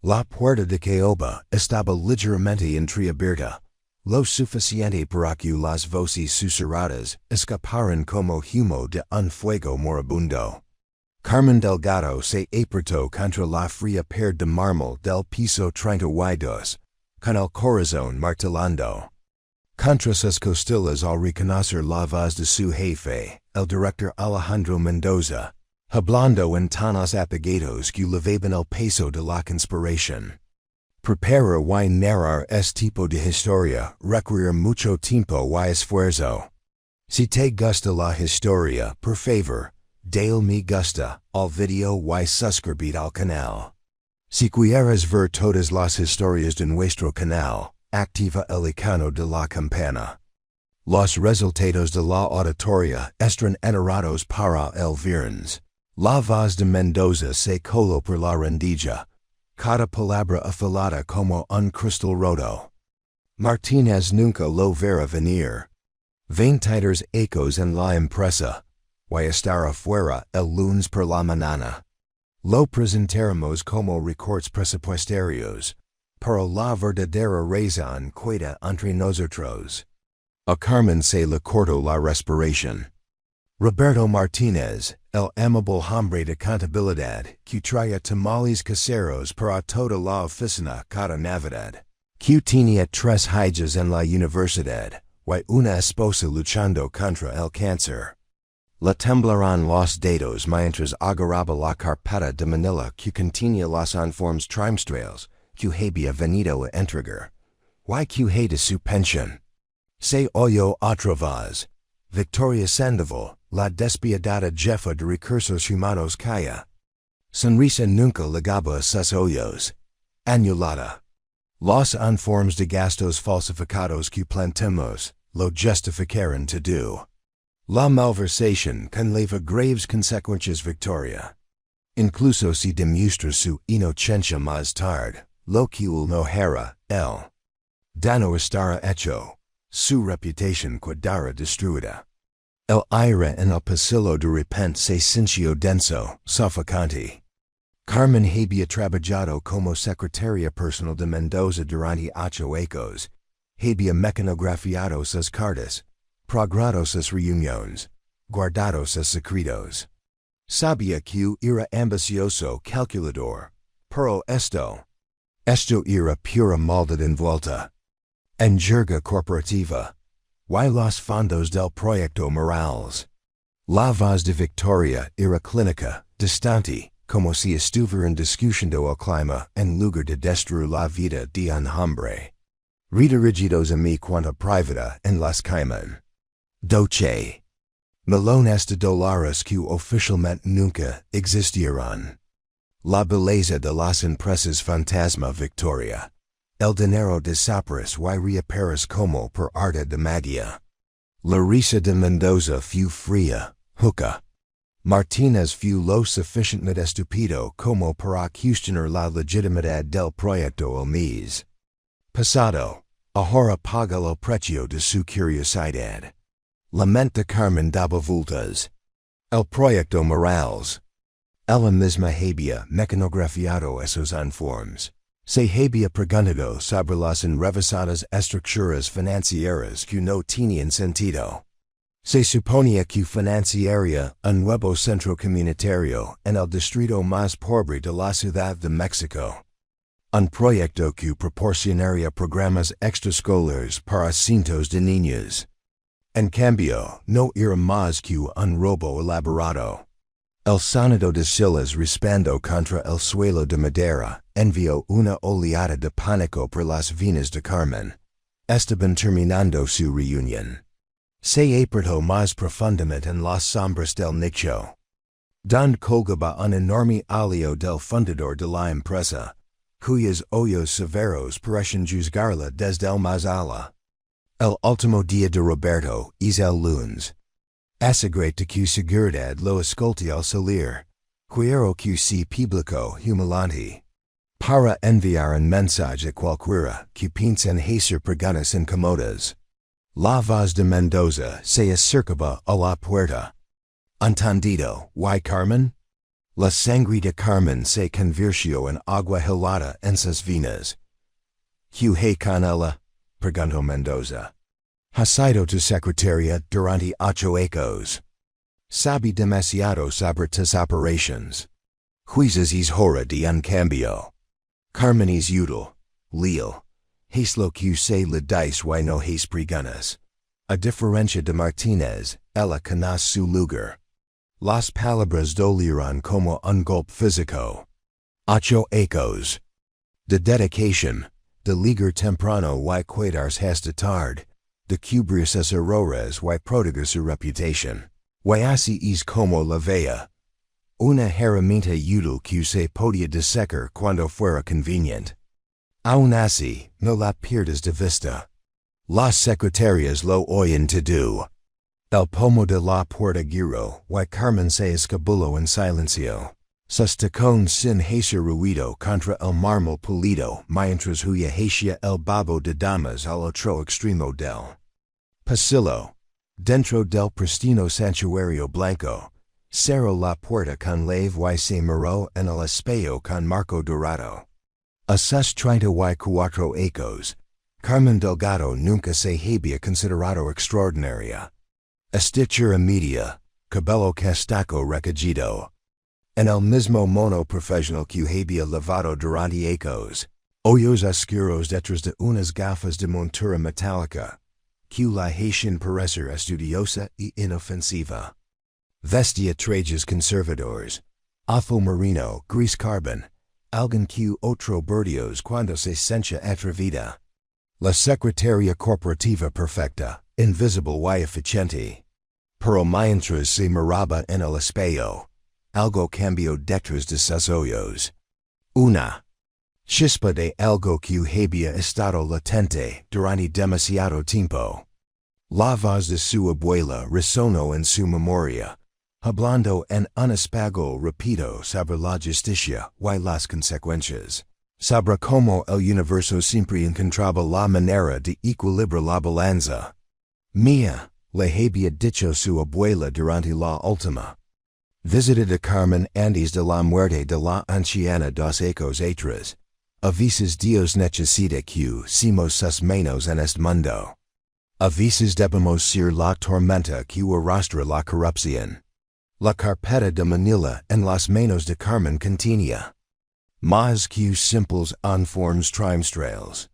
La puerta de Caoba estaba ligeramente entreabierta. Lo suficiente para que las voces susurradas escaparan como humo de un fuego moribundo. Carmen Delgado se apretó contra la fría pared de mármol del piso 32, con el corazón martillando. Contra sus costillas al reconocer la voz de su jefe, el director Alejandro Mendoza, hablando en tonos apagados que levaban el peso de la conspiración. Prepara y narrar este tipo de historia requiere mucho tiempo y esfuerzo. Si te gusta la historia, por favor, dale me gusta al video y suscribir al canal. Si quieres ver todas las historias de nuestro canal, activa el icono de la campana. Los resultados de la auditoria están enerados para el viernes. La voz de Mendoza se coló por la rendija. Cada palabra afilada como un cristal roto. Martínez nunca lo verá venir. 23 ecos en la impresa. Y estará fuera el lunes por la mañana. Lo presentaremos como recortes presupuestarios. Pero la verdadera razón queda entre nosotros. A Carmen se le cortó la respiración. Roberto Martínez, el amable hombre de contabilidad, que traía tamales caseros para toda la oficina cada Navidad, que tenía 3 hijas en la universidad, y una esposa luchando contra el cáncer. Le temblarán los dedos mientras agarraba la carpeta de Manila que contenía los informes trimestrales que había venido a entregar, y que hay de su pensión. Se oyó otra voz. Victoria Sandoval, la despiadada jefa de recursos humanos calla. Sonrisa nunca llegaba a sus ojos. Anulada. Los informes de gastos falsificados que plantemos, lo justificaron todo. La malversación conlleva graves consecuencias. Victoria. Incluso si demuestra su inocencia más tarde, lo que no hará, el daño estará hecho. Su reputación quedará destruida. El aire en el pasillo de repente se sintió denso, sofocante. Carmen había trabajado como secretaria personal de Mendoza durante 8 años. Había mecanografiado sus cartas, progrado sus reuniones, guardado sus secretos. Sabía que era ambicioso calculador, pero esto era pura maldad envuelta. Enjerga corporativa. Y los fondos del proyecto Morales. La voz de Victoria era clínica, distante, como si estuvieran discutiendo el clima en lugar de destruir la vida de un hombre. Redirigidos a mi cuenta privada en las Cayman. Doce. Millones de dólares que oficialmente nunca existieron. La belleza de las empresas fantasma. Victoria. El dinero desaparece y reaparece como por arte de magia. La risa de Mendoza fue fría, hueca. Martínez fue lo suficientemente estúpido como para cuestionar la legitimidad del proyecto el mes pasado. Ahora paga el precio de su curiosidad. Lamenta Carmen daba vueltas. El proyecto Morales. Ella misma había mecanografiado esos informes. Se había preguntado sobre las enrevesadas estructuras financieras que no tenían sentido. Se suponía que financiaría un nuevo centro comunitario en el distrito más pobre de la Ciudad de México. Un proyecto que proporcionaría programas extraescolares para cientos de niños. En cambio, no era más que un robo elaborado. El sonido de Silas raspando contra el suelo de madera envió una oleada de pánico por las venas de Carmen. Estaban terminando su reunión. Se apretó más profundamente en las sombras del nicho. Don colgaba un enorme alio del fundador de la empresa, cuyos ojos severos parecen juzgarla desde el más allá. El último día de Roberto es el lunes. Asegurate que seguridad lo escolte al salir. Quiero que se publicó humilante. Para enviar un mensaje a cualquiera que piense en hacer preguntas incómodas. La voz de Mendoza se acercaba a la puerta. ¿Entendido, y Carmen? La sangre de Carmen se convirtió en agua helada en sus venas. Jefe con ella, preguntó Mendoza. Ha sido tu secretaria durante 8 años. Sabe demasiado sobre tus operations. Juizas es hora de un cambio. Carmen es útil, leal. Es lo que se le dice y no es preguntas. A diferencia de Martínez, ella conoce su lugar. Las palabras dolieron como un golpe físico. 8 años. De dedicación, de ligar temprano y cuidarse hasta tarde, de cubrir sus errores y proteger su reputación. Y así es como la veía. Una herramienta útil que se podía desecar cuando fuera conveniente. Aún así, no la pierdas de vista. Las secretarias lo oyen todo. El pomo de la puerta giró y Carmen se escabuló en silencio. Sus tacones sin hacer ruido contra el mármol pulido mientras huía hacia el babo de damas al otro extremo del pasillo. Dentro del pristino santuario blanco, cerró la puerta con llave y se miró en el espejo con marco dorado. A sus 34 años, Carmen Delgado nunca se había considerado extraordinaria. Estatura media, cabello castaco recogido. En el mismo mono profesional que había lavado durante años, ojos oscuros detrás de unas gafas de montura metálica, que la hacían parecer estudiosa y inofensiva. Vestía trajes conservadores, azul marino, gris carbon, alguien que otro berdios cuando se sencha atrevida. La secretaria corporativa perfecta, invisible y eficiente. Pero mientras se miraba en el espejo, algo cambió detrás de sus ojos. Una chispa de algo que había estado latente durante demasiado tiempo. La voz de su abuela resonó en su memoria, hablando en un español rápido sobre la justicia y las consecuencias, sobre cómo el universo siempre encontraba la manera de equilibrar la balanza. Mía, le había dicho su abuela durante la última visita de Carmen antes de la muerte de la anciana 2 años atrás. A veces Dios necesita que seamos sus manos en este mundo. A veces debemos ser la tormenta que arrastra la corrupción. La carpeta de Manila en las manos de Carmen contenía más que simples informes trimestrales.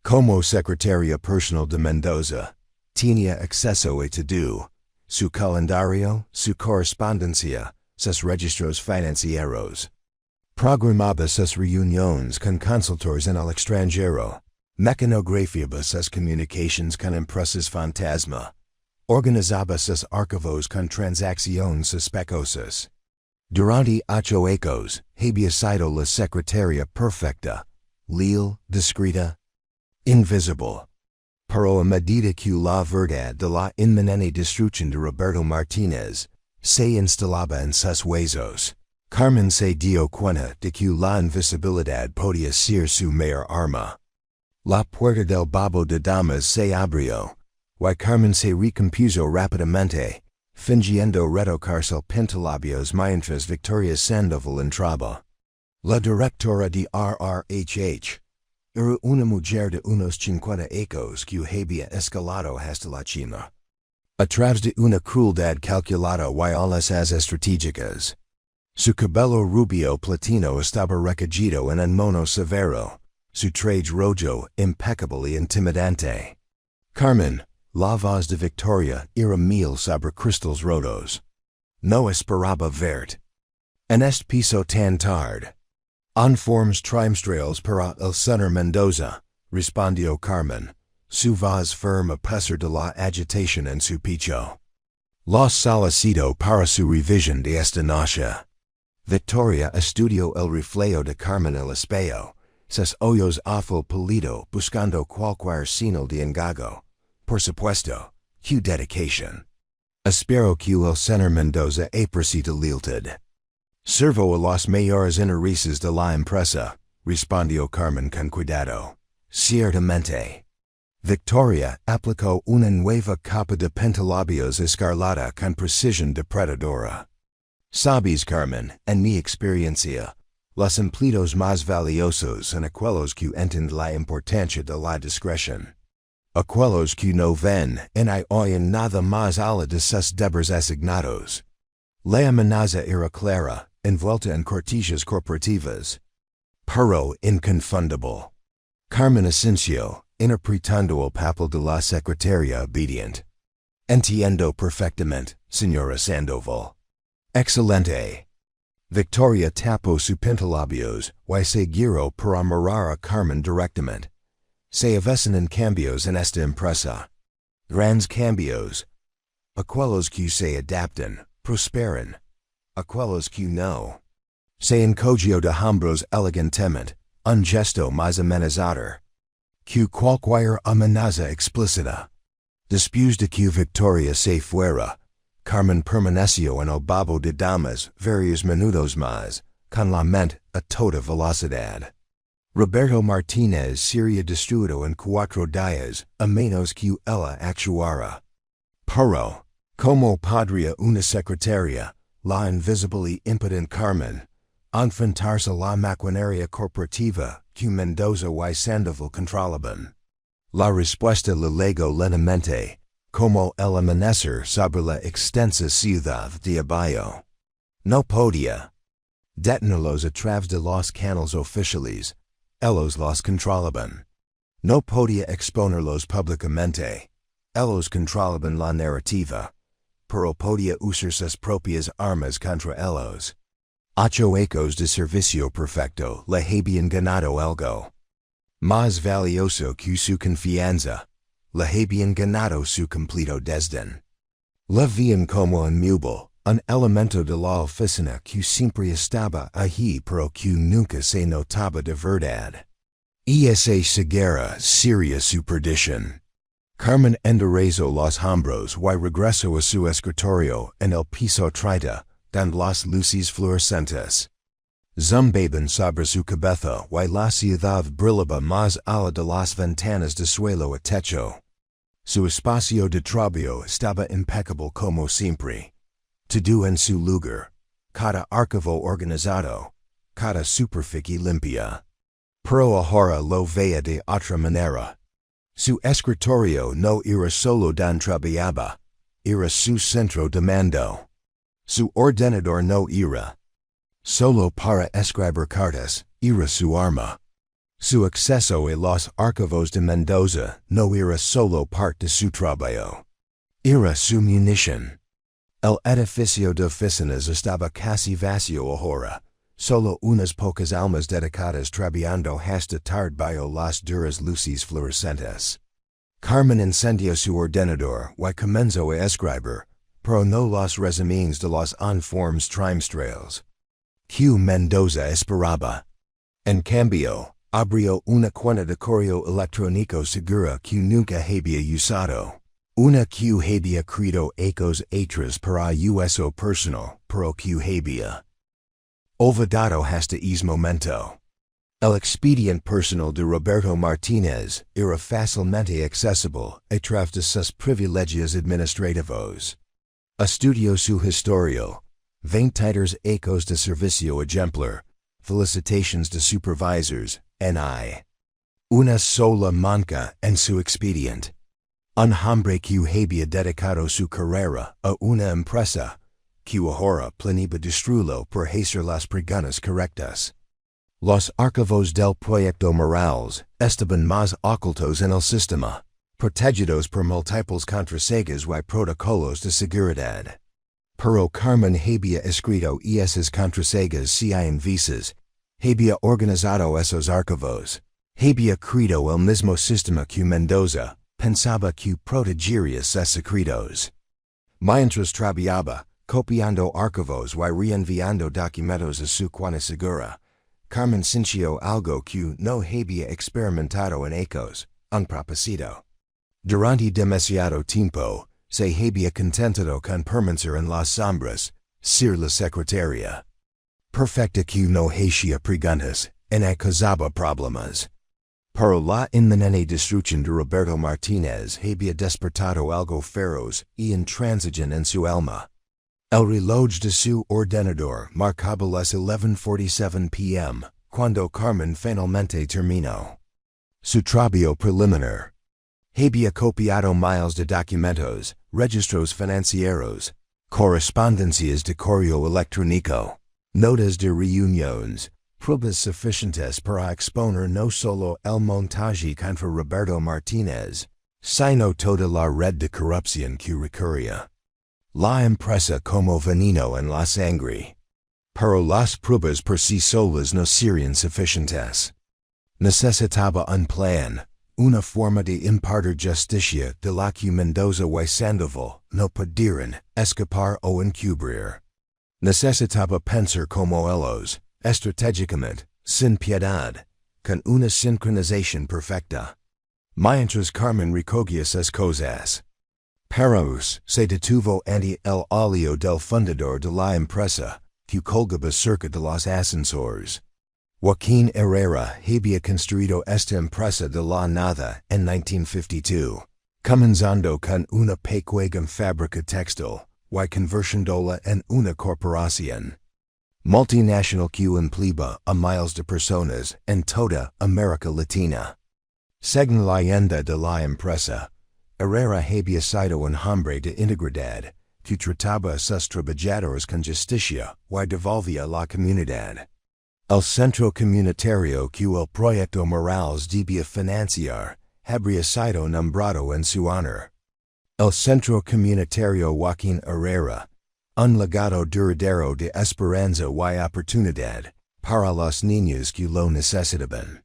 Como secretaria personal de Mendoza, tenía acceso a todo: su calendario, su correspondencia, sus registros financieros. Programaba sus reuniones con consultores en el extranjero, mecanografiaba sus comunicaciones con empresas fantasma, organizaba sus archivos con transacciones sospechosas. Durante 8 años, había sido la secretaria perfecta, leal, discreta, invisible. Pero a medida que la verdad de la inminente destrucción de Roberto Martínez se instalaba en sus huesos, Carmen se dio cuenta de que la invisibilidad podía ser su mayor arma. La puerta del babo de damas se abrió, y Carmen se recompuso rápidamente, fingiendo retocarse el pintalabios mientras Victoria Sandoval entraba. La directora de RRHH era una mujer de unos 50 años que había escalado hasta la cima, a través de una crueldad calculada y a las estratégicas. Su cabello rubio platino estaba recogido en un mono severo, su traje rojo impecable y intimidante. Carmen, la voz de Victoria, era mil sobre cristales rotos. No esperaba verte en este piso tan tarde. Informes trimestrales para el señor Mendoza, respondió Carmen, su voz firme a pesar de la agitación en su pecho. Los solicito para su revisión de esta noche. Victoria estudió el reflejo de Carmen en el espejo, sus ojos azul pálido buscando cualquier señal de engaño. Por supuesto, su dedicación. Espero que el señor Mendoza aprecie lealtad. Servo a los mayores intereses de la empresa, respondió Carmen con cuidado. Ciertamente. Victoria aplicó una nueva capa de pintalabios escarlata con precisión depredadora. Sabes, Carmen, en mi experiencia, los empleados más valiosos son aquellos que entienden la importancia de la discreción. Aquellos que no ven ni oyen nada más allá de sus deberes asignados. La amenaza era clara, envuelta en cortesías corporativas. Pero inconfundible. Carmen Asensio, interpretando el papel de la secretaria obediente. Entiendo perfectamente, señora Sandoval. Excelente. Victoria tapó su pintalabios y se giró para mirar a Carmen directamente. Se avecinan cambios en esta empresa. Grandes cambios. Aquellos que se adaptan, prosperan. Aquellos que no. Se encogió de hombros elegantemente, un gesto más amenazador. Que cualquier amenaza explícita. Después de que Victoria se fuera, Carmen permaneció en el babo de damas varios minutos más, con la mente a toda velocidad. Roberto Martínez sería destruido en 4 días, a menos que ella actuara. Pero, como podría una secretaria, la invisible y impotente Carmen, enfrentarse a la maquinaria corporativa que Mendoza y Sandoval controlaban? La respuesta le llegó lentamente, como el amanecer sobre la extensa ciudad de Abajo. No podía detenerlos a través de los canales oficiales, ellos los controlaban. No podía exponerlos públicamente, ellos controlaban la narrativa, pero podía usar sus propias armas contra ellos. 8 ecos de servicio perfecto le habían ganado algo más valioso que su confianza, le habían ganado su completo desdén. Le veían como inmutable, un elemento de la oficina que siempre estaba allí pero que nunca se notaba de verdad. Y esa ceguera sería su perdición. Carmen enderezó los hombros y regresó a su escritorio en el piso 30, con las luces fluorescentes. Zumbaban sobre su cabeza y la ciudad brillaba más allá de las ventanas de suelo a techo. Su espacio de trabajo estaba impecable como siempre. Todo en su lugar, cada archivo organizado, cada superficie limpia. Pero ahora lo veía de otra manera. Su escritorio no era solo donde trabajaba, era su centro de mando. Su ordenador no era solo para escribir cartas, era su arma. Su acceso a los archivos de Mendoza no era solo parte de su trabajo. Era su munición. El edificio de oficinas estaba casi vacío ahora, solo unas pocas almas dedicadas trabajando hasta tarde bajo las duras luces fluorescentes. Carmen encendió su ordenador y comenzó a escribir, pero no los resúmenes de los informes trimestrales que Mendoza esperaba. En cambio, abrió una cuenta de correo electrónico segura que nunca había usado. Una que había creado ecos atrás para uso personal, pero que había olvidado hasta ese momento. El expediente personal de Roberto Martínez era fácilmente accesible a través de sus privilegios administrativos. Estudió su historial, 23 ecos de servicio ejemplar, felicitaciones de supervisors, ni una sola manca en su expediente. Un hombre que había dedicado su carrera a una empresa, que ahora planea destruirlo por hacer las preguntas correctas. Los archivos del proyecto Morales estaban más ocultos en el sistema, protegidos por múltiples contraseñas y protocolos de seguridad. Pero Carmen había escrito esas contraseñas sin visas, había organizado esos archivos, había creado el mismo sistema que Mendoza pensaba que protegería sus secretos. Mientras trabajaba, copiando archivos y reenviando documentos a su cuenta segura, Carmen sintió algo que no había experimentado en ecos, un propósito. Durante demasiado tiempo, se había contentado con permanecer en las sombras, ser la secretaria. Perfecta que no hacía preguntas, ni causaba problemas. Pero la inminente destrucción de Roberto Martínez había despertado algo feroz y intransigente en su alma. El reloj de su ordenador marcaba las 11:47 p.m., cuando Carmen finalmente terminó su trabajo preliminar. Había copiado miles de documentos, registros financieros, correspondencias de correo electrónico, notas de reuniones, pruebas suficientes para exponer no solo el montaje contra Roberto Martínez, sino toda la red de corrupción que recurría la empresa como veneno en la sangre. Pero las pruebas por sí solas no serían suficientes. Necesitaba un plan, una forma de impartir justicia de la que Mendoza y Sandoval no pudieran escapar o encubrir. Necesitaba pensar como ellos, estratégicamente, sin piedad, con una sincronización perfecta. Mientras Carmen recogía esas cosas, Peros se detuvo ante el alio del fundador de la empresa, que colgaba cerca de los ascensores. Joaquín Herrera había construido esta empresa de la nada en 1952, comenzando con una pequeña fábrica textil, y convirtiéndola en una corporación multinacional que empleaba a miles de personas en toda América Latina. Según la leyenda de la empresa, Herrera había sido un hombre de integridad, que trataba a sus trabajadores con justicia y devolvía a la comunidad el centro comunitario que el proyecto Morales debía financiar habría sido nombrado en su honor. El centro comunitario Joaquín Herrera, un legado duradero de esperanza y oportunidad para los niños que lo necesitaban.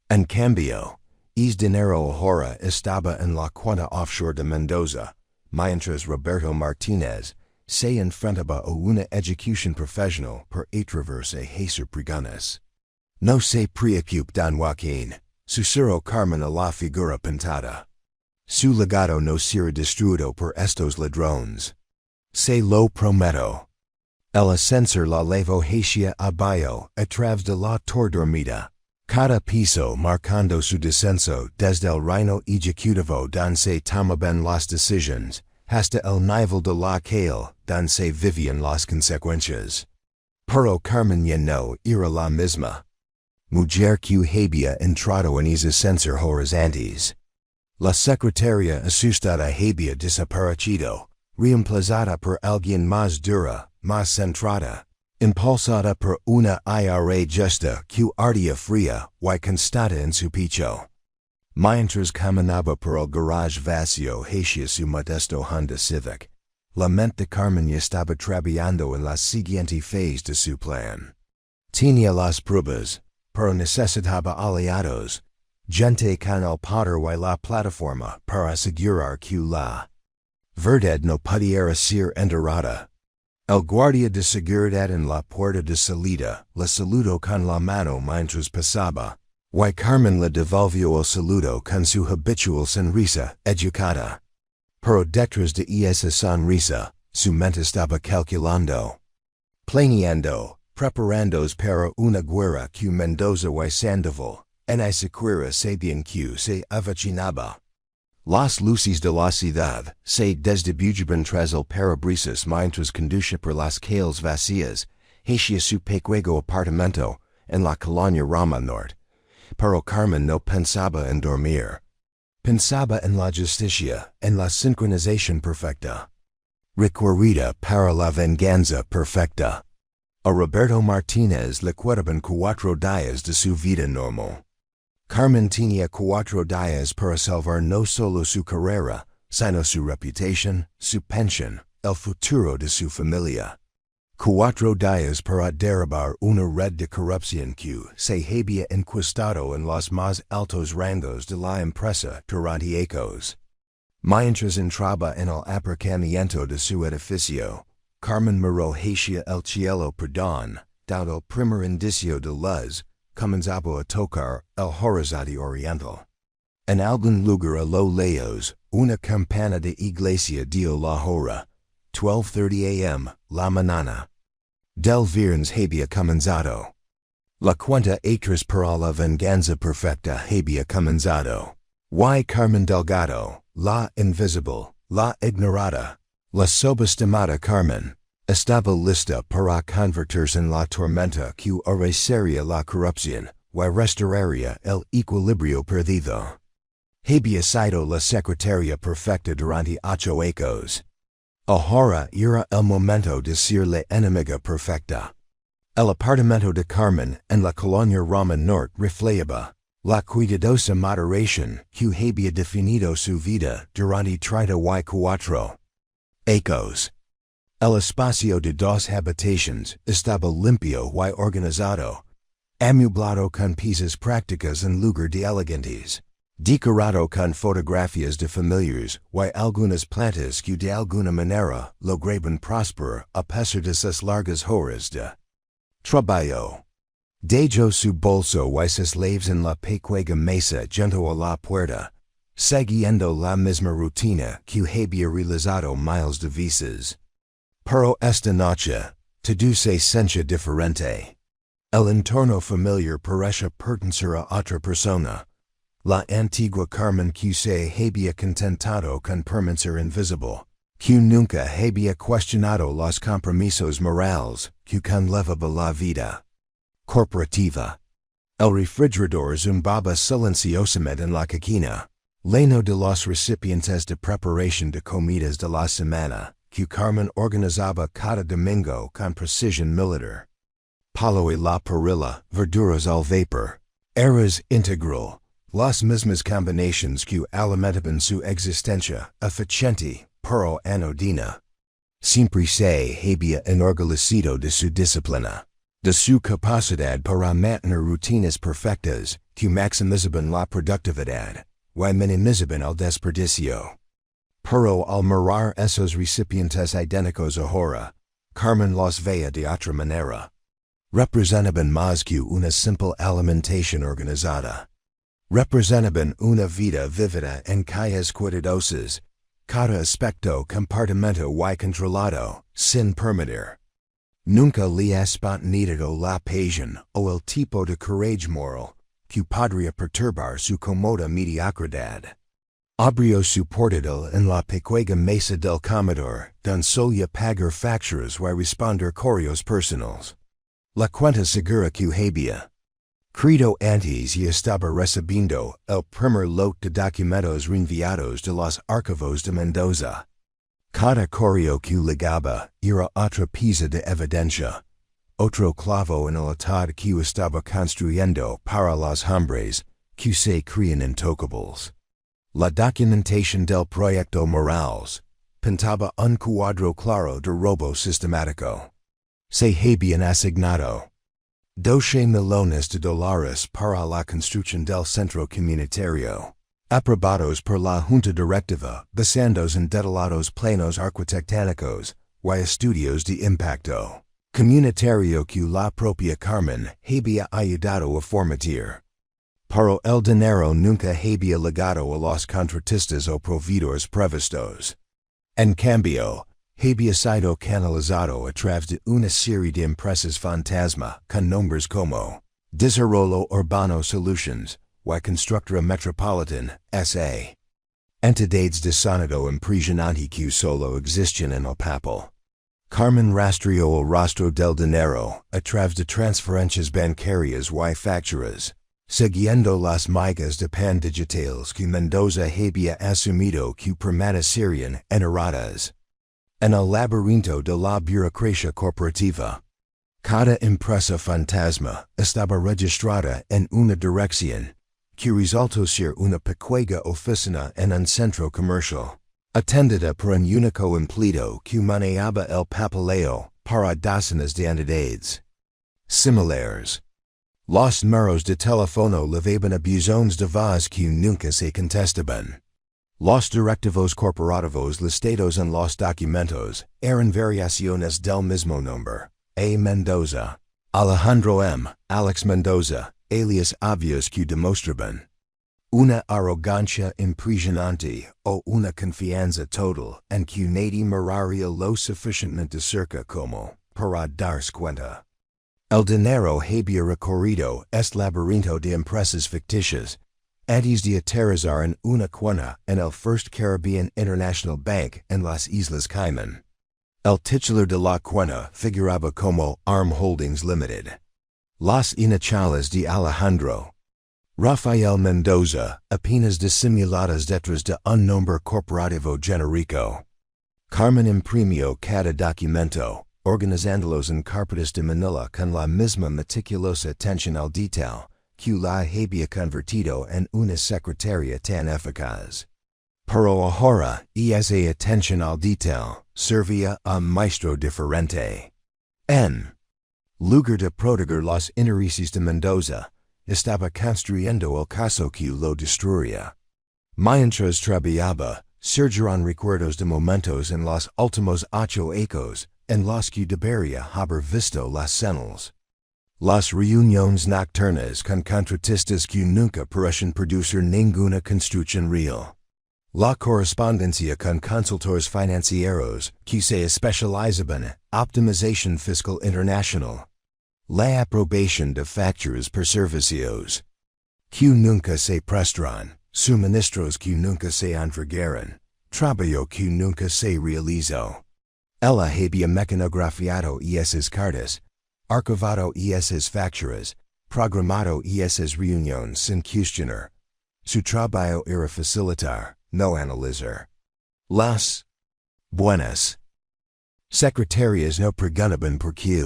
En cambio, ese dinero ahora estaba en la cuenta offshore de Mendoza, mientras Roberto Martínez se enfrentaba a una educación profesional por atreverse a hacer preguntas. No se preocupe don Joaquín, susurró Carmen a la figura pintada. Su legado no será destruido por estos ladrones. Se lo prometo. El ascensor la levo hacia abajo a través de la torre dormida, cada piso marcando su descenso desde el reino ejecutivo donde se tomaban las decisiones, hasta el nivel de la calle donde se vivían las consecuencias. Pero Carmen ya no era la misma mujer que había entrado en ese ascensor horas antes. La secretaria asustada había desaparecido, reemplazada por alguien más dura, más centrada, impulsada por una ira justa que ardía fría y constante en su pecho. Mientras caminaba por el garage vacío hacia su modesto Honda Civic, la mente de Carmen ya estaba trabajando en la siguiente fase de su plan. Tenía las pruebas, pero necesitaba aliados, gente con el poder y la plataforma para asegurar que la verdad no pudiera ser enterrada. El guardia de seguridad en la puerta de salida la saludó con la mano mientras pasaba, y Carmen le devolvió el saludo con su habitual sonrisa educada. Pero detrás de esa sonrisa, su mente estaba calculando, planeando, preparándose para una guerra que Mendoza y Sandoval, en esa guerra sabían que se avecinaba. Las luces de la ciudad se distribuyeron tras el parabrisas mientras conducía por las calles vacías hacia su pequeño apartamento en la colonia Roma Norte. Pero Carmen no pensaba en dormir. Pensaba en la justicia, en la sincronización perfecta. Recorrida para la venganza perfecta. A Roberto Martínez le quedaban 4 días de su vida normal. Carmen tenía 4 días para salvar no solo su carrera, sino su reputación, su pensión, el futuro de su familia. 4 días para derribar una red de corrupción que se había enquistado en los más altos rangos de la empresa durante años. Mientras entraba en el aparcamiento de su edificio, Carmen miró hacia el cielo perdón, dado el primer indicio de luz, comenzaba a tocar el horizonte oriental. En algún lugar a lo lejos, una campana de iglesia dio la hora, 12:30 a.m., la mañana. Del viernes había comenzado. La cuenta atrás para la venganza perfecta había comenzado. Y Carmen Delgado, la invisible, la ignorada, la subestimada Carmen, Estaba lista para convertirse en la tormenta que arrasaría la corrupción, y restauraría el equilibrio perdido. Había sido la secretaria perfecta durante 8 años. Ahora era el momento de ser la enemiga perfecta. El apartamento de Carmen en la colonia Roma Norte reflejaba la cuidadosa moderación que había definido su vida durante 34 años. El espacio de 2 habitaciones estaba limpio y organizado, amueblado con piezas prácticas en lugar de elegantes, decorado con fotografías de familias y algunas plantas que de alguna manera lograban prosperar a pesar de sus largas horas de trabajo. Dejó su bolso y sus llaves en la pequeña mesa junto a la puerta, siguiendo la misma rutina que había realizado miles de veces. Pero esta noche, todo se sentía diferente. El entorno familiar parecía pertenecer a otra persona. La antigua Carmen que se había contentado con permanecer invisible, que nunca había cuestionado los compromisos morales que conllevaba la vida corporativa. El refrigerador zumbaba silenciosamente en la cocina, lleno de los recipientes de preparación de comidas de la semana, que Carmen organizaba cada domingo con precisión militar. Palo y la parrilla, verduras al vapor, arroz integral, las mismas combinaciones que alimentaban su existencia eficiente, pero anodina. Siempre se había enorgullecido de su disciplina, de su capacidad para mantener rutinas perfectas que maximizaban la productividad y minimizaban el desperdicio. Pero al mirar esos recipientes idénticos ahora, Carmen los veía de otra manera. Representaban más que una simple alimentación organizada. Representaban una vida vívida en calles cuidadosas, cada aspecto compartimento y controlado, sin permitir. Nunca le ha spontanido la pasión o el tipo de coraje moral que podría perturbar su cómoda mediocridad. Abrió su portátil en la pequeña mesa del comedor, donde solía pagar facturas y responder correos personales. La cuenta segura que había credo antes y estaba recibiendo el primer lote de documentos reenviados de los archivos de Mendoza. Cada correo que llegaba era otra pieza de evidencia, otro clavo en el ataúd que estaba construyendo para los hombres que se creían intocables. La documentación del proyecto Morales pintaba un cuadro claro de robo sistemático. Se habían asignado 12 millones de dólares para la construcción del centro comunitario, aprobados por la Junta Directiva basándose en detallados planos arquitectónicos y estudios de impacto comunitario que la propia Carmen había ayudado a formatear. Pero el dinero nunca había llegado a los contratistas o proveedores previstos. En cambio, había sido canalizado a través de una serie de empresas fantasma con nombres como Desarrollo Urbano Solutions y Constructora Metropolitan, S.A. Entidades de sonido impresionante que solo existían en el papel. Carmen rastreó el rastro del dinero a través de transferencias bancarias y facturas, siguiendo las migas de pan digitales que Mendoza había asumido que permanecerían enterradas en el laberinto de la burocracia corporativa. Cada empresa fantasma estaba registrada en una dirección, que resultó ser una pequeña oficina en un centro comercial, atendida por un único empleado que manejaba el papeleo para docenas de entidades similares. Los números de teléfono levaban a buzones de voz que nunca se contestaban. Los directivos corporativos listados en los documentos eran variaciones del mismo nombre: A. Mendoza, Alejandro M., Alex Mendoza, alias obvios que demostraban una arrogancia impresionante o una confianza total en que nadie miraría lo suficientemente cerca como para darse cuenta. El dinero había recorrido este laberinto de empresas ficticias antes de aterrizar en una cuenta en el First Caribbean International Bank en las Islas Caimán. El titular de la cuenta figuraba como Arm Holdings Limited. Las iniciales de Alejandro Rafael Mendoza, apenas disimuladas detrás de un nombre corporativo genérico. Carmen imprimió cada documento, organizándolos en carpetas de Manila con la misma meticulosa atención al detalle que la había convertido en una secretaria tan eficaz. Pero ahora, esa atención al detalle servía a un maestro diferente. En lugar de proteger los intereses de Mendoza, estaba construyendo el caso que lo destruía. Mientras trabajaba, surgieron recuerdos de momentos en los últimos 8 años en los que debería haber visto las señales. Las reuniones nocturnas con contratistas que nunca parecen producir ninguna construcción real. La correspondencia con consultores financieros que se especializaban en optimización fiscal internacional. La aprobación de facturas por servicios que nunca se prestaron, suministros que nunca se entregaron, trabajo que nunca se realizó. Ella había mecanografiado esas cartas, archivado esas facturas, programado esas reuniones sin cuestionar. Su trabajo era facilitar, no analizar. Las buenas secretarias no preguntaban por qué.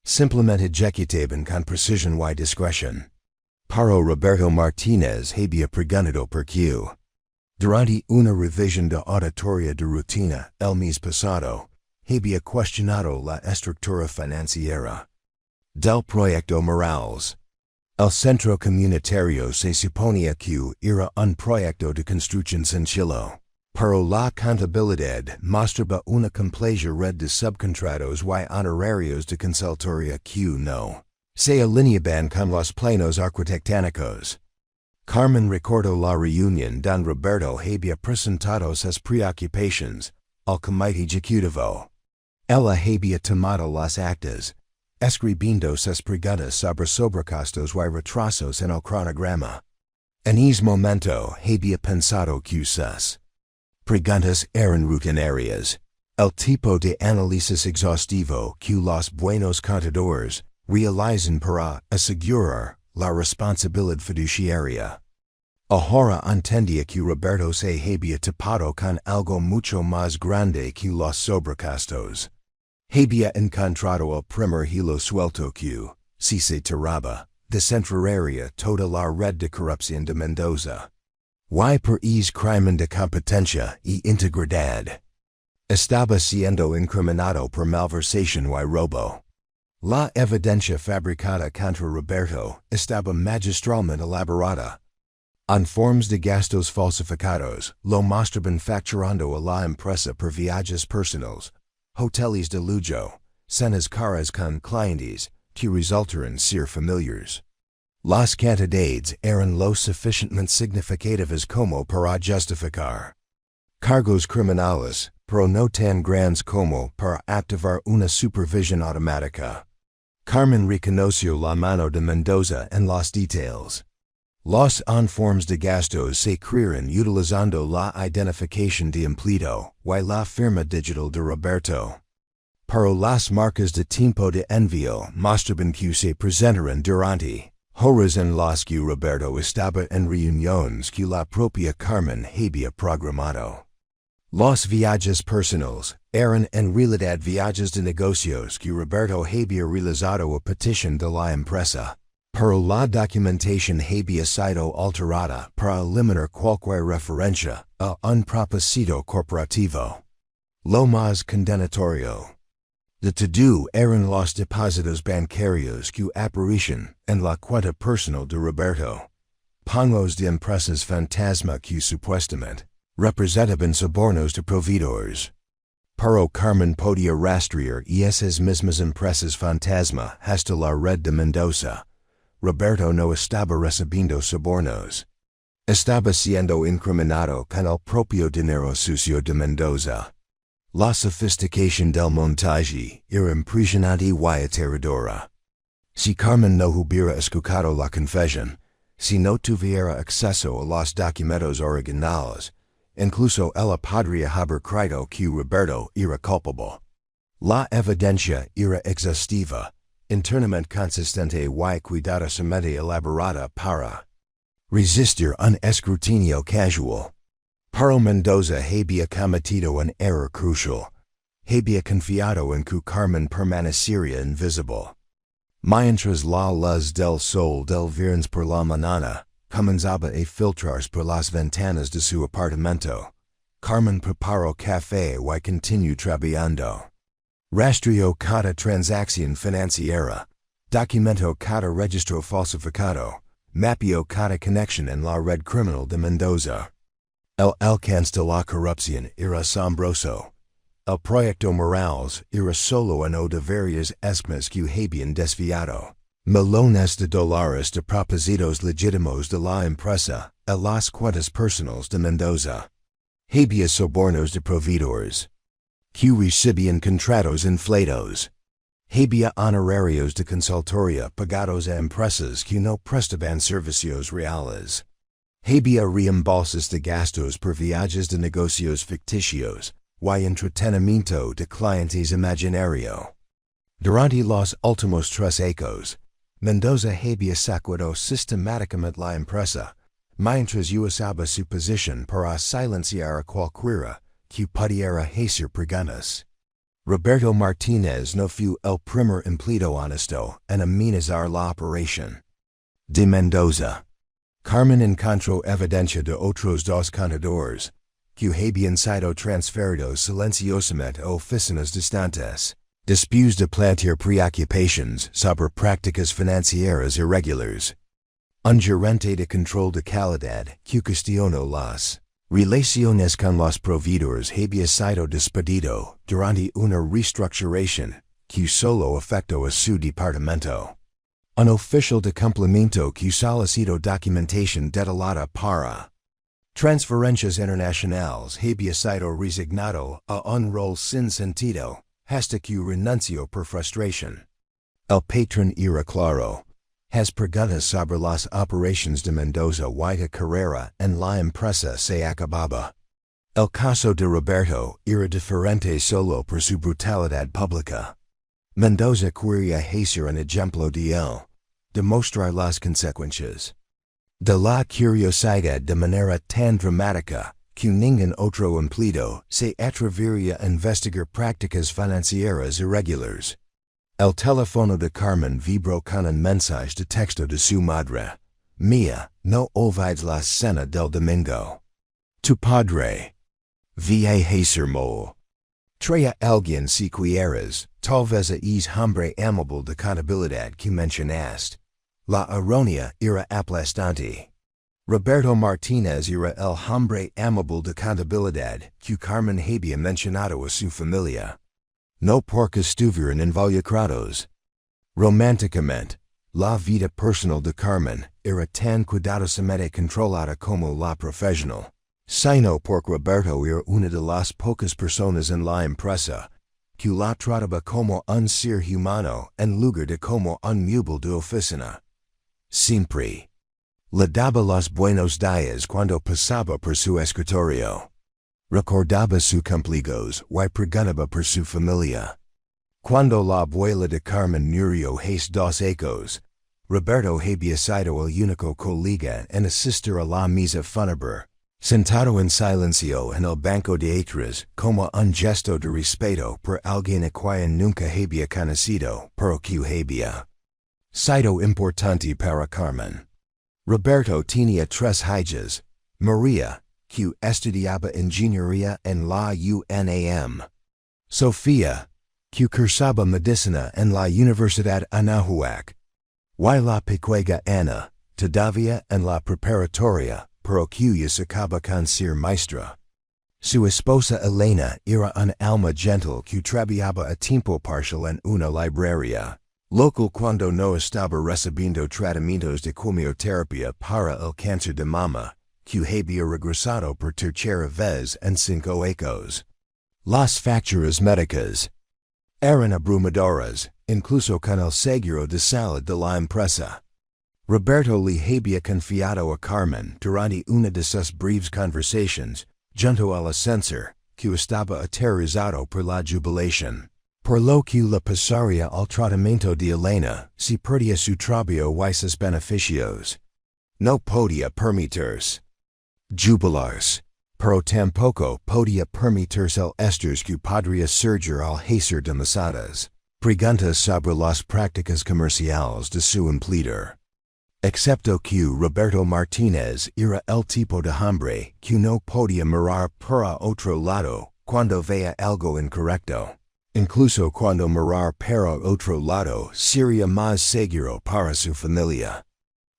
Simplemente ejecutaban con precisión y discreción. Pero Roberto Martínez había preguntado por qué. Durante una revisión de auditoría de rutina el mes pasado, había cuestionado la estructura financiera del proyecto Morales. El centro comunitario se suponía que era un proyecto de construcción sencillo. Pero la contabilidad mostraba una compleja red de subcontratos y honorarios de consultoría que no se alineaban con los planos arquitectónicos. Carmen recordó la reunión donde Roberto había presentado sus preocupaciones al comité ejecutivo. Ella había tomado las actas, escribiendo sus preguntas sobre sobrecostos y retrasos en el cronograma. En ese momento había pensado que sus preguntas eran rutinarias. El tipo de análisis exhaustivo que los buenos contadores realizan para asegurar la responsabilidad fiduciaria. Ahora entendía que Roberto se había topado con algo mucho más grande que los sobrecostos. Había encontrado el primer hilo suelto que, si se tiraba, descentraría toda la red de corrupción de Mendoza. Y por ese crimen de competencia y integridad estaba siendo incriminado por malversación y robo. La evidencia fabricada contra Roberto estaba magistralmente elaborada. Informes de gastos falsificados lo mostraban facturando a la empresa por viajes personales, hoteles de lujo, cenas caras con clientes que resultaron ser familiares. Las cantidades eran lo suficientemente significativas como para justificar cargos criminales, pero no tan grandes como para activar una supervisión automática. Carmen reconoció la mano de Mendoza en los detalles. Los informes de gastos se crearon utilizando la identificación de empleado y la firma digital de Roberto. Pero las marcas de tiempo de envío mostraban que se presentaron durante horas en las que Roberto estaba en reuniones que la propia Carmen había programado. Los viajes personales eran en realidad viajes de negocios que Roberto había realizado a petición de la empresa. Pero la documentación había sido alterada para eliminar cualquier referencia a un propósito corporativo. Lo más condenatorio de todo eran los depósitos bancarios que aparecían en la cuenta personal de Roberto. Pagos de empresas fantasma que supuestamente representaban sobornos de proveedores. Pero Carmen podía rastrear esas mismas empresas fantasma hasta la red de Mendoza. Roberto no estaba recibiendo sobornos. Estaba siendo incriminado con el propio dinero sucio de Mendoza. La sofisticación del montaje era impresionante y aterradora. Si Carmen no hubiera escuchado la confesión, si no tuviera acceso a los documentos originales, incluso ella podría haber creído que Roberto era culpable. La evidencia era exhaustiva, internamente consistente y cuidadosamente elaborada para resistir un escrutinio casual. Pero Mendoza había cometido un error crucial. Había confiado en que Carmen permanecería invisible. Mientras la luz del sol del viernes por la mañana comenzaba a filtrarse por las ventanas de su apartamento, Carmen preparó café y continuó trabajando. Rastreó cada transacción financiera, documentó cada registro falsificado, mapeó cada conexión en la red criminal de Mendoza. El alcance de la corrupción era asombroso. El proyecto Morales era solo uno de varias esquemas que habían desviado millones de dólares de propósitos legítimos de la empresa a las cuentas personales de Mendoza. Había sobornos de proveedores que recibían contratos inflados. Había honorarios de consultoría pagados a empresas que no prestaban servicios reales. Había reembolsos de gastos por viajes de negocios ficticios y entretenimiento de clientes imaginario. Durante los últimos 3 años, Mendoza había saqueado sistemáticamente la empresa, mientras usaba su posición para silenciar a cualquiera que pudiera hacer preguntas. Roberto Martínez no fue el primer empleado honesto en amenazar la operación de Mendoza. Carmen encontró evidencia de otros 2 contadores que habían sido transferidos silenciosamente a oficinas distantes, después de plantear preocupaciones sobre prácticas financieras irregulares. Un gerente de control de calidad que cuestionó las relaciones con los proveedores había sido despedido durante una reestructuración que solo afectó a su departamento. Un oficial de cumplimiento que solicitó documentación detallada para transferencias internacionales había sido resignado a un rol sin sentido hasta que renunció por frustración. El patrón era claro. Las preguntas sobre las operaciones de Mendoza y de Carrera en la empresa se acababa. El caso de Roberto era diferente solo por su brutalidad pública. Mendoza quería hacer un ejemplo de él, demostrar las consecuencias de la curiosidad de manera tan dramática que ningún otro empleado se atrevería a investigar prácticas financieras irregulares. El teléfono de Carmen vibró con un mensaje de texto de su madre. Mía, no olvides la cena del domingo. Tu padre. Va a ser mol. Trae a alguien si quieres, tal vez a es hombre amable de contabilidad que mencionaste. La ironía era aplastante. Roberto Martínez era el hombre amable de contabilidad que Carmen había mencionado a su familia. No porque estuvieran involucrados. Románticamente, la vida personal de Carmen era tan cuidadosamente controlada como la profesional, sino porque Roberto era una de las pocas personas en la empresa que la trataba como un ser humano en lugar de como un mueble de oficina. Siempre le daba los buenos días cuando pasaba por su escritorio. Recordaba sus cumpleaños y preguntaba por su familia. Cuando la abuela de Carmen murió hace 2 años, Roberto había sido el único colega en asistir a la misa fúnebre, sentado en silencio en el banco de atrás como un gesto de respeto por alguien a quien nunca había conocido, pero que había sido importante para Carmen. Roberto tenía 3 hijas, María, que estudiaba ingeniería en la UNAM. Sofía, que cursaba medicina en la Universidad Anahuac. Y la pequeña Ana, todavía en la preparatoria, pero que ya se acaba con ser maestra. Su esposa Elena era un alma gentle que trabajaba a tiempo parcial en una librería local cuando no estaba recibiendo tratamientos de quimioterapia para el cáncer de mama, que había regresado por tercera vez en 5 años. Las facturas médicas eran abrumadoras, incluso con el seguro de salud de la empresa. Roberto le había confiado a Carmen durante una de sus breves conversaciones junto al ascensor, que estaba aterrorizado por la jubilación. Por lo que la pasaria al tratamiento de Elena, si perdía su trabajo y sus beneficios. No podía permitirse jubilarse, pero tampoco podía permitirse el estos que podría surgir al hacer demasiadas preguntas sobre las prácticas comerciales de su empleador. Excepto que Roberto Martínez era el tipo de hombre que no podía mirar para otro lado cuando veía algo incorrecto. Incluso cuando mirar para otro lado sería más seguro para su familia.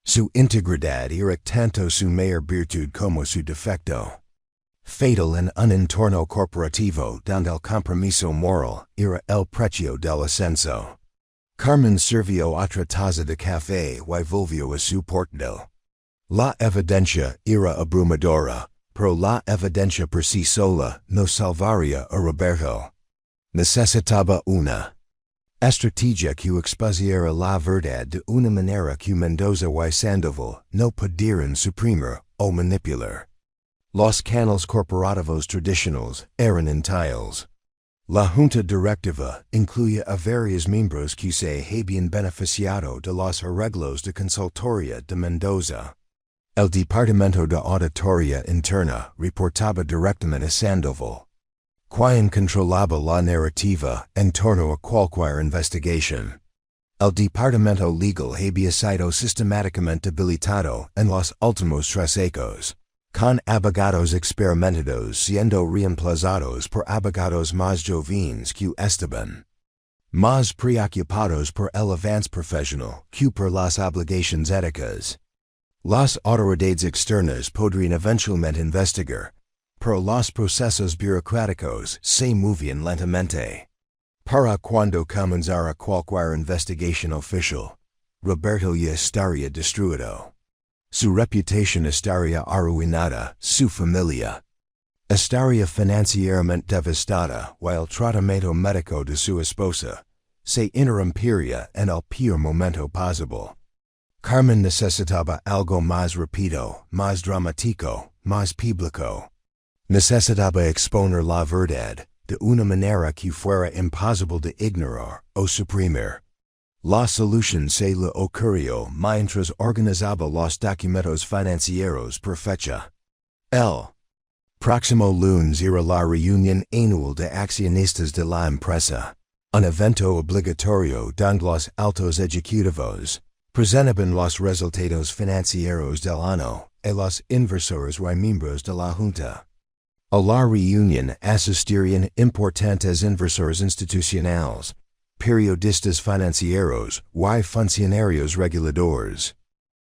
Su integridad era tanto su mayor virtud como su defecto. Fatal en un entorno corporativo donde el compromiso moral era el precio del ascenso. Carmen sirvió otra taza de café y volvió a su portal. La evidencia era abrumadora, pero la evidencia por sí sola no salvaría a Roberto. Necesitaba una estrategia que expusiera la verdad de una manera que Mendoza y Sandoval no pudieran suprimir o manipular. Los canales corporativos tradicionales eran entiles. La junta directiva incluía a varios miembros que se habían beneficiado de los arreglos de consultoría de Mendoza. El departamento de auditoría interna reportaba directamente a Sandoval, quien controlaba la narrativa en torno a cualquier investigación. El departamento legal había sido sistemáticamente debilitado en los últimos 3 años, con abogados experimentados siendo reemplazados por abogados más jóvenes que estaban más preocupados por el avance profesional que por las obligaciones éticas. Las autoridades externas podrían eventualmente investigar, pero los procesos burocráticos se movían lentamente. Para cuando comenzara cualquier investigación oficial, Roberto ya estaría destruido. Su reputación estaría arruinada, su familia estaría financieramente devastada y el tratamiento médico de su esposa se interrumpiría en el peor momento posible. Carmen necesitaba algo más rápido, más dramático, más público. Necesitaba exponer la verdad de una manera que fuera imposible de ignorar o suprimir. La solución se le ocurrió mientras organizaba los documentos financieros por fecha. El próximo lunes era la reunión anual de accionistas de la empresa, un evento obligatorio donde los altos ejecutivos presentaban los resultados financieros del año y los inversores y miembros de la junta. A la reunión asistirían importantes inversores institucionales, periodistas financieros y funcionarios reguladores.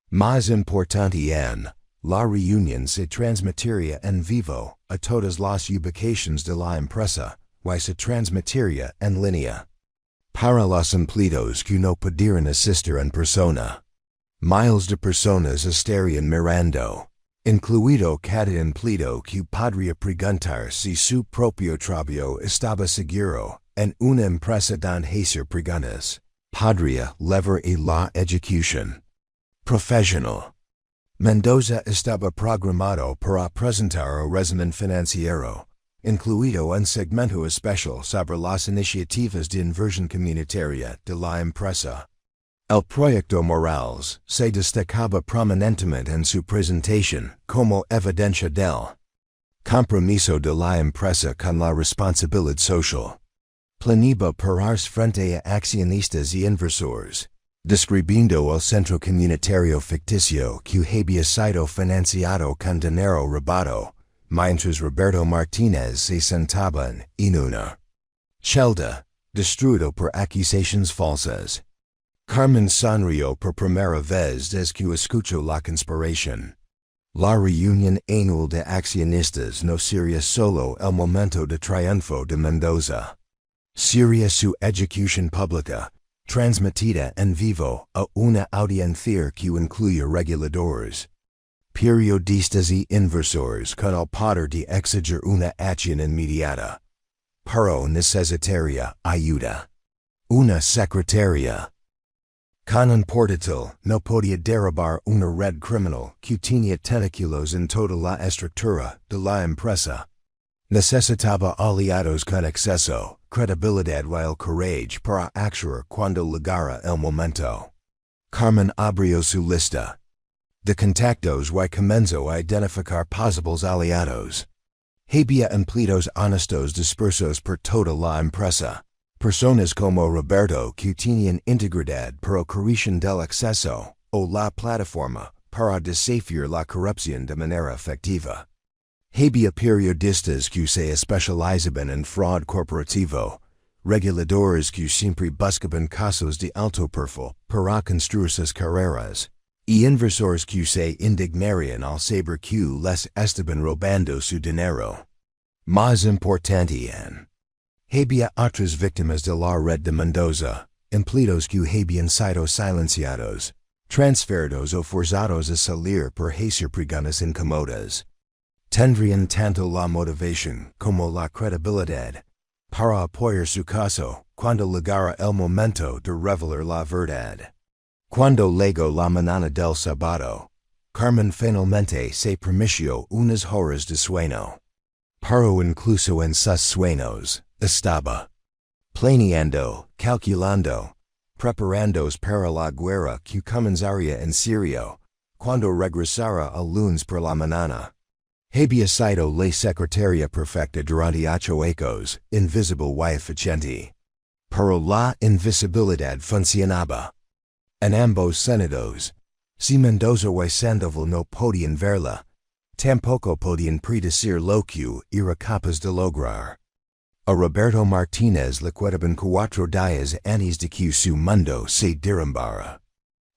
Más importante aún, la reunión se transmitiría en vivo a todas las ubicaciones de la empresa y se transmitiría en línea. Para los empleados que no pudieran asistir en persona, miles de personas estarían mirando, incluido cada empleado que podría preguntar si su propio trabajo estaba seguro en una empresa donde hacer preguntas podría levar a la ejecución profesional. Mendoza estaba programado para presentar un resumen financiero, incluido un segmento especial sobre las iniciativas de inversión comunitaria de la empresa. El proyecto Morales se destacaba prominentemente en su presentación como evidencia del compromiso de la empresa con la responsabilidad social. Planeaba pararse frente a accionistas y inversores, describiendo el centro comunitario ficticio que había sido financiado con dinero robado, mientras Roberto Martínez se sentaba en una celda, destruido por acusaciones falsas. Carmen sonrió por primera vez desde que escuchó la conspiración. La reunión anual de accionistas no sería solo el momento de triunfo de Mendoza. Sería su ejecución pública, transmitida en vivo a una audiencia que incluye reguladores, periodistas y inversores con el poder de exigir una acción inmediata. Pero necesitaría ayuda. Una secretaria con un portátil no podía derribar una red criminal que tenía tentáculos en toda la estructura de la empresa. Necesitaba aliados con exceso, credibilidad y el courage para actuar cuando llegara el momento. Carmen abrió su lista de contactos y comenzó a identificar posibles aliados. Había empleados honestos dispersos por toda la empresa. Personas como Roberto que tenían integridad pero carecían del exceso, o la plataforma para desafiar la corrupción de manera efectiva. Había periodistas que se especializaban en fraud corporativo, reguladores que siempre buscaban casos de alto perfil para construir sus carreras, y inversores que se indignarían al saber que les estaban robando su dinero. Más importante aún, había otras víctimas de la red de Mendoza, empleados que habían sido silenciados, transferidos o forzados a salir por hacer preguntas incómodas. Tendrían tanto la motivación como la credibilidad para apoyar su caso cuando llegara el momento de revelar la verdad. Cuando llegó la mañana del sábado, Carmen finalmente se permitió unas horas de sueño. Pero incluso en sus sueños, estaba planeando, calculando, preparándose para la guerra que comenzaría en serio cuando regresara el lunes por la mañana. Había sido la Secretaria Perfecta durante 8 años, invisible y eficiente. Pero la invisibilidad funcionaba. En ambos sentidos, si Mendoza y Sandoval no podían verla, tampoco podían predecir lo que era capaz de lograr. A Roberto Martínez le quedaban 4 días antes de que su mundo se derrumbara.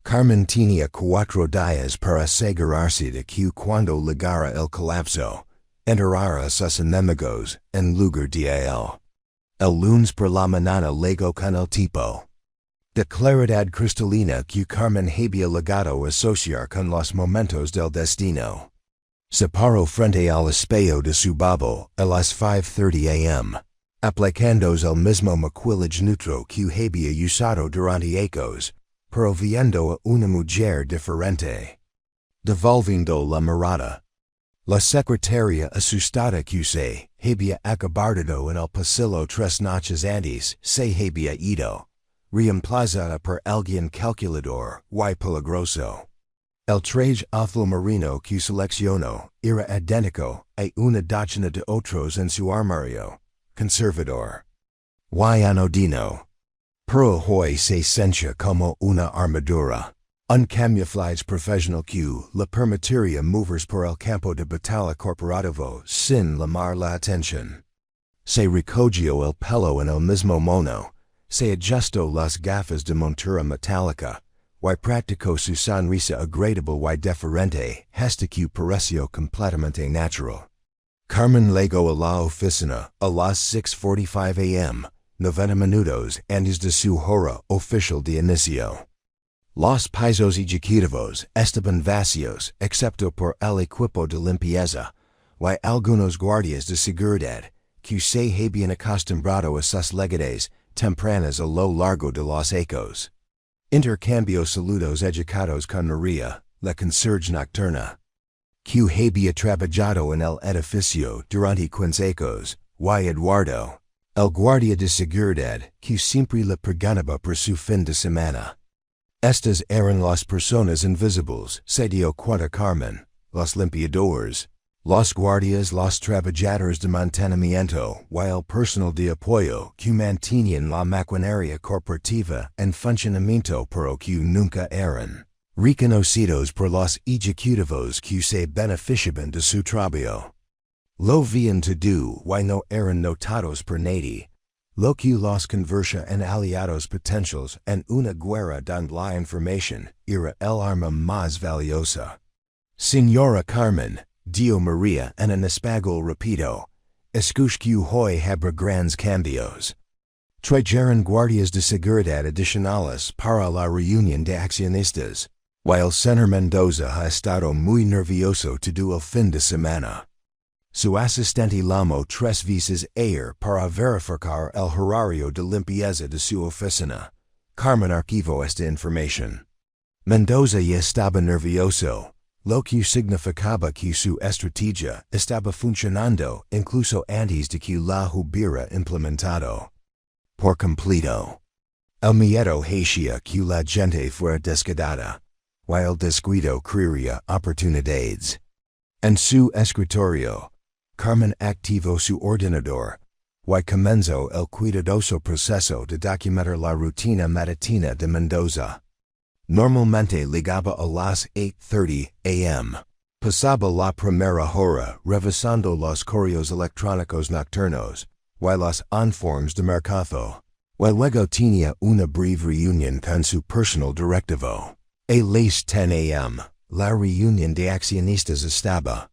Carmen tenía 4 días para asegurarse de que cuando llegara el colapso, enterrara a sus enemigos en lugar de él. El lunes por la mañana llegó con el tipo de claridad cristalina que Carmen había llegado a asociar con los momentos del destino. Se paró frente al espejo de su babo a las 5:30 am, aplicándose el mismo maquillaje neutro que había usado durante años, pero viendo a una mujer diferente. Devolviendo la mirada, la secretaria asustada que se había acobardado en el pasillo 3 noches antes se había ido, reemplazada por alguien calculador y peligroso. El traje azul marino que seleccionó era idéntico a una docena de otros en su armario, conservador y anodino. Pero hoy se sentía como una armadura, un camuflaje profesional que le permitiría moverse por el campo de batalla corporativo sin llamar la atención. Se recogió el pelo en el mismo mono, se ajustó las gafas de montura metálica, y practicó su sonrisa agradable y deferente hasta que pareció completamente natural. Carmen llegó a la oficina a las 6:45 am, 90 minutos antes de su hora oficial de inicio. Los pisos ejecutivos estaban vacíos excepto por el equipo de limpieza y algunos guardias de seguridad que se habían acostumbrado a sus llegadas tempranas a lo largo de los años. Intercambió saludos educados con María, la conserje nocturna, que había trabajado en el edificio durante 15 años, y Eduardo, el guardia de seguridad que siempre le preguntaba por su fin de semana. Estas eran las personas invisibles, se dio cuenta Carmen, los limpiadores, los guardias, los trabajadores de mantenimiento y el personal de apoyo que mantenían la maquinaria corporativa en funcionamiento pero que nunca eran reconocidos por los ejecutivos que se beneficiaban de su trabajo. Lo veían todo y no eran notados por nadie, lo que los convertía en aliados potenciales en una guerra donde la información era el arma más valiosa. Señora Carmen, dio María en un espaguol rápido, escuchó hoy habrá grandes cambios. Trajeron guardias de seguridad adicionales para la reunión de accionistas, y el señor Mendoza ha estado muy nervioso todo el fin de semana. Su asistente llamó 3 veces ayer para verificar el horario de limpieza de su oficina. Carmen archivó esta información. Mendoza ya estaba nervioso. Lo que significaba que su estrategia estaba funcionando incluso antes de que la hubiera implementado por completo. El miedo hacía que la gente fuera descuidada, while el descuido crearía oportunidades. En su escritorio, Carmen activó su ordenador, y comenzó el cuidadoso proceso de documentar la rutina matutina de Mendoza. Normalmente llegaba a las 8:30 a.m. Pasaba la primera hora revisando los correos electrónicos nocturnos, y los informes de mercado. Y luego tenía una breve reunión con su personal directivo. A las 10 a.m., la reunión de accionistas estaba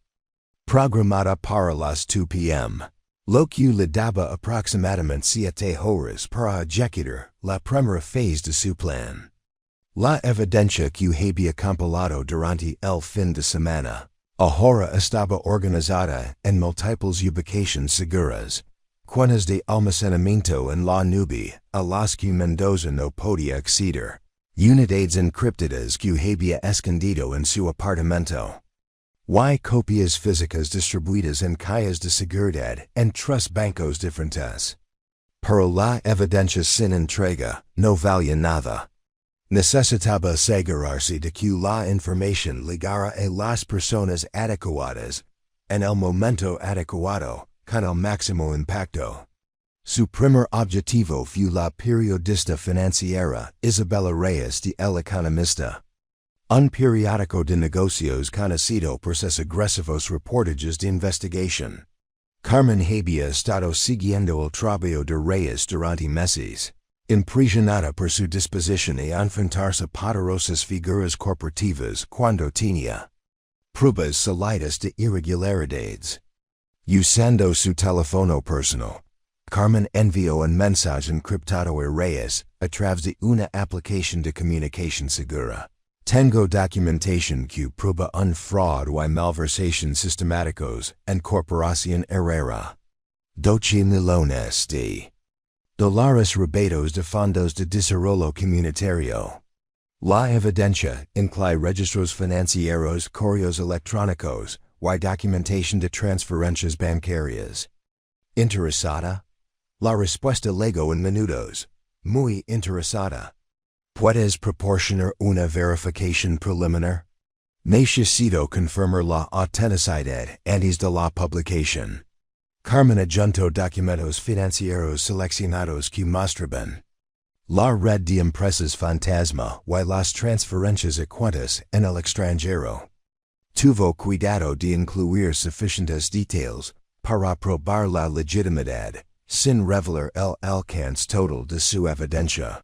programada para las 2 p.m., lo que le daba aproximadamente 7 horas para ejecutar la primera fase de su plan. La evidencia que había compilado durante el fin de semana ahora estaba organizada en múltiples ubicaciones seguras, cuentas de almacenamiento en la nube a las que Mendoza no podía acceder, unidades encriptadas que había escondido en su apartamento, y copias físicas distribuidas en calles de seguridad en 3 bancos diferentes. Pero la evidencia sin entrega no valía nada. Necesitaba asegurarse de que la información llegara a las personas adecuadas, en el momento adecuado, con el máximo impacto. Su primer objetivo fue la periodista financiera Isabella Reyes de El Economista, un periódico de negocios conocido por sus agresivos reportajes de investigación. Carmen había estado siguiendo el trabajo de Reyes durante meses, impresionada por su disposición a enfrentarse a poderosas figuras corporativas cuando tenía pruebas sólidas de irregularidades. Usando su teléfono personal, Carmen envió un mensaje encriptado a Reyes a través de una aplicación de comunicación segura. Tengo documentación que prueba un fraud y malversación sistemáticos en Corporación Herrera. 12 millones de dólares robados de fondos de desarrollo comunitario. La evidencia incluye registros financieros, correos electrónicos y documentación de transferencias bancarias. ¿Interesada? La respuesta llegó en minutos. Muy interesada. ¿Puedes proporcionar una verificación preliminar? Necesito confirmar la autenticidad antes de la publicación. Carmen adjuntó documentos financieros seleccionados que mostraban la red de empresas fantasma y las transferencias a cuentas en el extranjero. Tuvo cuidado de incluir suficientes detalles para probar la legitimidad, sin revelar el alcance total de su evidencia.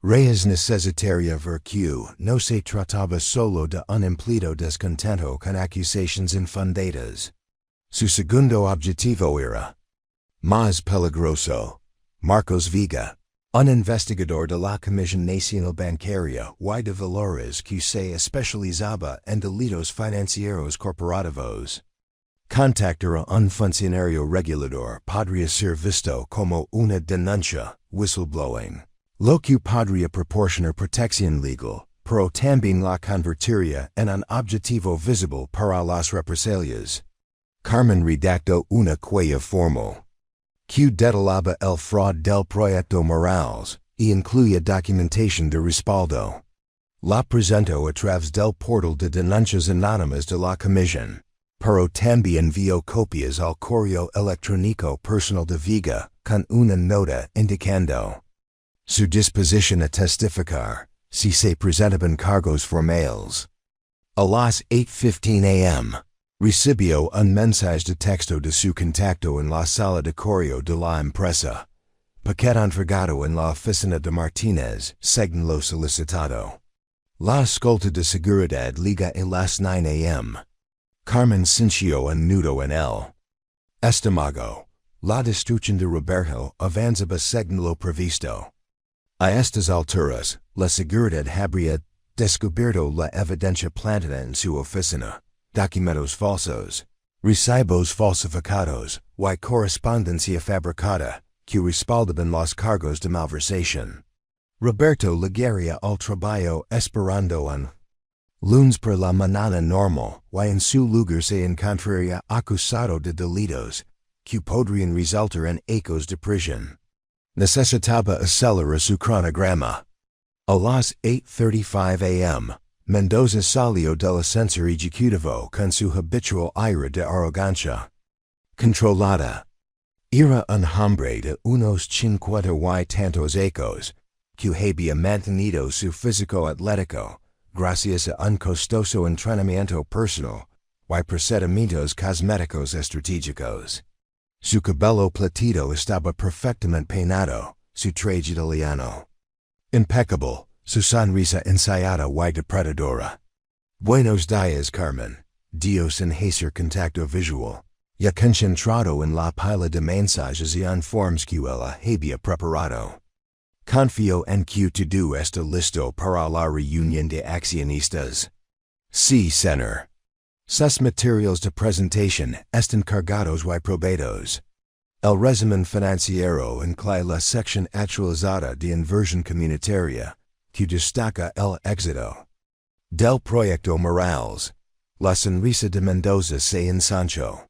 Reyes necesitaría ver que no se trataba solo de un empleado descontento con acusaciones infundadas. Su segundo objetivo era más peligroso. Marcos Vega, un investigador de la Comisión Nacional Bancaria y de Valores que se especializaba en delitos financieros corporativos. Contactar a un funcionario regulador podría ser visto como una denuncia, whistleblowing, lo que podría proporcionar protección legal, pero también la convertiría en un objetivo visible para las represalias. Carmen redactó una queja formal que detallaba el fraud del proyecto Morales y incluía documentación de respaldo. La presentó a través del portal de denuncias anónimas de la comisión, pero también envió copias al correo electrónico personal de Vega con una nota indicando su disposición a testificar si se presentaban cargos formales. A las 8:15 a.m., recibió un mensaje de texto de su contacto en la sala de correo de la empresa. Paquete entregado en la oficina de Martínez, según lo solicitado. La escolta de seguridad liga a las 9 a.m. Carmen sintió un nudo en el estómago. La destrucción de Roberto avanzaba según lo previsto. A estas alturas, la seguridad habría descubierto la evidencia plantada en su oficina. Documentos falsos, recibos falsificados y correspondencia fabricada que respaldaban los cargos de malversación. Roberto llegaría al trabajo esperando un Lunes per la manana normal, y en su lugar se encontraría acusado de delitos, que podrían resultar en ecos de prisión. Necesitaba acelerar su cronograma. A las 8:35 a.m., Mendoza salió del ascensor ejecutivo con su habitual aire de arrogancia. Controlada. Era un hombre de unos 50 y tantos ecos, que había mantenido su físico atlético, gracias a un costoso entrenamiento personal, y procedimientos cosméticos estratégicos. Su cabello platido estaba perfectamente peinado, su traje italiano impecable, su sonrisa ensayada y depredadora. Buenos días, Carmen. Dios en hacer contacto visual. Ya concentrado en la pila de mensajes y informes que ella había preparado. Confío en que todo está listo para la reunión de accionistas. Sí, señor. Sus materiales de presentación están cargados y probados. El resumen financiero incluye la sección actualizada de inversión comunitaria, que destaca el éxito del proyecto Morales. La sonrisa de Mendoza se ensanchó.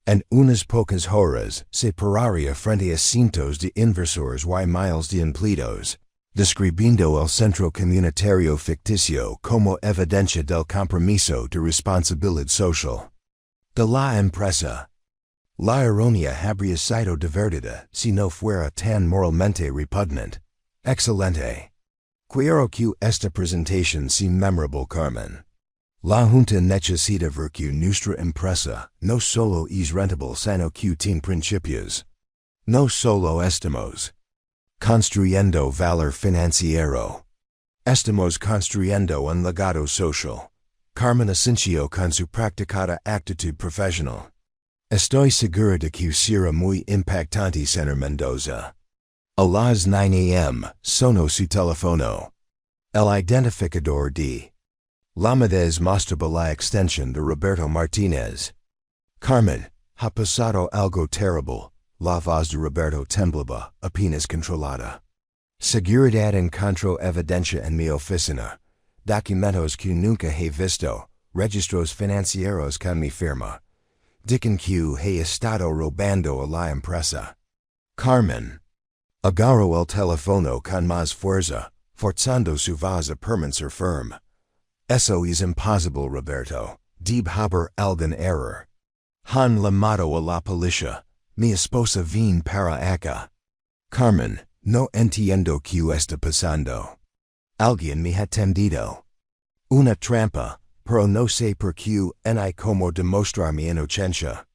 En unas pocas horas se pararía frente a cientos de inversores y miles de empleados, describiendo el centro comunitario ficticio como evidencia del compromiso de responsabilidad social de la empresa. La ironía habría sido divertida si no fuera tan moralmente repugnant. Excelente. Quiero que esta presentación sea memorable, Carmen. La Junta necesita ver que nuestra empresa no solo es rentable sino que tiene principios. No solo estamos construyendo valor financiero. Estamos construyendo un legado social. Carmen asintió con su practicada actitud profesional. Estoy segura de que será muy impactante, señor Mendoza. A las 9 a.m. sonó su teléfono. El identificador de Lamadez mostraba la extensión de Roberto Martínez. Carmen, ha pasado algo terrible. La voz de Roberto temblaba, apenas controlada. Seguridad encontró evidencia en mi oficina. Documentos que nunca he visto. Registros financieros con mi firma. Dicen que he estado robando a la empresa. Carmen. Agarró el teléfono con más fuerza, forzando su voz a permanecer firme. Eso es imposible, Roberto. Debe haber algún error. Han llamado a la policía. Mi esposa vine para acá. Carmen, no entiendo qué está pasando. Alguien me ha tendido una trampa, pero no sé por qué ni cómo demostrar mi inocencia.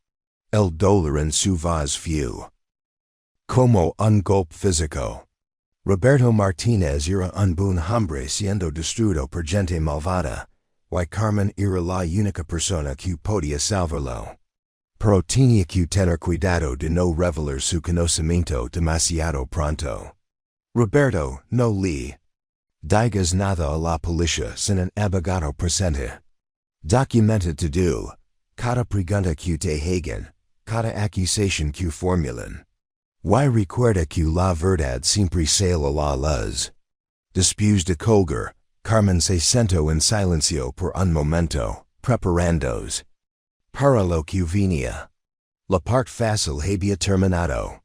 El dolor en su voz fue como un golpe físico. Roberto Martínez era un buen hombre siendo destruido por gente malvada, y Carmen era la única persona que podía salvarlo. Pero tenía que tener cuidado de no revelar su conocimiento demasiado pronto. Roberto, no le digas nada a la policía sin un abogado presente. Documenta todo, cada pregunta que te hagan, cada acusación que formulan. Y recuerda que la verdad siempre sale a la luz. Después de colgar, Carmen se sentó en silencio por un momento, preparándose para lo que venía. La parte fácil había terminado.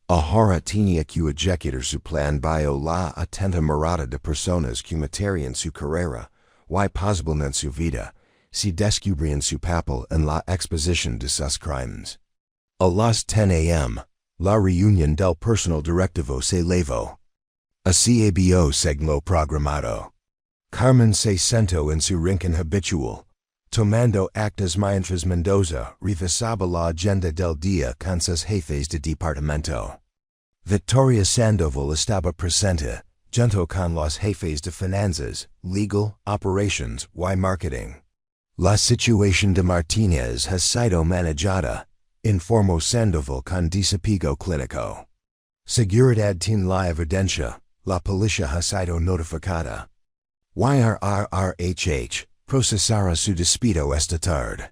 Ahora tenía que ejecutar su plan bajo la atenta mirada de personas que matarían su carrera, y posiblemente su vida, si descubrían su papel en la exposición de sus crímenes. A las 10 a.m., la reunión del personal directivo se levó. Así había sido programado. Carmen se sentó en su rincón habitual, tomando actas mientras Mendoza revisaba la agenda del día con sus jefes de departamento. Victoria Sandoval estaba presente, junto con los jefes de finanzas, legal, operations y marketing. La situación de Martínez ha sido manejada, informó Sandoval con desapego clínico. Seguridad tiene la evidencia, la policía ha sido notificada. YRRRHH procesará su despido esta tarde.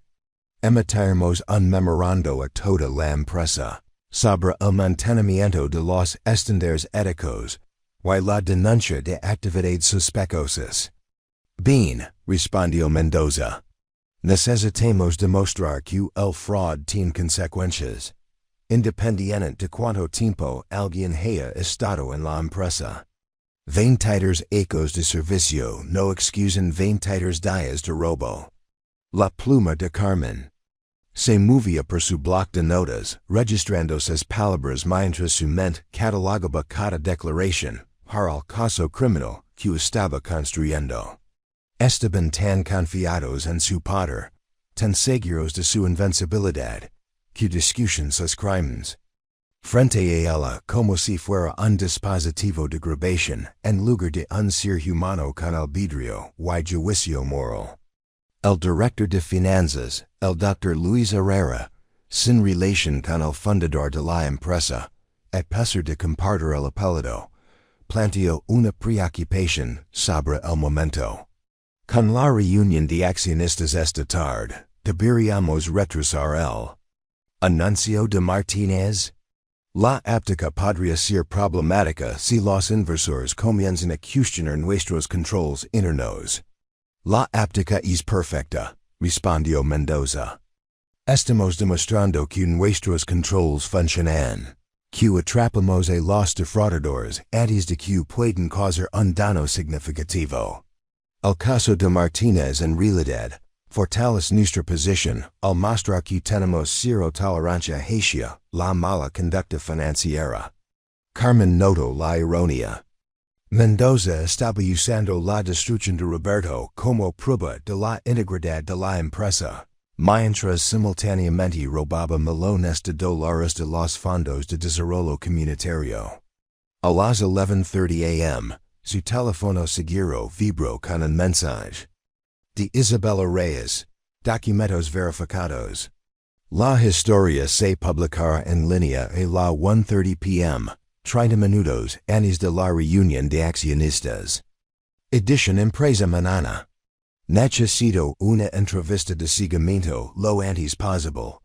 Emitiremos un memorando a toda la empresa sobre el mantenimiento de los estándares éticos y la denuncia de actividades sospechosas. Bien, respondió Mendoza. Necesitamos demostrar que el fraud tiene consecuencias. Independiente de cuánto tiempo alguien haya estado en la empresa. 23 ecos de servicio no excusan 23 días de robo. La pluma de Carmen. Se movía por su bloc de notas, registrando sus palabras mientras su mente catalogaba cada declaración para el caso criminal que estaba construyendo. Estaban tan confiados en su poder, tan seguros de su invencibilidad, que discutían sus crímenes. Frente a ella como si fuera un dispositivo de grabación en lugar de un ser humano con albedrío y juicio moral. El director de finanzas, el Dr. Luis Herrera, sin relación con el fundador de la empresa, a pesar de compartir el apellido, planteó una preocupación sobre el momento. Con la reunión de accionistas esta tarde, deberíamos retrasar el anuncio de Martínez. La óptica podría ser problemática si los inversores comienzan a cuestionar nuestros controles internos. La óptica es perfecta, respondió Mendoza. Estamos demostrando que nuestros controles funcionan, que atrapamos a los defraudadores antes de que puedan causar un daño significativo. El caso de Martínez en realidad fortalece nuestra posición al mostrar que tenemos cero tolerancia hacia la mala conducta financiera. Carmen notó la ironía. Mendoza estaba usando la destrucción de Roberto como prueba de la integridad de la empresa, mientras simultáneamente robaba millones de dólares de los fondos de desarrollo comunitario. A las 11:30 a.m., su teléfono seguro vibró con un mensaje. De Isabella Reyes, documentos verificados. La historia se publicará en línea a la 1:30 p.m., 30 minutos antes de la reunión de accionistas. Edición impresa mañana. Necesito una entrevista de seguimiento lo antes posible.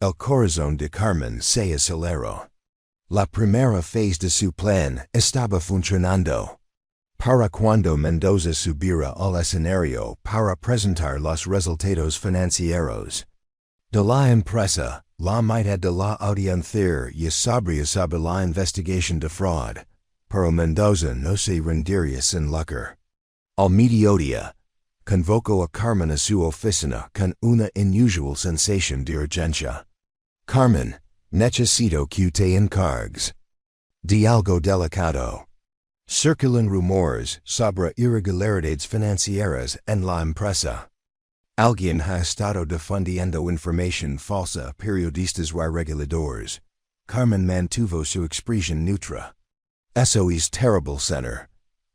El corazón de Carmen se aceleró. La primera fase de su plan estaba funcionando. Para cuando Mendoza subiera al escenario para presentar los resultados financieros de la empresa, la mitad de la audiencia ya sabría sobre la investigación de fraud, pero Mendoza no se rendiría sin lucro. Al mediodía, convocó a Carmen a su oficina con una inusual sensación de urgencia. Carmen, necesito que te encargues de algo delicado. Circulan rumores sobre irregularidades financieras en la empresa. Alguien ha estado difundiendo información falsa a periodistas y reguladores. Carmen mantuvo su expresión neutra. Eso es terrible, señor.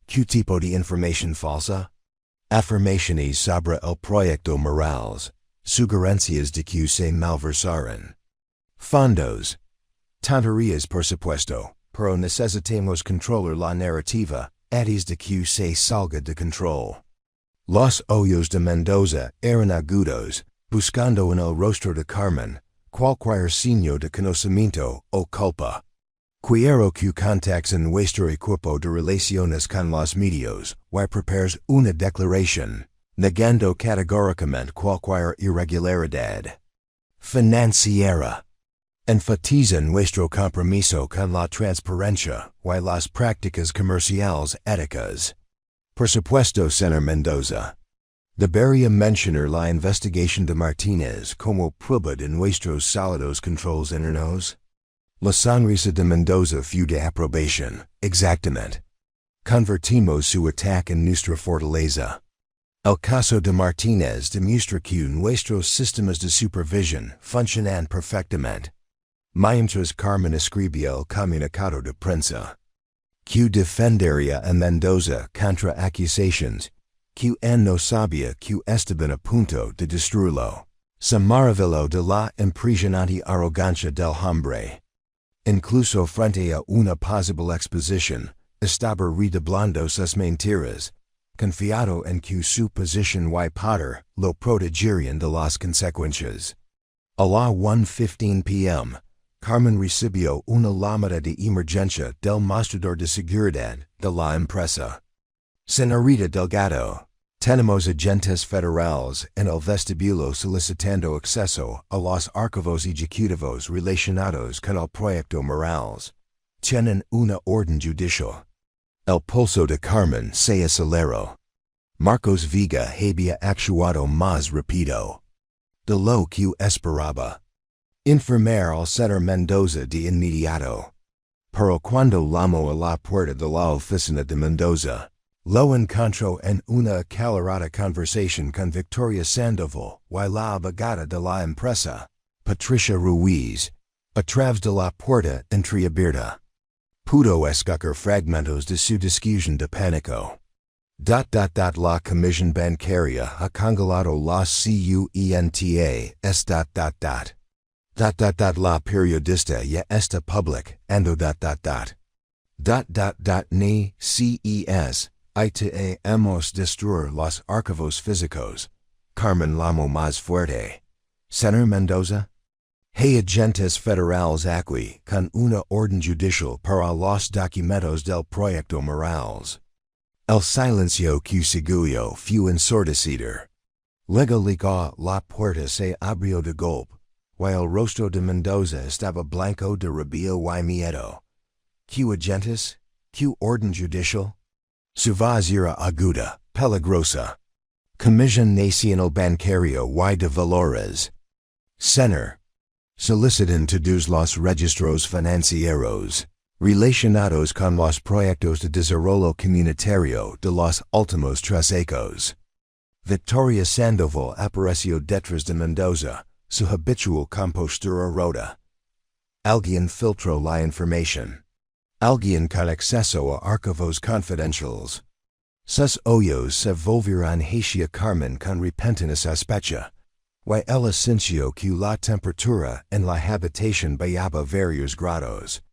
¿Qué tipo de información falsa? Afirmaciones sobre el proyecto Morales. Sugerencias de que se malversaron fondos. Tonterías, por supuesto, pero necesitamos controlar la narrativa antes de que se salga de control. Los ojos de Mendoza eran agudos, buscando en el rostro de Carmen cualquier signo de conocimiento o culpa. Quiero que contactes en nuestro equipo de relaciones con los medios y prepares una declaración, negando categóricamente cualquier irregularidad financiera. Enfatiza nuestro compromiso con la transparencia y las prácticas comerciales éticas. Por supuesto, señor Mendoza. Debería mencionar la investigación de Martínez como prueba de nuestros sólidos controles internos. La sonrisa de Mendoza fue de aprobación, exactamente. Convertimos su ataque en nuestra fortaleza. El caso de Martínez demuestra que nuestros sistemas de supervisión funcionan perfectamente. Mientras Carmen escribía el comunicado de prensa, que defendería a Mendoza contra acusaciones, que no sabía que estaban a punto de destruirlo. Se maravilló de la impresionante arrogancia del hombre. Incluso frente a una posible exposición, estaba redoblando sus mentiras, confiado en que su posición y poder lo protegerían de las consecuencias. A la 1:15 p.m., Carmen recibió una llamada de emergencia del mostrador de seguridad de la empresa. Señorita Delgado, Tenemos agentes federales en el vestibulo solicitando acceso a los archivos ejecutivos relacionados con el proyecto Morales. Tienen una orden judicial. El pulso de Carmen se aceleró. Marcos Vega había actuado más rápido de lo que esperaba. Informar al señor Mendoza de inmediato. Pero cuando llamó a la puerta de la oficina de Mendoza, lo encontró en una acalorada conversación con Victoria Sandoval y la abogada de la empresa, Patricia Ruiz, a través de la puerta entreabierta. Pudo escuchar fragmentos de su discusión de pánico. La comisión bancaria ha congelado las cuentas. La periodista ya está publicando. Ni CES. Ita hemos destruir los archivos físicos. Carmen llamó más fuerte. Señor Mendoza. Hay agentes federales aquí con una orden judicial para los documentos del proyecto Morales. El silencio que siguió fue ensordecido. Luego la puerta se abrió de golpe, y el rostro de Mendoza estaba blanco de rabia y miedo. ¿Qué agentes? ¿Qué orden judicial? Su voz era aguda, peligrosa. Comisión Nacional Bancario y de Valores. Señor. Solicitan todos los registros financieros relacionados con los proyectos de desarrollo comunitario de los últimos 3 años. Victoria Sandoval apareció detrás de Mendoza, su habitual compostura rota. Alguien filtró la información. Alguien con acceso a archivos confidenciales. Sus ojos se volvieron hacia Carmen con repentina sospecha. Y ella sintió que la temperatura en la habitación bajaba varios grados.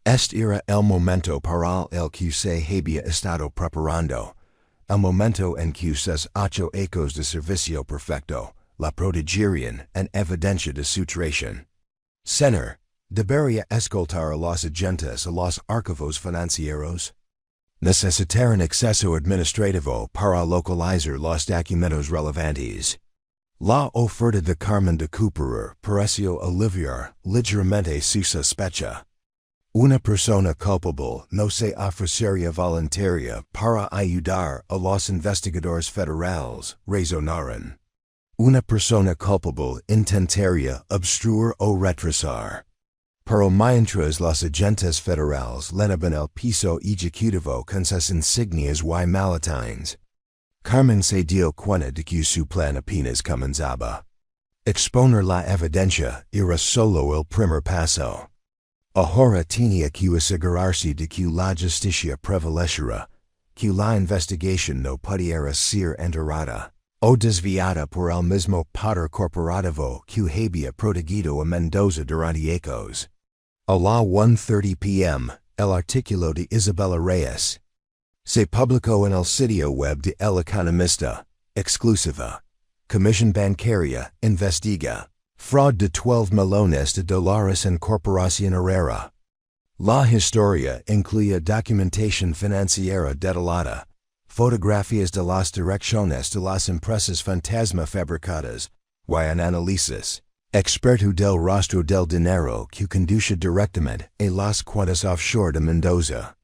Este era el momento para el que se había estado preparando. El momento en que sus 8 ecos de servicio perfecto la protegerían en evidencia de su traición. Señor, ¿debería escoltar a los agentes a los archivos financieros? Necesitarán acceso administrativo para localizar los documentos relevantes. La oferta de Carmen de Cooperer pareció aliviar ligeramente su sospecha. Una persona culpable no se ofrecería voluntaria para ayudar a los investigadores federales, razonaron. Una persona culpable intentaría obstruir o retrasar. Pero mientras los agentes federales llenaban el piso ejecutivo con sus insignias y maletines, Carmen se dio cuenta de que su plan apenas comenzaba. Exponer la evidencia era solo el primer paso. Ahora tenía que asegurarse de que la justicia prevaleciera, que la investigación no pudiera ser enterrada o desviada por el mismo poder corporativo que había protegido a Mendoza durante años. A la 1:30 p.m., el artículo de Isabella Reyes se publicó en el sitio web de El Economista, exclusiva. Comisión Bancaria investiga fraud de $12 millones en Corporación Herrera. La historia incluye documentación financiera detallada, fotografías de las direcciones de las empresas fantasma fabricadas, y un análisis experto del rostro del dinero que conduce directamente a las cuentas offshore de Mendoza.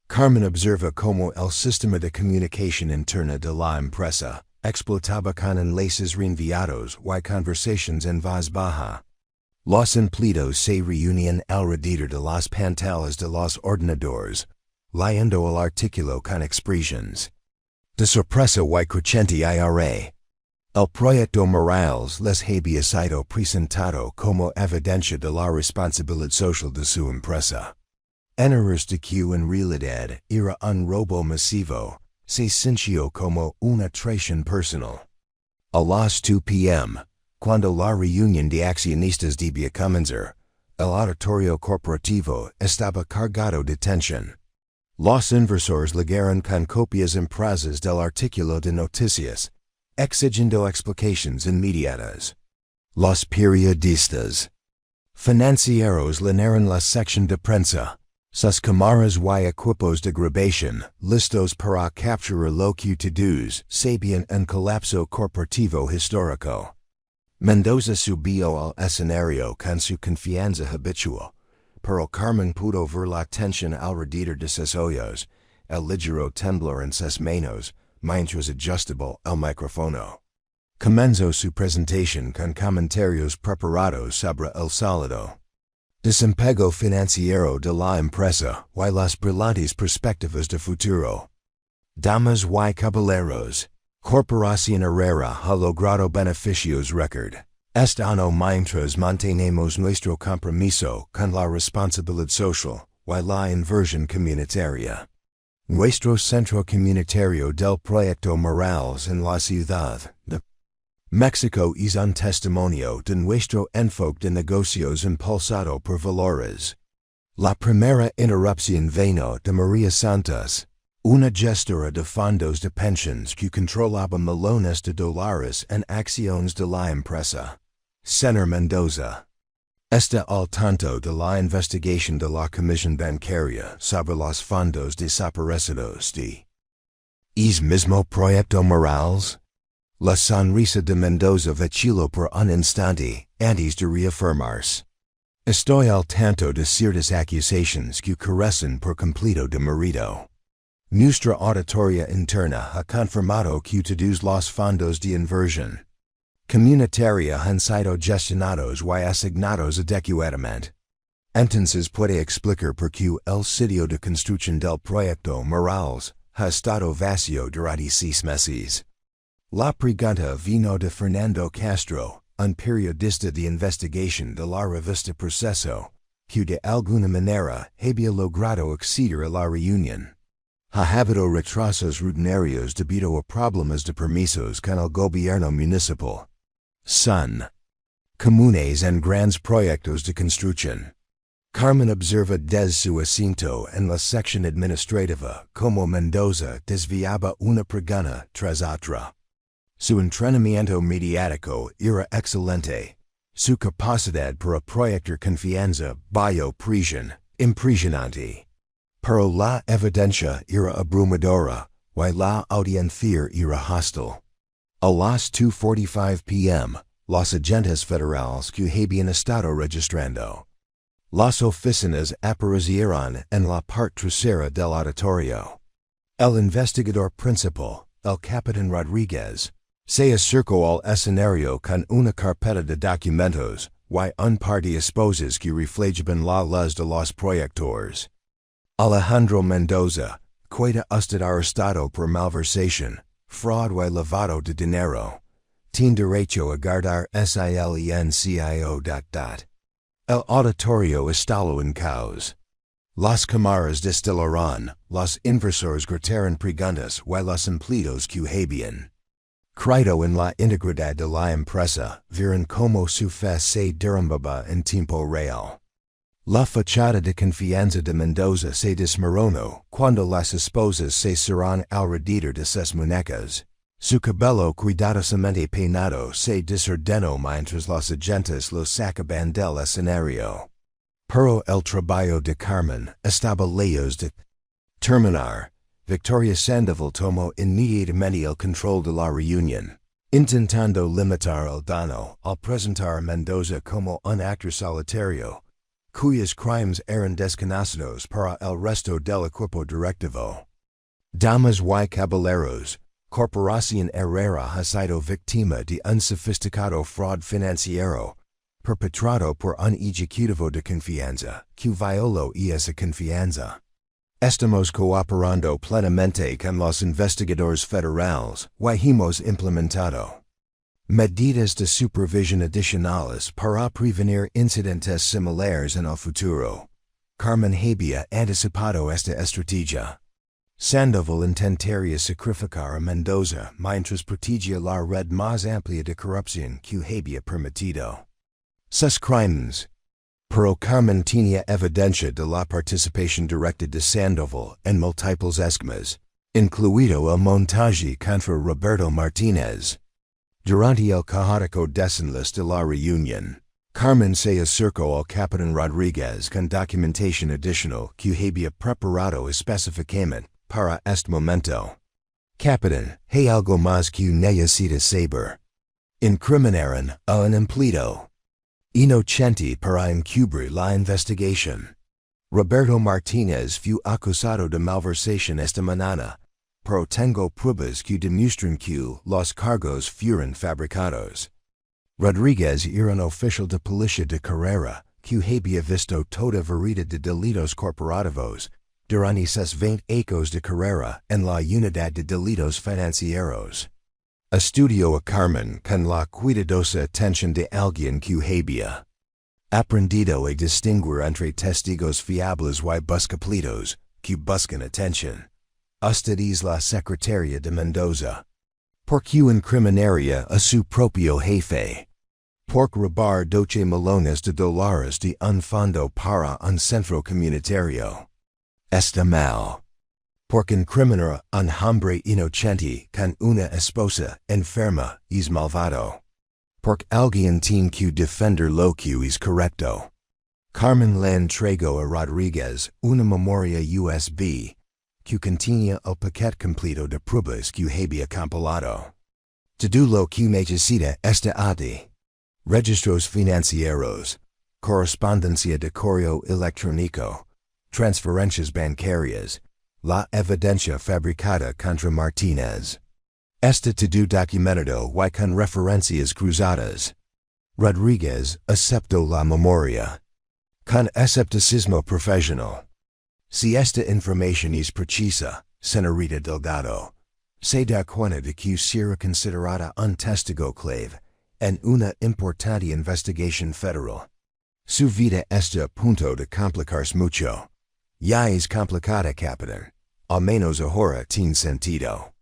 Carmen observa cómo el sistema de comunicación interna de la empresa explotaba con enlaces reenviados y conversaciones en voz baja. Los empleados se reunían alrededor de las pantallas de los ordenadores, leyendo el artículo con expresiones de sorpresa y creciente ira. El proyecto Morales les había sido presentado como evidencia de la responsabilidad social de su empresa. Errores de que en realidad era un robo masivo, se sintió como una traición personal. A las 2 p.m., cuando la reunión de accionistas debía comenzar, el auditorio corporativo estaba cargado de tensión. Los inversores llegaron con copias impresas del artículo de noticias, exigiendo explicaciones inmediatas. Los periodistas financieros llenaron la sección de prensa, Sus cámaras y equipos de grabación, listos para capturar lo que todos sabían en colapso corporativo histórico. Mendoza subió al escenario con su confianza habitual, pero Carmen pudo ver la tensión alrededor de sus ojos, el ligero temblor en sus manos, mientras ajustaba el micrófono. Comenzó su presentación con comentarios preparados sobre el saldo. Desempego financiero de la empresa y las brillantes perspectivas de futuro. Damas y caballeros, Corporación Herrera ha logrado beneficios récord. Este año mientras mantenemos nuestro compromiso con la responsabilidad social y la inversión comunitaria. Nuestro centro comunitario del proyecto Morales en la ciudad de México es un testimonio de nuestro enfoque de negocios impulsado por valores. La primera interrupción vino de María Santos, una gestora de fondos de pensiones que controlaba millones de dólares en acciones de la empresa. Señor Mendoza está al tanto de la investigación de la Comisión Bancaria sobre los fondos desaparecidos de ¿Es mismo proyecto Morales? La sonrisa de Mendoza vaciló por un instante antes de reafirmarse. Estoy al tanto de ciertas acusaciones que carecen por completo de mérito. Nuestra auditoría interna ha confirmado que todos los fondos de inversión comunitaria han sido gestionados y asignados adecuadamente. Entonces puede explicar por qué el sitio de construcción del proyecto Morales ha estado vacío durante 6 meses. La pregunta vino de Fernando Castro, un periodista de investigación de la revista Proceso, que de alguna manera había logrado acceder a la reunión. Ha habido retrasos rutinarios debido a problemas de permisos con el gobierno municipal. Son comunes en grandes proyectos de construcción. Carmen observa desde su asiento en la sección administrativa como Mendoza desviaba una pregunta tras otra. Su entrenamiento mediático era excelente. Su capacidad para proyectar confianza bio impresionante. Pero la evidencia era abrumadora, y la audiencia era hostil. A las 2:45 p.m., los agentes federales que habían estado registrando las oficinas aparecieron en la parte trasera del auditorio. El investigador principal, el capitán Rodríguez, se acercó al escenario con una carpeta de documentos y un par de esposas que reflejaban la luz de los proyectores. Alejandro Mendoza, queda usted arrestado por malversación, fraude y lavado de dinero. Tiene derecho a guardar silencio. El auditorio estalló en caos. Las cámaras destilaron, los inversores gritaron preguntas y los empleados que habían creído en la integridad de la empresa vieron como su fe se derrumbaba en tiempo real. La fachada de confianza de Mendoza se desmoronó cuando las esposas se cerraron alrededor de sus muñecas. Su cabello cuidadosamente peinado se desordenó mientras los agentes lo sacaban del escenario. Pero el trabajo de Carmen estaba lejos de terminar. Victoria Sandoval tomó inmediatamente el control de la reunión, intentando limitar el daño al presentar a Mendoza como un actor solitario, cuyos crímenes eran desconocidos para el resto del equipo directivo. Damas y caballeros, Corporación Herrera ha sido víctima de un sofisticado fraude financiero, perpetrado por un ejecutivo de confianza, que violó esa confianza. Estamos cooperando plenamente con los investigadores federales y hemos implementado medidas de supervisión adicionales para prevenir incidentes similares en el futuro. Carmen había anticipado esta estrategia. Sandoval intentaría sacrificar a Mendoza mientras protegía la red más amplia de corrupción que había permitido sus crímenes. Pero Carmen tenía evidencia de la participación directa de Sandoval en múltiples esquemas, incluido el montaje contra Roberto Martínez. Durante el caótico desenlace de la reunión, Carmen se acercó al Capitán Rodríguez con documentación adicional que había preparado específicamente para este momento. Capitán, hay algo más que necesita saber. Incriminaron a un empleado inocente para encubrir la investigación. Roberto Martínez fue acusado de malversación esta mañana, pero tengo pruebas que demuestran que los cargos fueron fabricados. Rodríguez era un oficial de policía de carrera que había visto toda variedad de delitos corporativos durante sus 20 años de carrera en la unidad de delitos financieros. Estudió a Carmen con la cuidadosa atención de alguien que había aprendido a distinguir entre testigos fiables y buscapleitos que buscan atención. Usted es la Secretaria de Mendoza. ¿Por qué incriminaría a su propio jefe? Por robar 12 millones de dólares de un fondo para un centro comunitario. Está mal. Porque incriminar a un hombre inocente con una esposa enferma es malvado. Porque alguien tiene que defender lo que es correcto. Carmen le entregó a Rodríguez una memoria USB que contenía el paquete completo de pruebas que había compilado. Todo lo que necesita está aquí. Registros financieros, correspondencia de correo electrónico, transferencias bancarias, la evidencia fabricada contra Martínez. Está todo documentado y con referencias cruzadas. Rodríguez aceptó la memoria. Con escepticismo profesional. Si esta información es precisa, señorita Delgado, se da cuenta de que será considerada un testigo clave en una importante investigación federal. Su vida está a punto de complicarse mucho. Ya es complicada, capitán. Al menos ahora tiene sentido.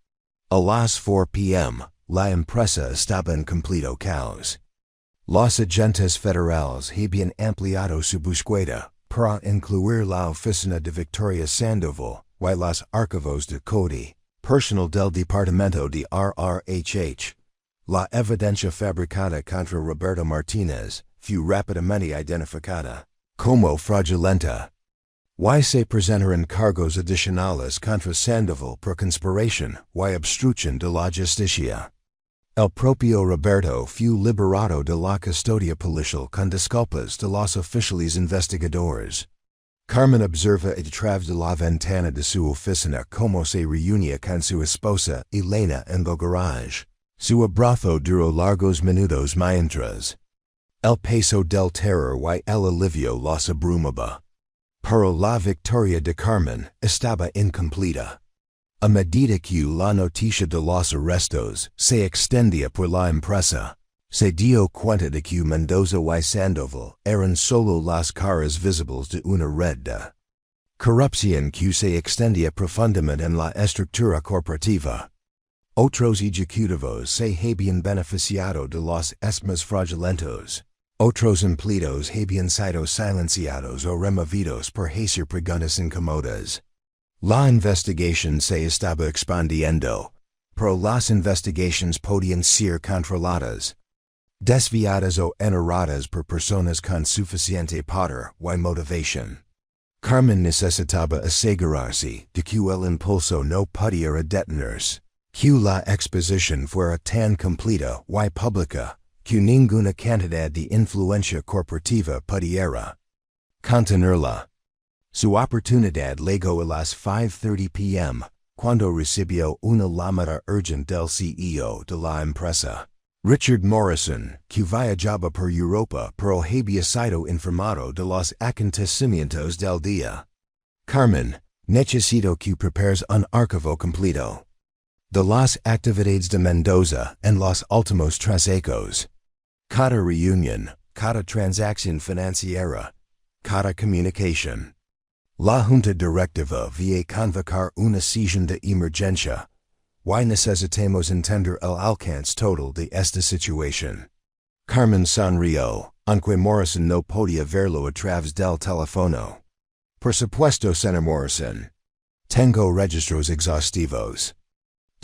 A las 4 p.m., la empresa estaba en completo caos. Los agentes federales habían ampliado su búsqueda para incluir la oficina de Victoria Sandoval y los archivos de Cody, personal del departamento de RRHH. La evidencia fabricada contra Roberto Martínez fue rápidamente identificada como fraudulenta. Y se presentaron cargos adicionales contra Sandoval por conspiración y obstrucción de la justicia. El propio Roberto fue liberado de la custodia policial con disculpas de los oficiales investigadores. Carmen observa a través de la ventana de su oficina cómo se reunía con su esposa Elena en el garage. Su abrazo duró largos minutos mientras el peso del terror y el alivio los abrumaba. Pero la victoria de Carmen estaba incompleta. A medida que la noticia de los arrestos se extendía por la empresa, se dio cuenta de que Mendoza y Sandoval eran solo las caras visibles de una red de corrupción que se extendía profundamente en la estructura corporativa. Otros ejecutivos se habían beneficiado de los esquemas fraudulentos. Otros empleados habían sido silenciados o removidos por hacer preguntas incómodas. La investigación se estaba expandiendo, pero las investigaciones podían ser controladas, desviadas o enterradas por personas con suficiente poder y motivación. Carmen necesitaba asegurarse de que el impulso no pudiera detenerse, que la exposición fuera tan completa y pública que ninguna cantidad de influencia corporativa pudiera contenerla. Su oportunidad llegó a las 5:30 p.m., cuando recibió una llamada urgente del CEO de la empresa, Richard Morrison, que viajaba por Europa pero había sido informado de los acontecimientos del día. Carmen, necesito que prepares un archivo completo de las actividades de Mendoza en los últimos 3 años. Cada reunión, cada transacción financiera, cada comunicación. La Junta Directiva va a convocar una sesión de emergencia, y necesitamos entender el alcance total de esta situación. Carmen sonrió, aunque Morrison no podía verlo a través del teléfono. Por supuesto, señor Morrison. Tengo registros exhaustivos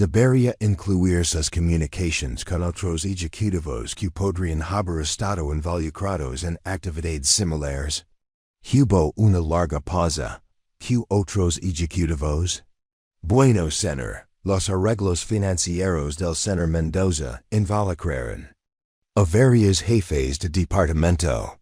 Debería incluir sus comunicaciones con otros ejecutivos que podrían haber estado involucrados en actividades similares. Hubo una larga pausa. ¿Qué otros ejecutivos? Bueno, señor, los arreglos financieros del señor Mendoza involucraron a varios jefes de departamento.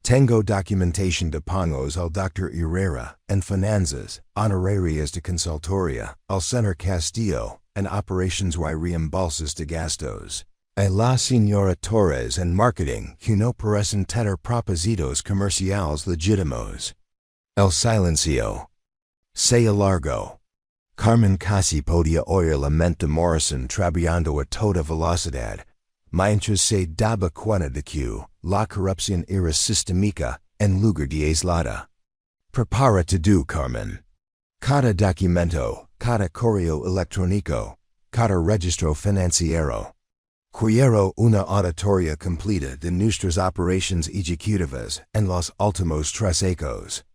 Tengo documentación de pagos al Dr. Herrera en finanzas, honorarias de consultoría, al señor Castillo, en operations y reembolsos de gastos. A la señora Torres en marketing que no parecen tener propósitos comerciales legítimos. El silencio se alargó. Carmen casi podía oír la mente de Morrison trabajando a toda velocidad, mientras se daba cuenta de que la corrupción era sistémica en lugar de aislada. Prepara todo, Carmen. Cada documento, cada correo electrónico, cada registro financiero. Quiero una auditoría completa de nuestras operaciones ejecutivas en los últimos 3 años.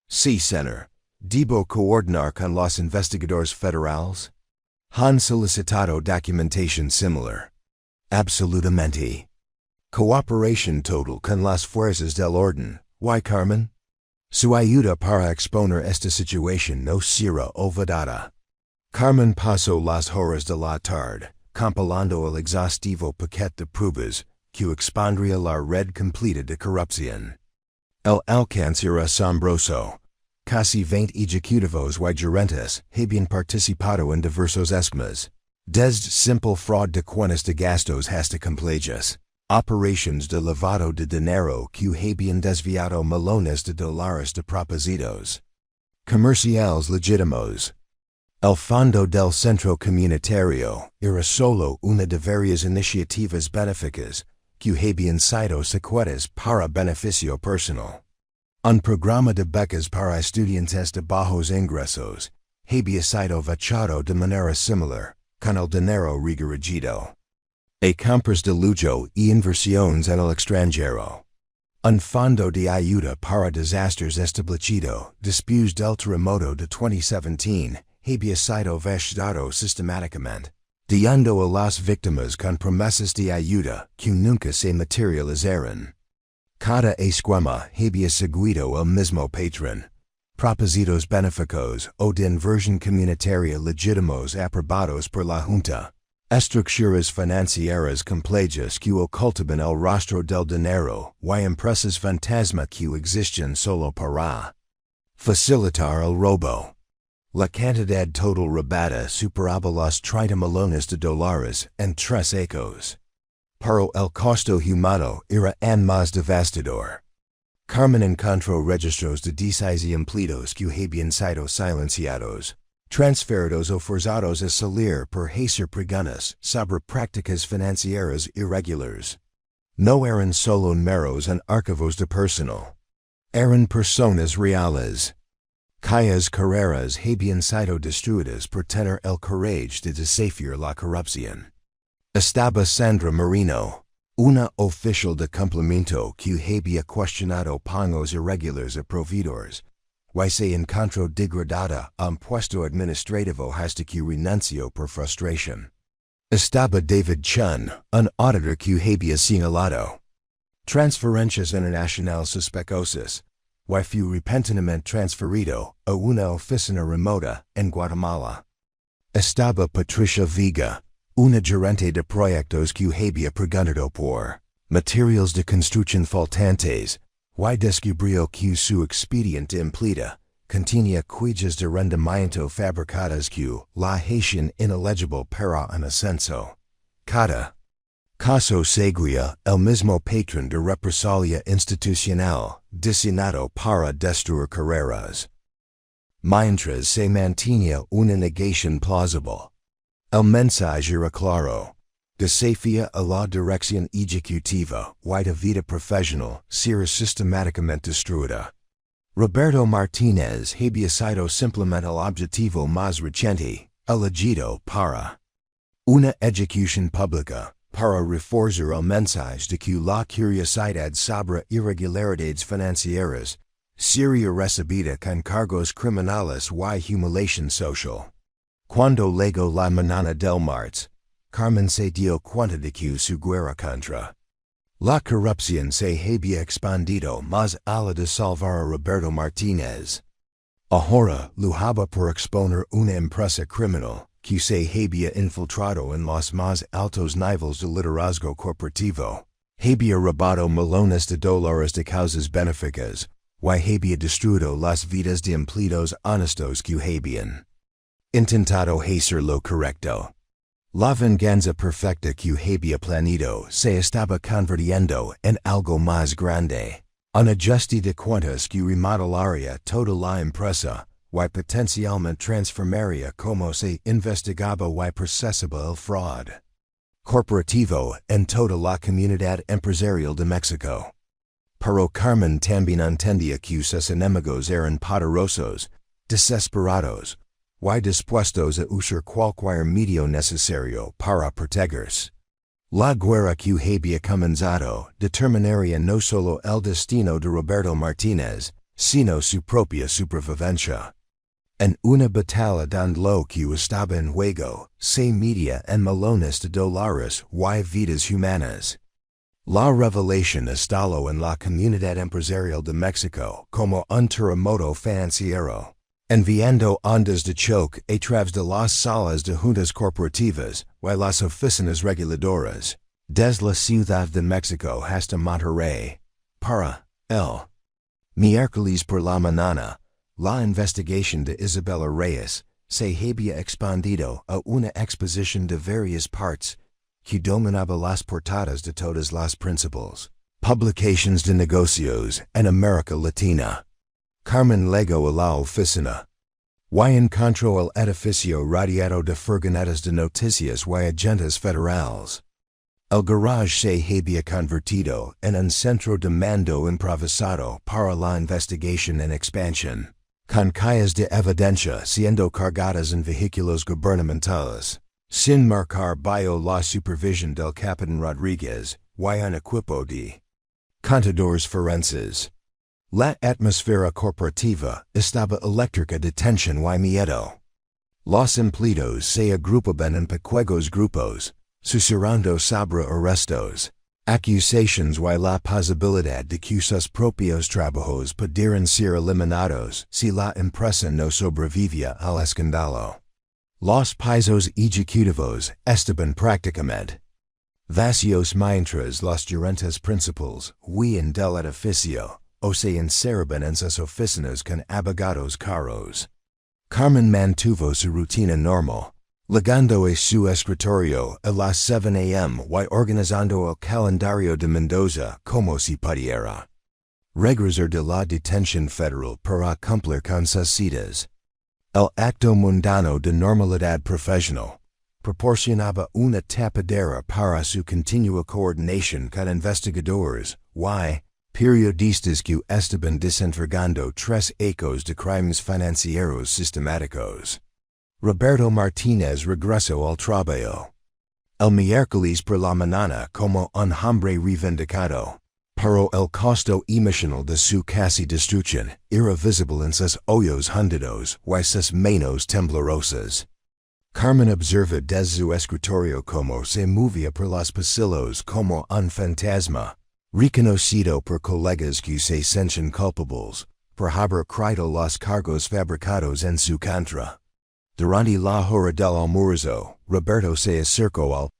Sí, señor. ¿Debo coordinar con los investigadores federales? ¿Han solicitado documentación similar? Absolutamente. Cooperación total con las fuerzas del orden. ¿Y Carmen? Su ayuda para exponer esta situación no será olvidada. Carmen pasó las horas de la tarde, compilando el exhaustivo paquete de pruebas que expondría la red completa de corrupción. El alcance era asombroso. Casi 20 ejecutivos y gerentes habían participado en diversos esquemas. Desde simple fraude de cuentas de gastos hasta complejas operaciones de lavado de dinero que habían desviado millones de dólares de propósitos comerciales legítimos. El Fondo del Centro Comunitario era solo una de varias iniciativas benéficas que habían sido secretas para beneficio personal. Un programa de becas para estudiantes de bajos ingresos había sido fechado de manera similar, con el dinero regredido. A compras de lujo y inversiones en el extranjero. Un fondo de ayuda para desastres establecido después del terremoto de 2017 había sido fechado sistemáticamente, dando a las víctimas con promesas de ayuda que nunca se materializaron. Cada esquema había seguido el mismo patrón. Propósitos benéficos o de inversión comunitaria legítimos aprobados por la Junta. Estructuras financieras complejas que ocultaban el rastro del dinero y empresas fantasma que existen solo para facilitar el robo. La cantidad total robada superaba los 30 millones de dólares en 3 años. Pero el costo humano era aún más devastador. Carmen encontró registros de 16 empleados que habían sido silenciados, transferidos o forzados a salir por hacer preguntas sobre prácticas financieras irregulares. No eran solo números en archivos de personal. Eran personas reales. Cuyas carreras habían sido destruidas por tener el coraje de desafiar la corrupción. Estaba Sandra Marino, una oficial de cumplimiento que había cuestionado pagos irregulares a proveedores, y se encontró degradada a un puesto administrativo hasta que renunció por frustración. Estaba David Chun, un auditor que había señalado transferencias internacionales sospechosas, y fue repentinamente transferido a una oficina remota en Guatemala. Estaba Patricia Vega, una gerente de proyectos que había preguntado por materiales de construcción faltantes, y descubrió que su expediente empleada contenía huellas de rendimiento fabricadas que la hacían inelegible para un ascenso. Cada caso seguía el mismo patrón de represalia institucional diseñado para destruir carreras. Mientras se mantenía una negación plausible. El mensaje era claro. Desafía a la dirección ejecutiva y de vida profesional será sistemáticamente destruida. Roberto Martínez había sido simplemente el objetivo más reciente, elegido para una ejecución pública, para reforzar el mensaje de que la curiosidad sobre irregularidades financieras sería recibida con cargos criminales y humiliación social. Cuando lego la manana del martes, Carmen se dio cuenta de que su guerra contra la corrupción se había expandido más allá de salvar a Roberto Martínez. Ahora luchaba por exponer una empresa criminal que se había infiltrado en los más altos niveles de liderazgo corporativo, había robado millones de dólares de causas benéficas, y había destruido las vidas de empleados honestos que habían intentado hacer lo correcto. La venganza perfecta que había planeado se estaba convirtiendo en algo más grande. Un ajuste de cuentas que remodelaría toda la empresa, y potencialmente transformaría como se investigaba y procesaba el fraude corporativo en toda la comunidad empresarial de México. Pero Carmen también entendía que sus enemigos eran poderosos, desesperados, y dispuestos a usar cualquier medio necesario para protegerse. La guerra que había comenzado determinaría no solo el destino de Roberto Martínez, sino su propia supervivencia. En una batalla donde lo que estaba en juego se medía en millones de dólares y vidas humanas. La revelación estalló en la comunidad empresarial de México como un terremoto financiero, enviando ondas de choque a través de las salas de juntas corporativas y las oficinas reguladoras, desde la Ciudad de México hasta Monterrey. Para el miércoles por la mañana, la investigación de Isabella Reyes se había expandido a una exposición de varias partes que dominaba las portadas de todas las principales publications de negocios en América Latina. Carmen llegó a la oficina y encontró el edificio rodeado de furgonetas de noticias y agentes federales. El garage se había convertido en un centro de mando improvisado para la investigación en expansión, con calles de evidencia siendo cargadas en vehículos gubernamentales, sin marcar bajo la supervisión del capitán Rodríguez, y un equipo de contadores forenses. La atmósfera corporativa estaba eléctrica de tensión y miedo. Los empleados se agrupaban en pequeños grupos, susurrando sobre arrestos, acusaciones y la posibilidad de que sus propios trabajos pudieran ser eliminados si la empresa no sobrevivía al escándalo. Los pisos ejecutivos estaban prácticamente vacíos mientras los gerentes principales huían del edificio o se encerraban en sus oficinas con abogados caros. Carmen mantuvo su rutina normal, llegando a su escritorio a las 7 a.m. y organizando el calendario de Mendoza como si pudiera regresar de la detención federal para cumplir con sus citas. El acto mundano de normalidad profesional proporcionaba una tapadera para su continua coordinación con investigadores y periodistas que estaban desenterrando 3 ecos de crímenes financieros sistemáticos. Roberto Martínez regresó al trabajo el miércoles por la mañana como un hombre reivindicado, pero el costo emocional de su casi destrucción era visible en sus ojos hundidos y sus manos temblorosas. Carmen observa desde su escritorio como se movía por los pasillos como un fantasma, reconocido por colegas que se sentían culpables por haber creído los cargos fabricados en su contra. Durante la hora del almuerzo, Roberto se acercó al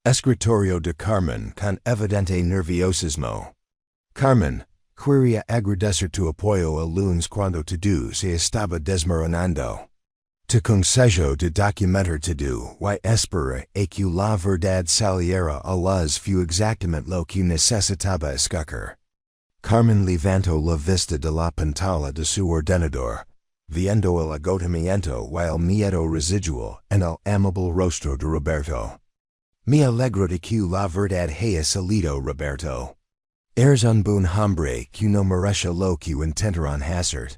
escritorio de Carmen con evidente nerviosismo. Carmen, quería agradecer tu apoyo el lunes cuando todo se estaba desmoronando. Te consejo de documentar todo y espera a que la verdad saliera a luz fue exactamente lo que necesitaba escuchar. Carmen levantó la vista de la pantalla de su ordenador, viendo el agotamiento y el miedo residual en el amable rostro de Roberto. Me alegro de que la verdad haya salido, Roberto. Eres un buen hombre que no merece lo que intentaron hacer.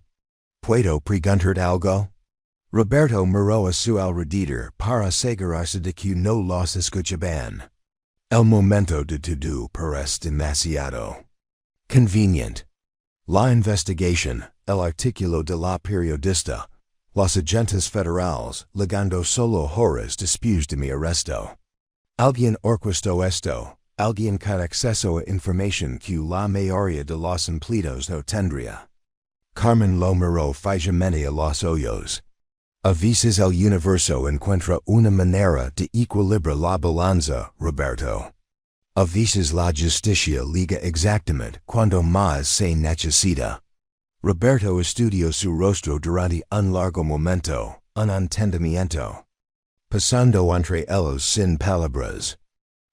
¿Puedo preguntar algo? Roberto miró a su alrededor para asegurarse de que no los escuchaban. El momento de todo parece demasiado convenient. La investigación, el artículo de la periodista, Los agentes federales, legando solo horas después de mi arresto. Alguien orquestó esto, alguien con acceso a información que la mayoría de los empleados no tendría. Carmen lo miró fijamente a los ojos. A veces el universo encuentra una manera de equilibrar la balanza, Roberto. A veces la justicia liga exactamente cuando más se necesita. Roberto estudió su rostro durante un largo momento, un entendimiento. Pasando entre ellos sin palabras.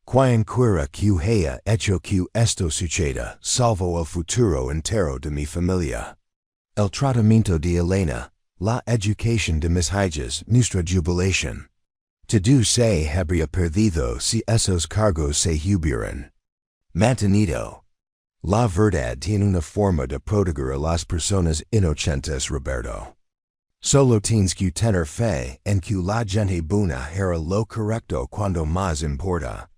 Quienquiera que haya hecho que esto suceda salvo el futuro entero de mi familia. El tratamiento de Elena, la educación de mis hijas, nuestra jubilación. Todo se habría perdido si esos cargos se hubieran mantenido. La verdad tiene una forma de proteger a las personas inocentes, Roberto. Solo tienes que tener fe en que la gente buena hará lo correcto cuando más importa.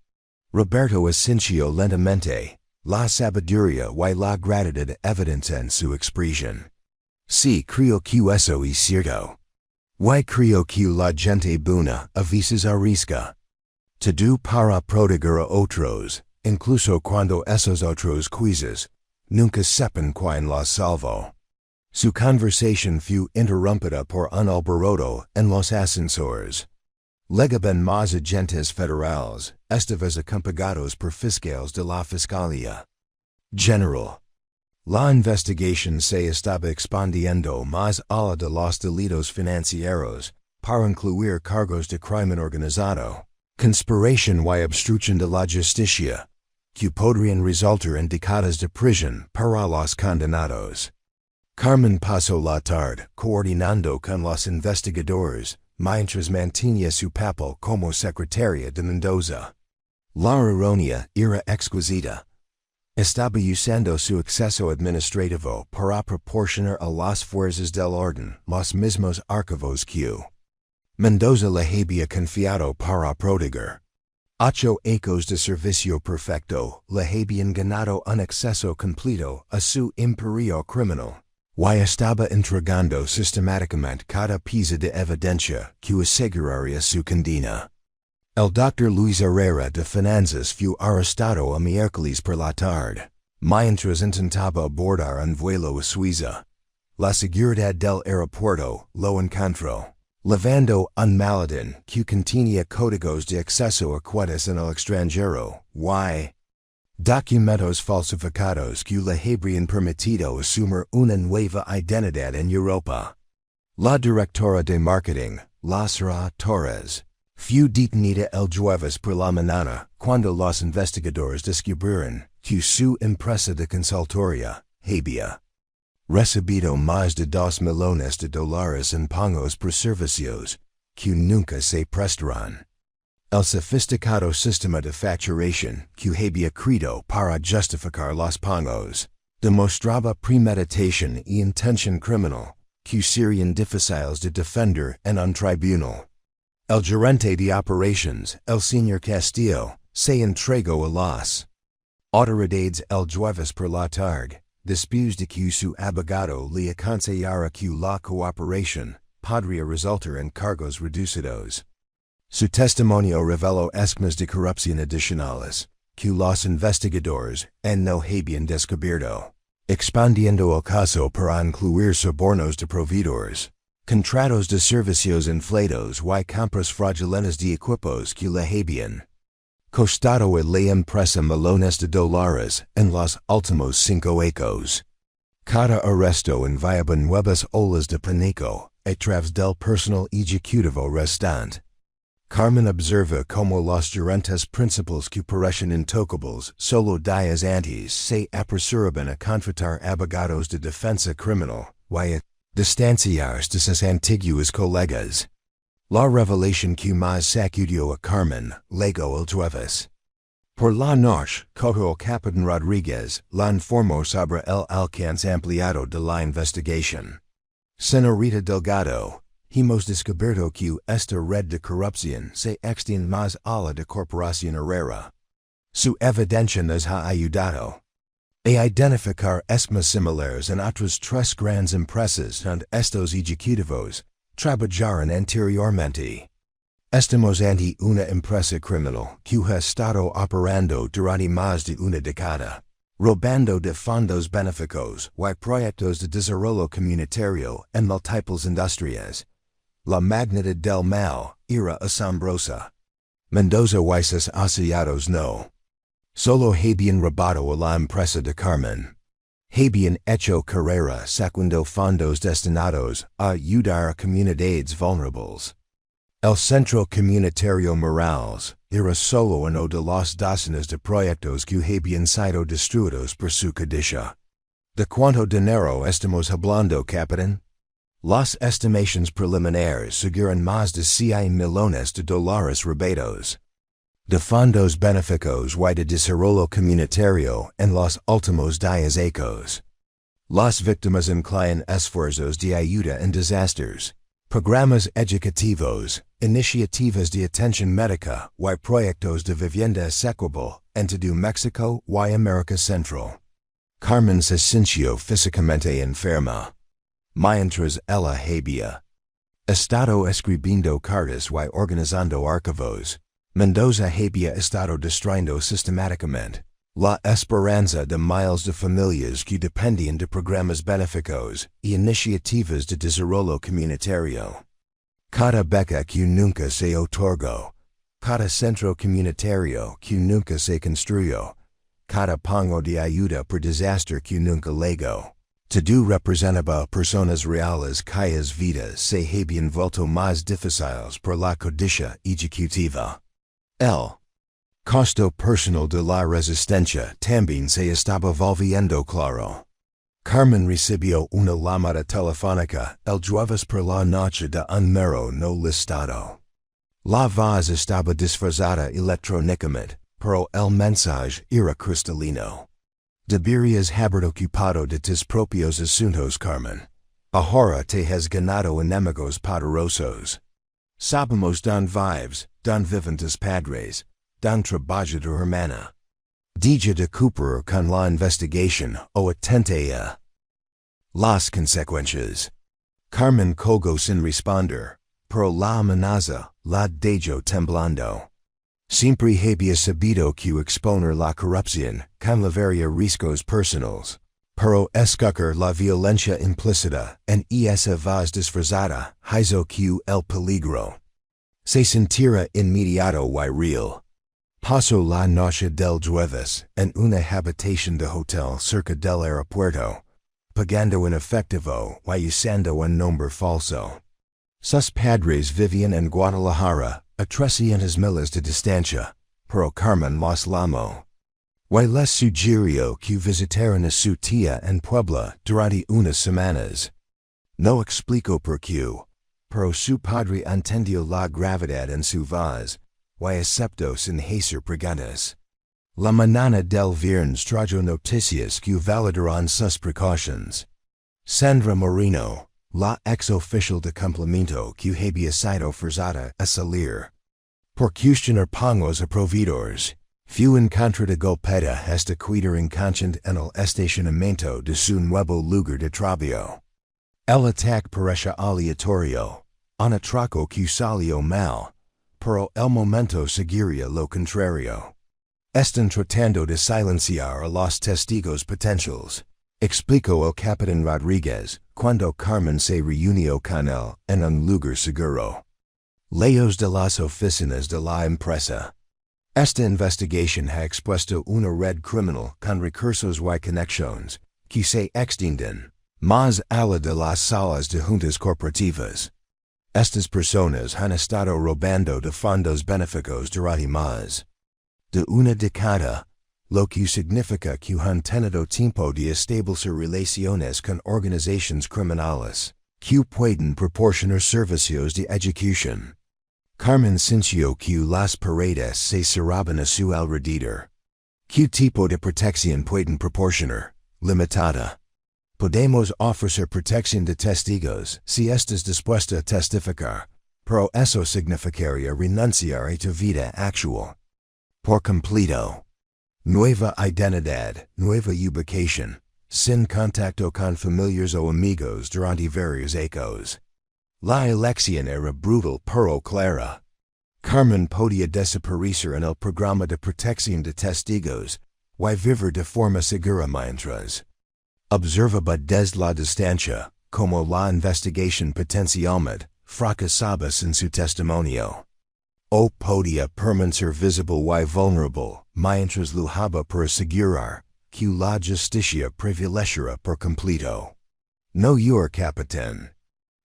Roberto asintió lentamente, la sabiduría y la gratitud evidencian su expresión. Sí, creo que eso es cierto. Y creo que la gente buena a veces arriesga. Todo para proteger a otros, incluso cuando esos otros quizás nunca sepan quién los salvó. Su conversación fue interrumpida por un alboroto en los ascensores. Llegaban más agentes federales, esta vez acompañados por fiscales de la Fiscalía General. La investigación se estaba expandiendo más allá de los delitos financieros, para incluir cargos de crimen organizado, conspiración y obstrucción de la justicia, que podrían resultar en décadas de prisión para los condenados. Carmen pasó la tarde coordinando con los investigadores, mientras mantenía su papel como secretaria de Mendoza. La ironía era exquisita. Estaba usando su acceso administrativo para proporcionar a las fuerzas del orden los mismos archivos que Mendoza le había confiado para proteger. 8 ecos de servicio perfecto le habían ganado un acceso completo a su imperio criminal. Y estaba entregando sistemáticamente cada pieza de evidencia que aseguraría su condena. El Dr. Luis Herrera de Finanzas fue arrestado el miércoles por la tarde, mientras intentaba abordar un vuelo a Suiza. La seguridad del aeropuerto lo encontró, llevando un maletín que contenía códigos de acceso a cuentas en el extranjero, y documentos falsificados que le habrían permitido asumir una nueva identidad en Europa. La directora de marketing, Lázara Torres, fue detenida el jueves por la mañana cuando los investigadores descubrieron que su empresa de consultoría había recibido más de $2 millones en pagos por servicios que nunca se prestaron. El sofisticado sistema de facturación que había creado para justificar los pagos demostraba premeditación y intención criminal que serían difíciles de defender en un tribunal. El gerente de operations, el señor Castillo, se entregó a las autoridades el jueves por la tarde, después de que su abogado le aconsellara que la cooperación podría resultar en cargos reducidos. Su testimonio reveló esquemas de corrupción adicionales que los investigadores no habían descubierto, expandiendo el caso para incluir sobornos de proveedores, contratos de servicios inflados y compras fraudulentas de equipos que le habían costado a la empresa millones de dólares en los últimos 5 años. Cada arresto enviaba nuevas olas de pánico a través del personal ejecutivo restante. Carmen observa cómo los gerentes principales que parecen intocables solo días antes se apresuraban a contratar abogados de defensa criminal y a distanciarse de sus antiguos colegas. La revelación que más sacudió a Carmen llegó el jueves. Por la noche, el capitán Rodríguez la informó sobre el alcance ampliado de la investigación. Señorita Delgado, hemos descubierto que esta red de corrupción se extiende más allá de Corporación Herrera. Su evidencia nos ha ayudado a identificar esquemas similares en otras 3 grandes empresas and estos ejecutivos trabajaron anteriormente. Estamos ante una empresa criminal que ha estado operando durante más de una década, robando de fondos benéficos y proyectos de desarrollo comunitario en múltiples industrias. La magnitud del mal era asombrosa. Mendoza y sus asociados no solo habían robado a la empresa de Carmen, habían hecho carrera sacando fondos destinados a ayudar a comunidades vulnerables. El Centro Comunitario Morales era solo uno de los docenas de proyectos que habían sido destruidos por su codicia. ¿De cuánto dinero estamos hablando, capitán? Las estimaciones preliminares sugieren más de 100 millones de dólares robados de fondos benéficos y de desarrollo comunitario en los últimos 10 años. Las víctimas incluyen esfuerzos de ayuda en desastres, programas educativos, iniciativas de atención médica y proyectos de vivienda asequible en todo México y América Central. Carmen se sintió físicamente enferma, mientras ella había estado escribiendo cartas y organizando archivos. Mendoza había estado destruyendo sistemáticamente la esperanza de miles de familias que dependían de programas benéficos y iniciativas de desarrollo comunitario. Cada beca que nunca se otorgó, cada centro comunitario que nunca se construyó, cada pago de ayuda por desastre que nunca llegó, todo representaba personas reales cuyas vidas se habían vuelto más difíciles por la codicia ejecutiva. El costo personal de la resistencia también se estaba volviendo claro. Carmen recibió una llamada telefónica el jueves por la noche de un número no listado. La voz estaba disfrazada electrónicamente, pero el mensaje era cristalino. Deberías haber ocupado de tus propios asuntos, Carmen. Ahora te has ganado enemigos poderosos. Sabemos don vives, don viven tus padres, don trabaja tu hermana. Deja de cooperar con la investigación o atente a las consecuencias. Carmen colgó sin responder, pero la amenaza la dejó temblando. Siempre había sabido que exponer la corrupción conllevaría riesgos personales, pero escoger la violencia implícita en esa voz disfrazada hizo que el peligro se sintiera inmediato y real. Pasó la noche del jueves en una habitación de hotel cerca del aeropuerto, pagando en efectivo y usando un nombre falso. Sus padres vivían en Guadalajara, a 300 millas de distancia, pero Carmen los llamó y les sugirió que visitaran a su tía en Puebla durante unas semanas. No explicó por qué, pero su padre entendió la gravedad en su voz y aceptó sin hacer preguntas. La mañana del viernes trajo noticias que validaron sus precauciones. Sandra Moreno, la ex oficial de complemento que había sido forzada a salir por cuestionar pagos a proveedores, fue en contra de golpeada hasta quedar inconsciente en el estacionamiento de su nuevo lugar de trabajo. El ataque parecía aleatorio, un atraco que salió mal, pero el momento seguiría lo contrario. Están tratando de silenciar a los testigos potenciales, explicó el capitán Rodríguez cuando Carmen se reunió con él en un lugar seguro, lejos de las oficinas de la empresa. Esta investigación ha expuesto una red criminal con recursos y conexiones que se extienden más allá de las salas de juntas corporativas. Estas personas han estado robando de fondos benéficos durante más de una década, lo que significa que han tenido tiempo de establecer relaciones con organizaciones criminales que pueden proporcionar servicios de ejecución. Carmen sintió que las paredes se cerraban a su alrededor. ¿Qué tipo de protección pueden proporcionar? Limitada. Podemos ofrecer protección de testigos si estás dispuesta a testificar, pero eso significaría renunciar a tu vida actual por completo. Nueva identidad, nueva ubicación, sin contacto con familiares o amigos durante varios años. La elección era brutal pero clara. Carmen podía desaparecer en el programa de protección de testigos, y vivir de forma segura mientras observaba desde la distancia, como la investigación potencialmente fracasaba sin su testimonio. O podía permanecer visible y vulnerable, mientras luchaba por asegurar que la justicia prevaleciera por completo. No capitán.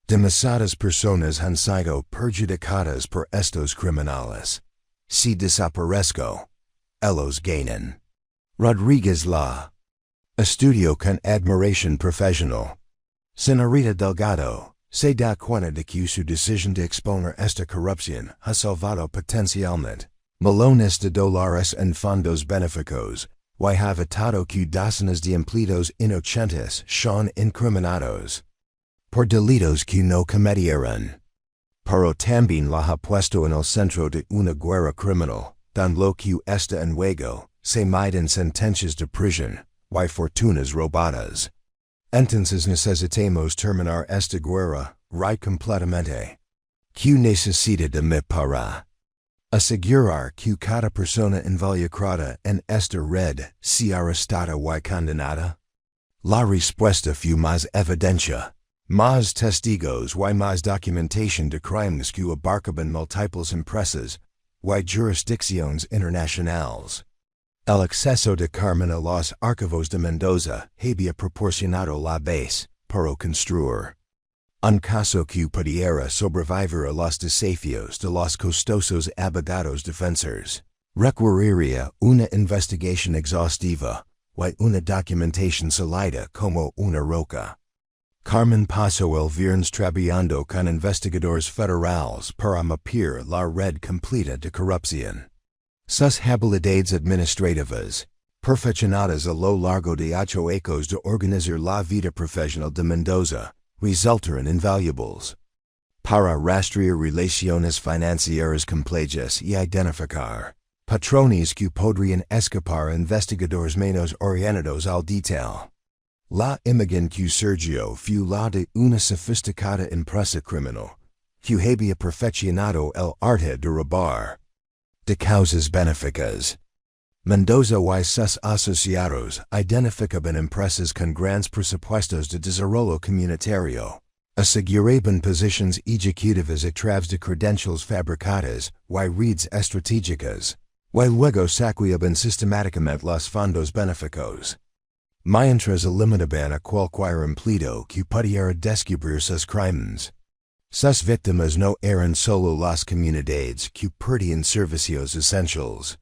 Demasiadas personas han sido perjudicadas por estos criminales. Si desaparezco, ellos ganan. Rodríguez la estudió con admiración profesional. Señorita Delgado se da cuenta de que su decisión de exponer esta corrupción ha salvado potencialmente millones de dólares en fondos benéficos, y ha evitado que docenas de empleados inocentes sean incriminados por delitos que no cometieron. Pero también la ha puesto en el centro de una guerra criminal, donde lo que está en juego se miden sentencias de prisión y fortunas robadas. Entonces necesitamos terminar esta guerra, completamente. ¿Qué necesita de mí para asegurar que cada persona involucrada en esta red sea arrestada y condenada? La respuesta fue más evidencia. Más testigos y más documentación de crímenes que abarcaban múltiples empresas y jurisdicciones internacionales. El acceso de Carmen a los archivos de Mendoza había proporcionado la base para construir un caso que pudiera sobrevivir a los desafíos de los costosos abogados defensores. Requeriría una investigación exhaustiva y una documentación sólida como una roca. Carmen pasó el viernes trabajando con investigadores federales para mapear la red completa de corrupción. Sus habilidades administrativas, perfeccionadas a lo largo de 8 años de organizar la vida profesional de Mendoza, resultaron invaluables para rastrear relaciones financieras complejas y identificar patrones que podrían escapar a investigadores menos orientados al detalle. La imagen que surgió fue la de una sofisticada empresa criminal que había perfeccionado el arte de robar de causas benéficas. Mendoza y sus asociados identificaban empresas con grandes presupuestos de desarrollo comunitario, aseguraban posiciones ejecutivas a través de credencials fabricadas y redes estratégicas, y luego saqueaban sistemáticamente los fondos benéficos. Mientras eliminaban a cualquier empleado que pudiera descubrir sus crímenes. Sus víctimas no eran solo las comunidades que perdían servicios esenciales.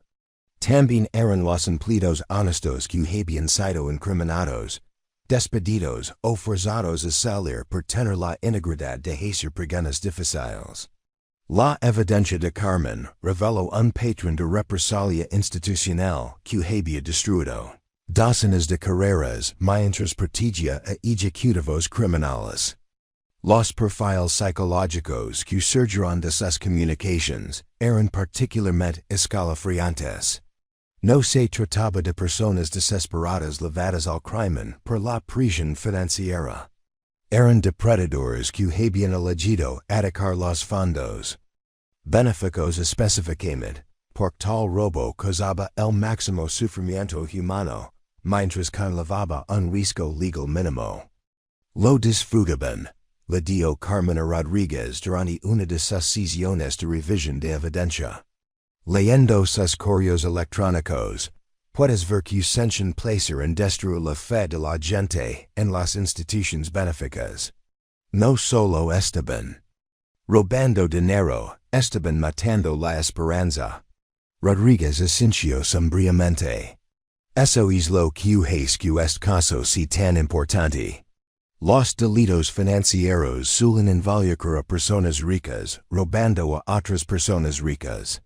También eran los empleados honestos que habían sido incriminados, despedidos o forzados a salir por tener la integridad de hacer preguntas difíciles. La evidencia de Carmen reveló un patrón de represalia institucional que había destruido docenas de carreras mientras protegía a ejecutivos criminales. Los perfiles psicológicos que surgieron de sus comunicaciones eran particularmente escalofriantes. No se trataba de personas desesperadas llevadas al crimen por la presión financiera. Eran depredadores que habían elegido atacar los fondos benéficos específicamente, por tal robo causaba el máximo sufrimiento humano, mientras conllevaba un riesgo legal mínimo. Lo disfrutaban, le dio Carmen a Rodríguez durante una de sus sesiones de revisión de evidencia. Leyendo sus correos electrónicos, puedes ver que sienten placer en destruir la fe de la gente en las instituciones benéficas. No solo estaban robando dinero, estaban matando la esperanza. Rodríguez asintió sombríamente. Eso es lo que hace que este caso sea tan importante. Los delitos financieros suelen involucrar a personas ricas, robando a otras personas ricas.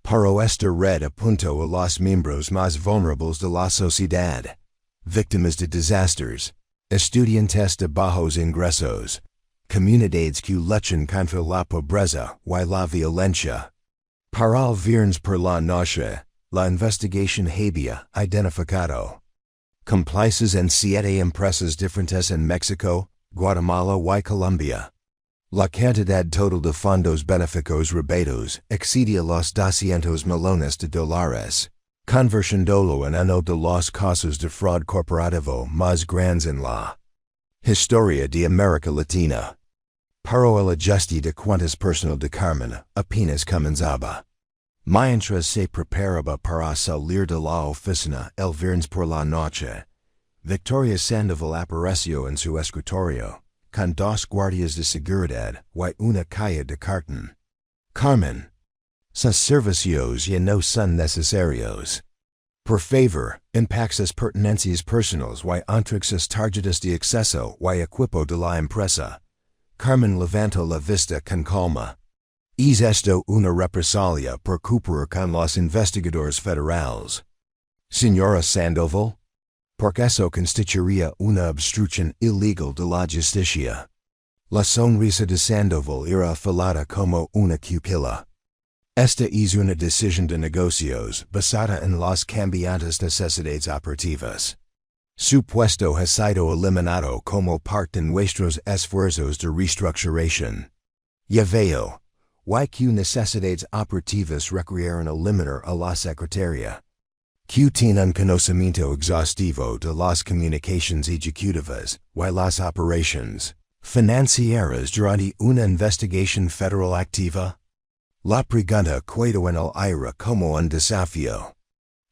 Pero esta red apuntó a los miembros más vulnerables de la sociedad, víctimas de desastres, estudiantes de bajos ingresos, comunidades que luchan contra la pobreza y la violencia. Para el viernes por la noche, la investigación había identificado cómplices en 7 empresas diferentes en México, Guatemala y Colombia. La cantidad total de fondos beneficos rebatos excedia los $200 millones, conversindolo en uno de los casos de fraude corporativo más grandes en la historia de América Latina. Pero el ajuste de cuentas personal de Carmen apenas comenzaba. Mientras se preparaba para salir de la oficina el viernes por la noche, Victoria Sandoval apareció en su escritorio, con dos guardias de seguridad y una caja de cartón. Carmen, sus servicios ya no son necesarios. Por favor, empaque sus pertenencias personales y entregue sus tarjetas de acceso y equipo de la empresa. Carmen levantó la vista con calma. ¿Es esto una represalia por cooperar con los investigadores federales? Señora Sandoval, porque eso constituiría una obstrucción ilegal de la justicia. La sonrisa de Sandoval era afilada como una pupila. Esta es una decisión de negocios basada en las cambiantes necesidades operativas. Su puesto ha sido eliminado como parte de nuestros esfuerzos de reestructuración. Ya veo. ¿Qué necesidades operativas requieren eliminar a la Secretaria? Que tiene un conocimiento exhaustivo de las comunicaciones ejecutivas y las operaciones financieras durante una investigación federal activa? La pregunta quedó en el aire como un desafío.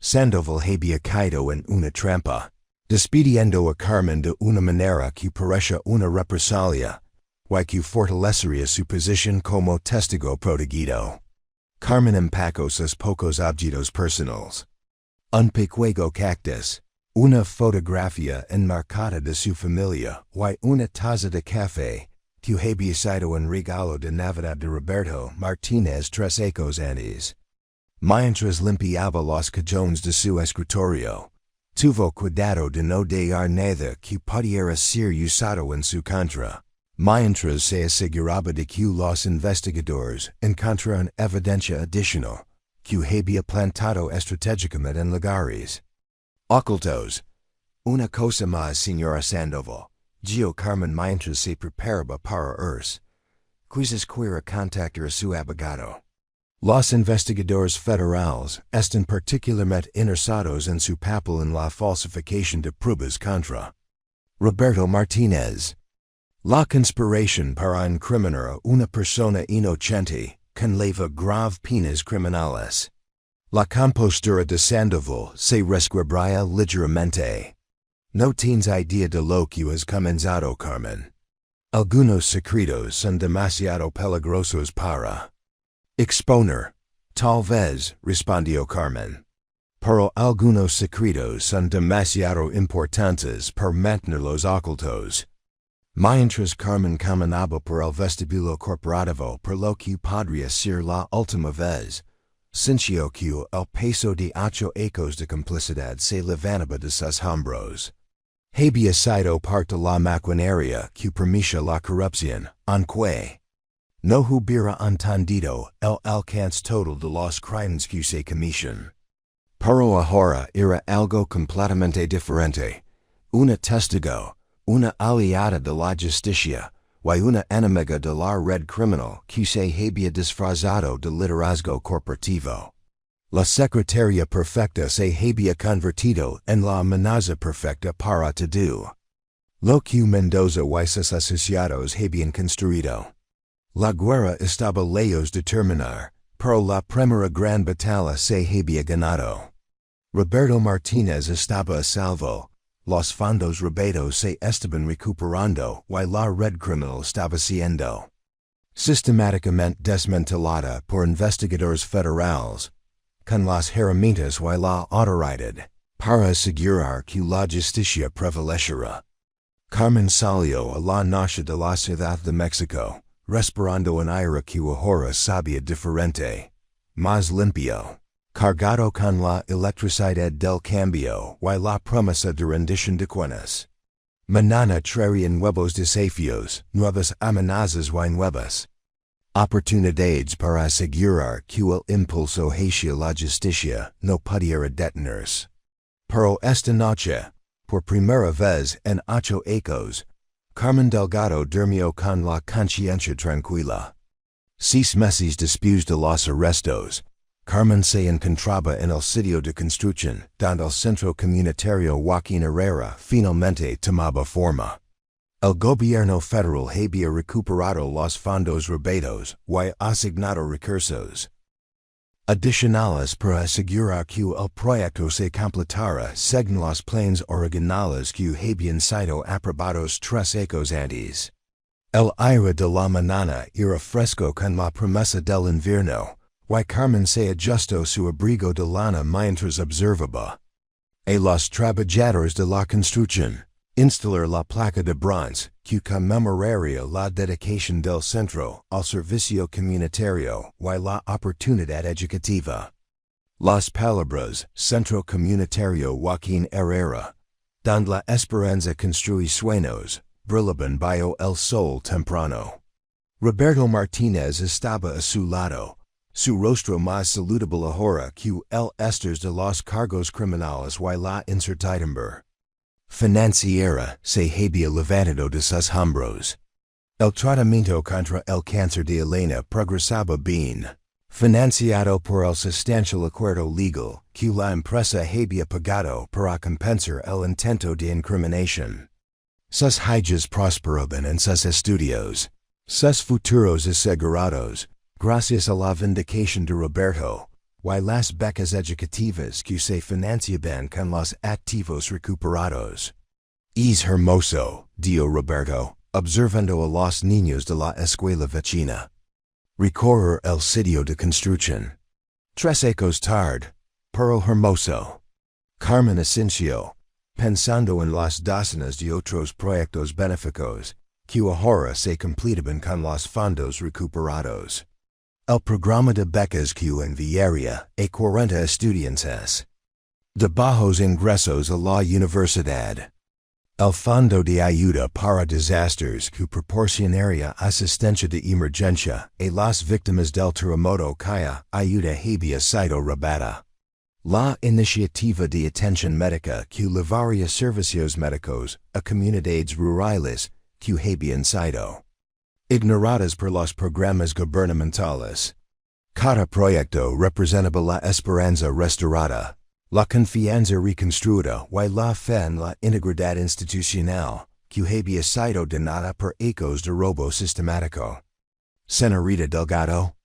Sandoval había caído en una trampa, despidiendo a Carmen de una manera que parece una represalia, y que fortalecería su posición como testigo protegido. Carmen empacó sus pocos objetos personales. Un pequeño cactus, una fotografía enmarcada de su familia y una taza de café, que había sido un regalo de Navidad de Roberto Martínez 3 años antes. Mientras limpiaba los cajones de su escritorio, tuvo cuidado de no dejar nada que pudiera ser usado en su contra. Mientras se aseguraba de que los investigadores encontraron evidencia adicional que había plantado estratégicamente en lugares ocultos. Una cosa más, señora Sandoval, dijo Carmen mientras se preparaba para irse. Quizás quiera contactar a su abogado. Los investigadores federales están particularmente interesados en su papel en la falsificación de pruebas contra Roberto Martínez. La conspiración para incriminar a una persona inocente conlleva grave penas criminales. La compostura de Sandoval se resquebraja ligeramente. No tienes idea de lo que has comenzado, Carmen. Algunos secretos son demasiado peligrosos para exponer. Tal vez, respondió Carmen. Pero algunos secretos son demasiado importantes para mantenerlos ocultos. Mientras Carmen caminaba por el vestíbulo corporativo por lo que podría ser la última vez, sintió que el peso de 8 ecos de complicidad se levantaba de sus hombros. Había sido parte de la maquinaria que permitía la corrupción, aunque no hubiera entendido el alcance total de los crímenes que se cometen. Pero ahora era algo completamente diferente. Una testigo, una aliada de la justicia, y una enemiga de la red criminal que se había disfrazado de liderazgo corporativo. La Secretaria Perfecta se había convertido en la amenaza perfecta para todo lo que Mendoza y sus asociados habían construido. La guerra estaba lejos de terminar, pero la primera gran batalla se había ganado. Roberto Martínez estaba a salvo. Los fondos robados se estaban recuperando y la red criminal estaba siendo sistemáticamente desmantelada por investigadores federales, con las herramientas y la autoridad para asegurar que la justicia prevaleciera. Carmen salió a la noche de la Ciudad de México, respirando un aire que ahora sabía diferente, más limpio, cargado con la electricidad del cambio y la promesa de rendición de cuentas. Mañana traerían nuevos desafíos, nuevas amenazas y nuevas oportunidades para asegurar que el impulso hacia la justicia no pudiera detenerse. Pero esta noche, por primera vez en 8 años, Carmen Delgado durmió con la conciencia tranquila. Seis meses después de los arrestos, Carmen se encontraba en el sitio de construcción, donde el centro comunitario Joaquín Herrera finalmente tomaba forma. El gobierno federal había recuperado los fondos robados y asignado recursos adicionales para asegurar que el proyecto se completara según los planes originales que habían sido aprobados 3 años antes. El aire de la mañana era fresco con la promesa del invierno, y Carmen se ajustó su abrigo de lana mientras observaba a los trabajadores de la construcción instalar la placa de bronce que conmemoraría la dedicación del centro al servicio comunitario y la oportunidad educativa. Las palabras Centro Comunitario Joaquín Herrera, donde la esperanza construye sueños, brillaban bajo el sol temprano. Roberto Martínez estaba a su lado, su rostro más saludable ahora que el estrés de los cargos criminales y la incertidumbre financiera se había levantado de sus hombros. El tratamiento contra el cáncer de Elena progresaba bien, financiado por el sustancial acuerdo legal que la empresa había pagado para compensar el intento de incriminación. Sus hijas prosperaban en sus estudios, sus futuros asegurados, gracias a la vindicación de Roberto, y las becas educativas que se financiaban con los activos recuperados. Es hermoso, dijo Roberto, observando a los niños de la escuela vecina recorrer el sitio de construcción. 3 años tarde, pero hermoso. Carmen asintió, pensando en las docenas de otros proyectos benéficos que ahora se completaban con los fondos recuperados. El programa de becas que enviaría a 40 estudiantes de bajos ingresos a la universidad. El fondo de ayuda para desastres que proporcionaría asistencia de emergencia a las víctimas del terremoto cuya ayuda había sido robada. La iniciativa de atención médica que llevaría servicios médicos a comunidades rurales que habían sido ignoradas por los programas gubernamentales. Cada proyecto representaba la esperanza restaurada, la confianza reconstruida y la fe en la integridad institucional que había sido dañada por ecos de robo sistemático. Señorita Delgado,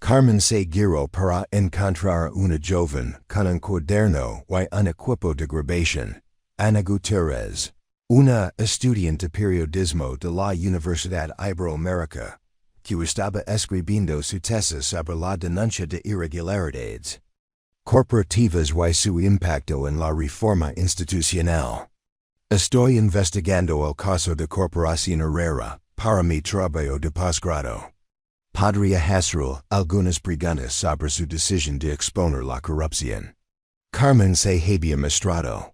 Carmen se giró para encontrar una joven con un cuaderno y un equipo de grabación, Ana Gutiérrez, una estudiante periodismo de la Universidad Iberoamérica, que estaba escribiendo su tesis sobre la denuncia de irregularidades corporativas y su impacto en la reforma institucional. Estoy investigando el caso de Corporación Herrera para mi trabajo de posgrado. Podría hacer algunas preguntas sobre su decisión de exponer la corrupción. Carmen se había mostrado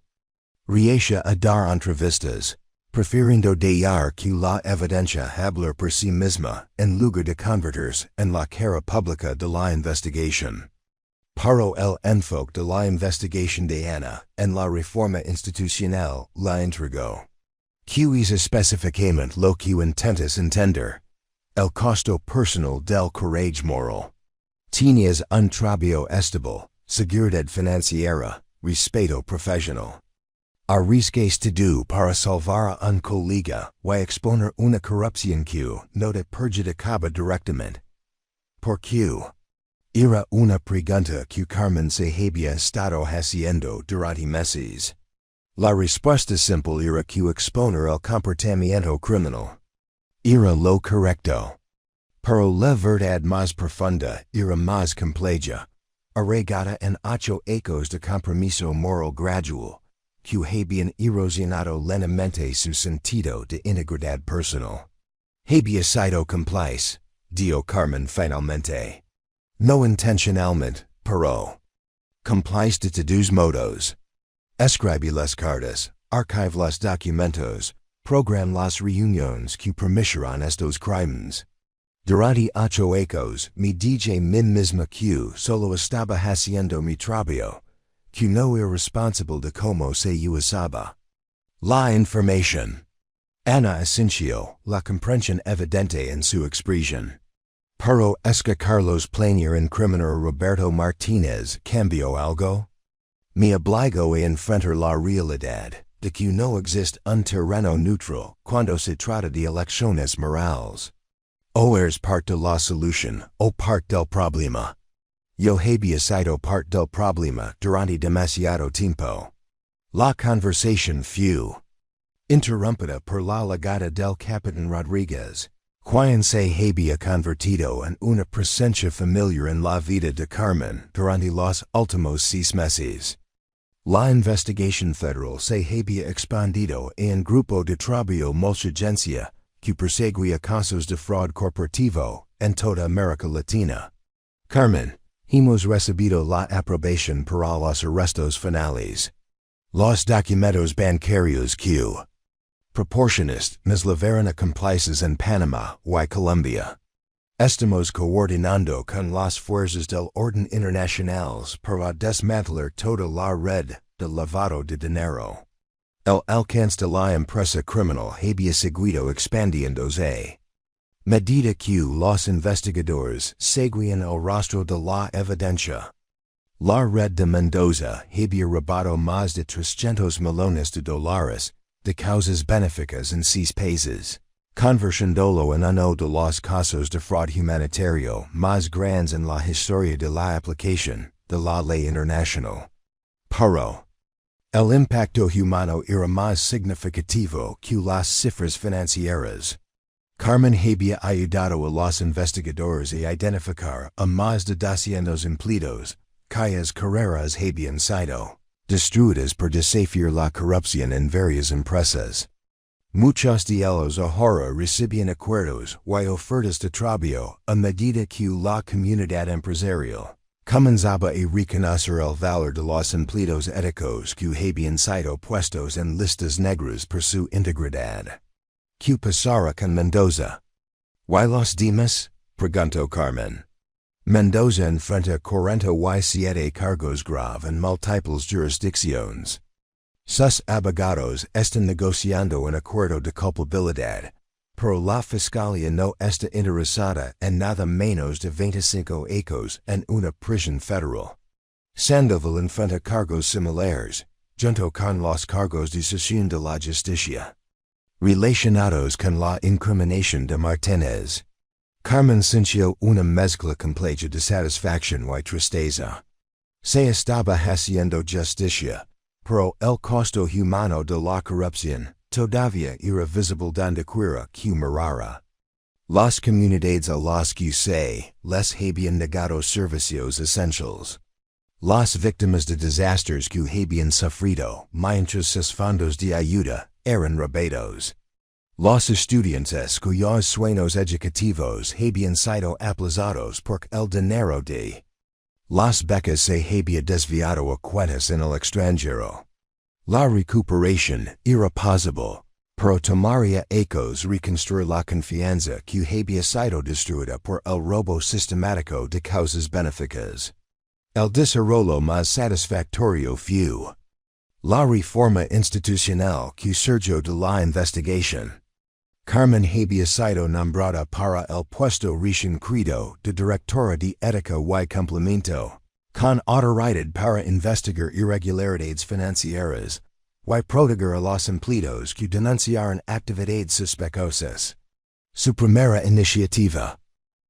reacia a dar entrevistas, prefiriendo dejar que la evidencia hablar por sí misma en lugar de convertirse en la cara pública de la investigación. Pero el enfoque de la investigación de Ana en la reforma institucional la intrigó. ¿Qué es específicamente lo que intentas entender? El costo personal del coraje moral. Tienes un trabajo estable, seguridad financiera, respeto profesional. Arriesgaste tú para salvar a un colega y exponer una corrupción que no te perjudicaba directamente. ¿Por qué? Era una pregunta que Carmen se había estado haciendo durante meses. La respuesta simple era que exponer el comportamiento criminal era lo correcto. Pero la verdad más profunda era más compleja, arraigada en 8 años de compromiso moral gradual, que habían erosionado lentamente su sentido de integridad personal. Había sido cómplice, dijo Carmen finalmente. No intencionalmente, pero cómplice de todos modos. Escribe las cartas, archive los documentos, program las reuniones que permitirán estos crímenes. Durante 8 años me dije mí misma que solo estaba haciendo mi trabajo, que no era responsable de cómo se usaba la información. Ana Asensio, la comprensión evidente en su expresión. Pero es que Carlos Planier incriminó Roberto Martínez, ¿cambió algo? Me obligo a enfrentar la realidad de que no existe un terreno neutral cuando se trata de elecciones morales. O eres parte de la solución o parte del problema. Yo había sido parte del problema durante demasiado tiempo. La conversación fue interrumpida por la llegada del Capitán Rodríguez, quien se había convertido en una presencia familiar en la vida de Carmen durante los últimos 6 meses. La investigación federal se había expandido en grupo de trabajo multiagencia que perseguía casos de fraude corporativo en toda América Latina. Carmen, hemos recibido la aprobación para los arrestos finales. Los documentos bancarios que proporciones nos llevaron a cómplices en Panamá y Colombia. Estamos coordinando con las fuerzas del orden internacionales para desmantelar toda la red de lavado de dinero. El alcance de la empresa criminal había seguido expandiéndose. Medida que los investigadores seguían el rastro de la evidencia. La red de Mendoza había robado más de 300 millones de dólares de causas benéficas en 6 países, convirtiéndolo en uno de los casos de fraude humanitario más grandes en la historia de la aplicación de la ley internacional. Pero el impacto humano era más significativo que las cifras financieras. Carmen había ayudado a los investigadores a identificar a más de 200 empleados cuyas carreras habían sido destruidas por desafiar la corrupción en varias empresas. Muchos de ellos ahora recibían acuerdos y ofertas de trabajo a medida que la comunidad empresarial comenzaba a reconocer el valor de los empleados éticos que habían sido puestos en listas negras por su integridad. ¿Qué pasará con Mendoza? ¿Y los demás? Preguntó Carmen. Mendoza enfrenta 47 cargos graves en múltiples jurisdicciones. Sus abogados están negociando un acuerdo de culpabilidad, pero la fiscalía no está interesada en nada menos de 25 años en una prisión federal. Sandoval enfrenta cargos similares, junto con los cargos de sesión de la justicia, relacionados con la incriminación de Martínez. Carmen sintió una mezcla compleja de satisfacción y tristeza. Se estaba haciendo justicia, pero el costo humano de la corrupción todavía era visible donde quiera que mirara. Las comunidades a las que se les habían negado servicios esenciales. Las víctimas de desastres que habían sufrido mientras sus fondos de ayuda eran robados. Los estudiantes cuyos sueños educativos habían sido aplazados por el dinero de las becas se había desviado a cuentas en el extranjero. La recuperación era posible, pero tomaría años reconstruir la confianza que había sido destruida por el robo sistemático de causas benéficas. El desarrollo más satisfactorio fue la reforma institucional que surgió de la investigación. Carmen había sido nombrada para el puesto recién creado de directora de ética y complemento, con autoridad para investigar irregularidades financieras y proteger a los empleados que denunciaron actividades sospechosas. Su primera iniciativa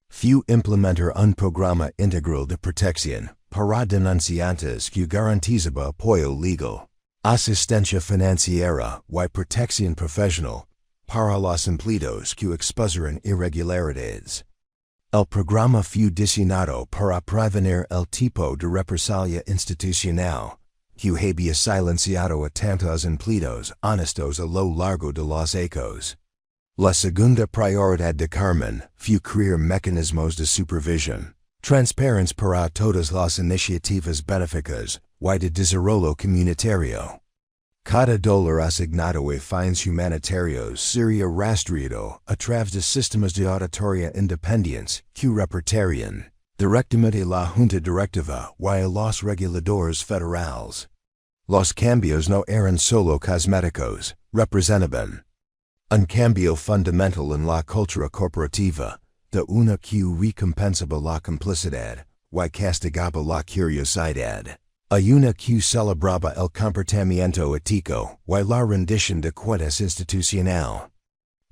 fue implementar un programa integral de protección para denunciantes que garantizaba apoyo legal, asistencia financiera y protección profesional para los empleados que expuseron irregularidades. El programa fue diseñado para prevenir el tipo de represalia institucional que había silenciado a tantos empleados honestos a lo largo de los años. La segunda prioridad de Carmen fue crear mecanismos de supervisión transparentes para todas las iniciativas benéficas y de desarrollo comunitario. Cada dólar asignado a fines humanitarios sería rastreado a través de sistemas de auditoría independientes que reportarían directamente a la Junta Directiva y a los reguladores federales. Los cambios no eran solo cosméticos, representaban Un cambio fundamental en la cultura corporativa, de una que recompensaba la complicidad, y castigaba la curiosidad. Hay una que celebraba el comportamiento ético, y la rendición de cuentas institucional.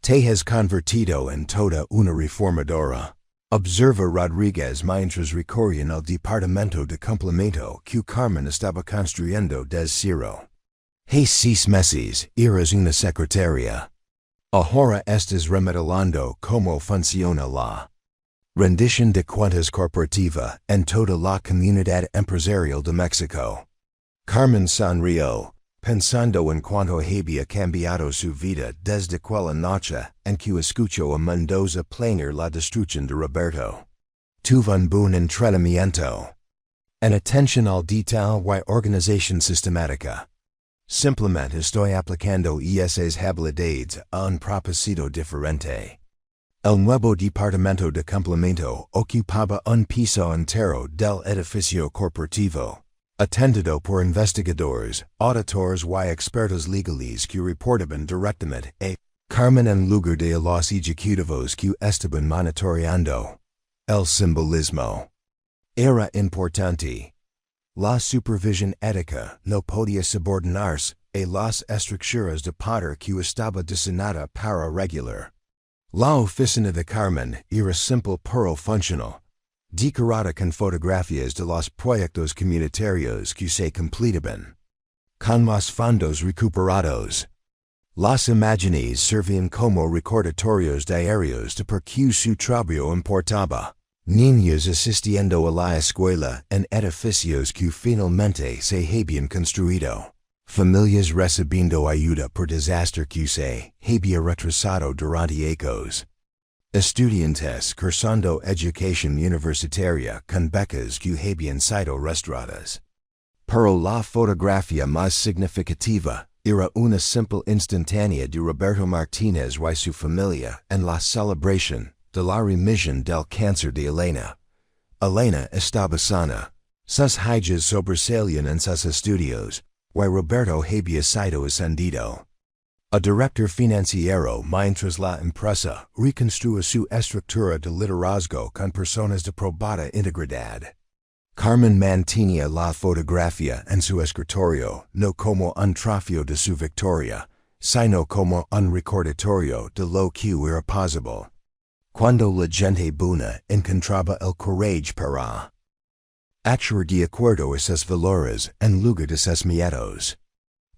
Te has convertido en toda una reformadora. Observa Rodríguez mientras recorrían el departamento de complemento que Carmen estaba construyendo desde cero. Hey 6 meses, eras una secretaria. Ahora estás remodelando cómo funciona la rendición de cuentas corporativa en toda la comunidad empresarial de México. Carmen sonrió, pensando en cuánto había cambiado su vida desde aquella noche en que escuchó a Mendoza planear la destrucción de Roberto. Tuvo un buen entrenamiento en atención al detalle y organización sistemática. Simplemente estoy aplicando esas habilidades a un propósito diferente. El nuevo departamento de complemento ocupaba un piso entero del edificio corporativo, atendido por investigadores, auditores y expertos legales que reportaban directamente a Carmen en lugar de los ejecutivos que estaban monitoreando. El simbolismo era importante. La supervisión ética no podía subordinarse a las estructuras de poder que estaba diseñada para regular. La oficina de Carmen era simple pero funcional, decorada con fotografías de los proyectos comunitarios que se completaban. Con más fondos recuperados, las imágenes servían como recordatorios diarios de por qué su trabajo importaba. Niños asistiendo a la escuela en edificios que finalmente se habían construido. Familias recibiendo ayuda por desastre que se había retrasado durante años. Estudiantes cursando educación universitaria con becas que habían sido restauradas. Pero la fotografía más significativa era una simple instantánea de Roberto Martínez y su familia en la celebración de la remisión del cáncer de Elena. Elena estaba sana. Sus hijas sobresalían en sus estudios, y Roberto había sido ascendido a director financiero mientras la empresa reconstruía su estructura de liderazgo con personas de probada integridad. Carmen mantenía la fotografía en su escritorio no como un trofeo de su victoria, sino como un recordatorio de lo que era posible. Cuando la gente buena encontraba el coraje para actuar de acuerdo a sus valores en lugar de sus miedos.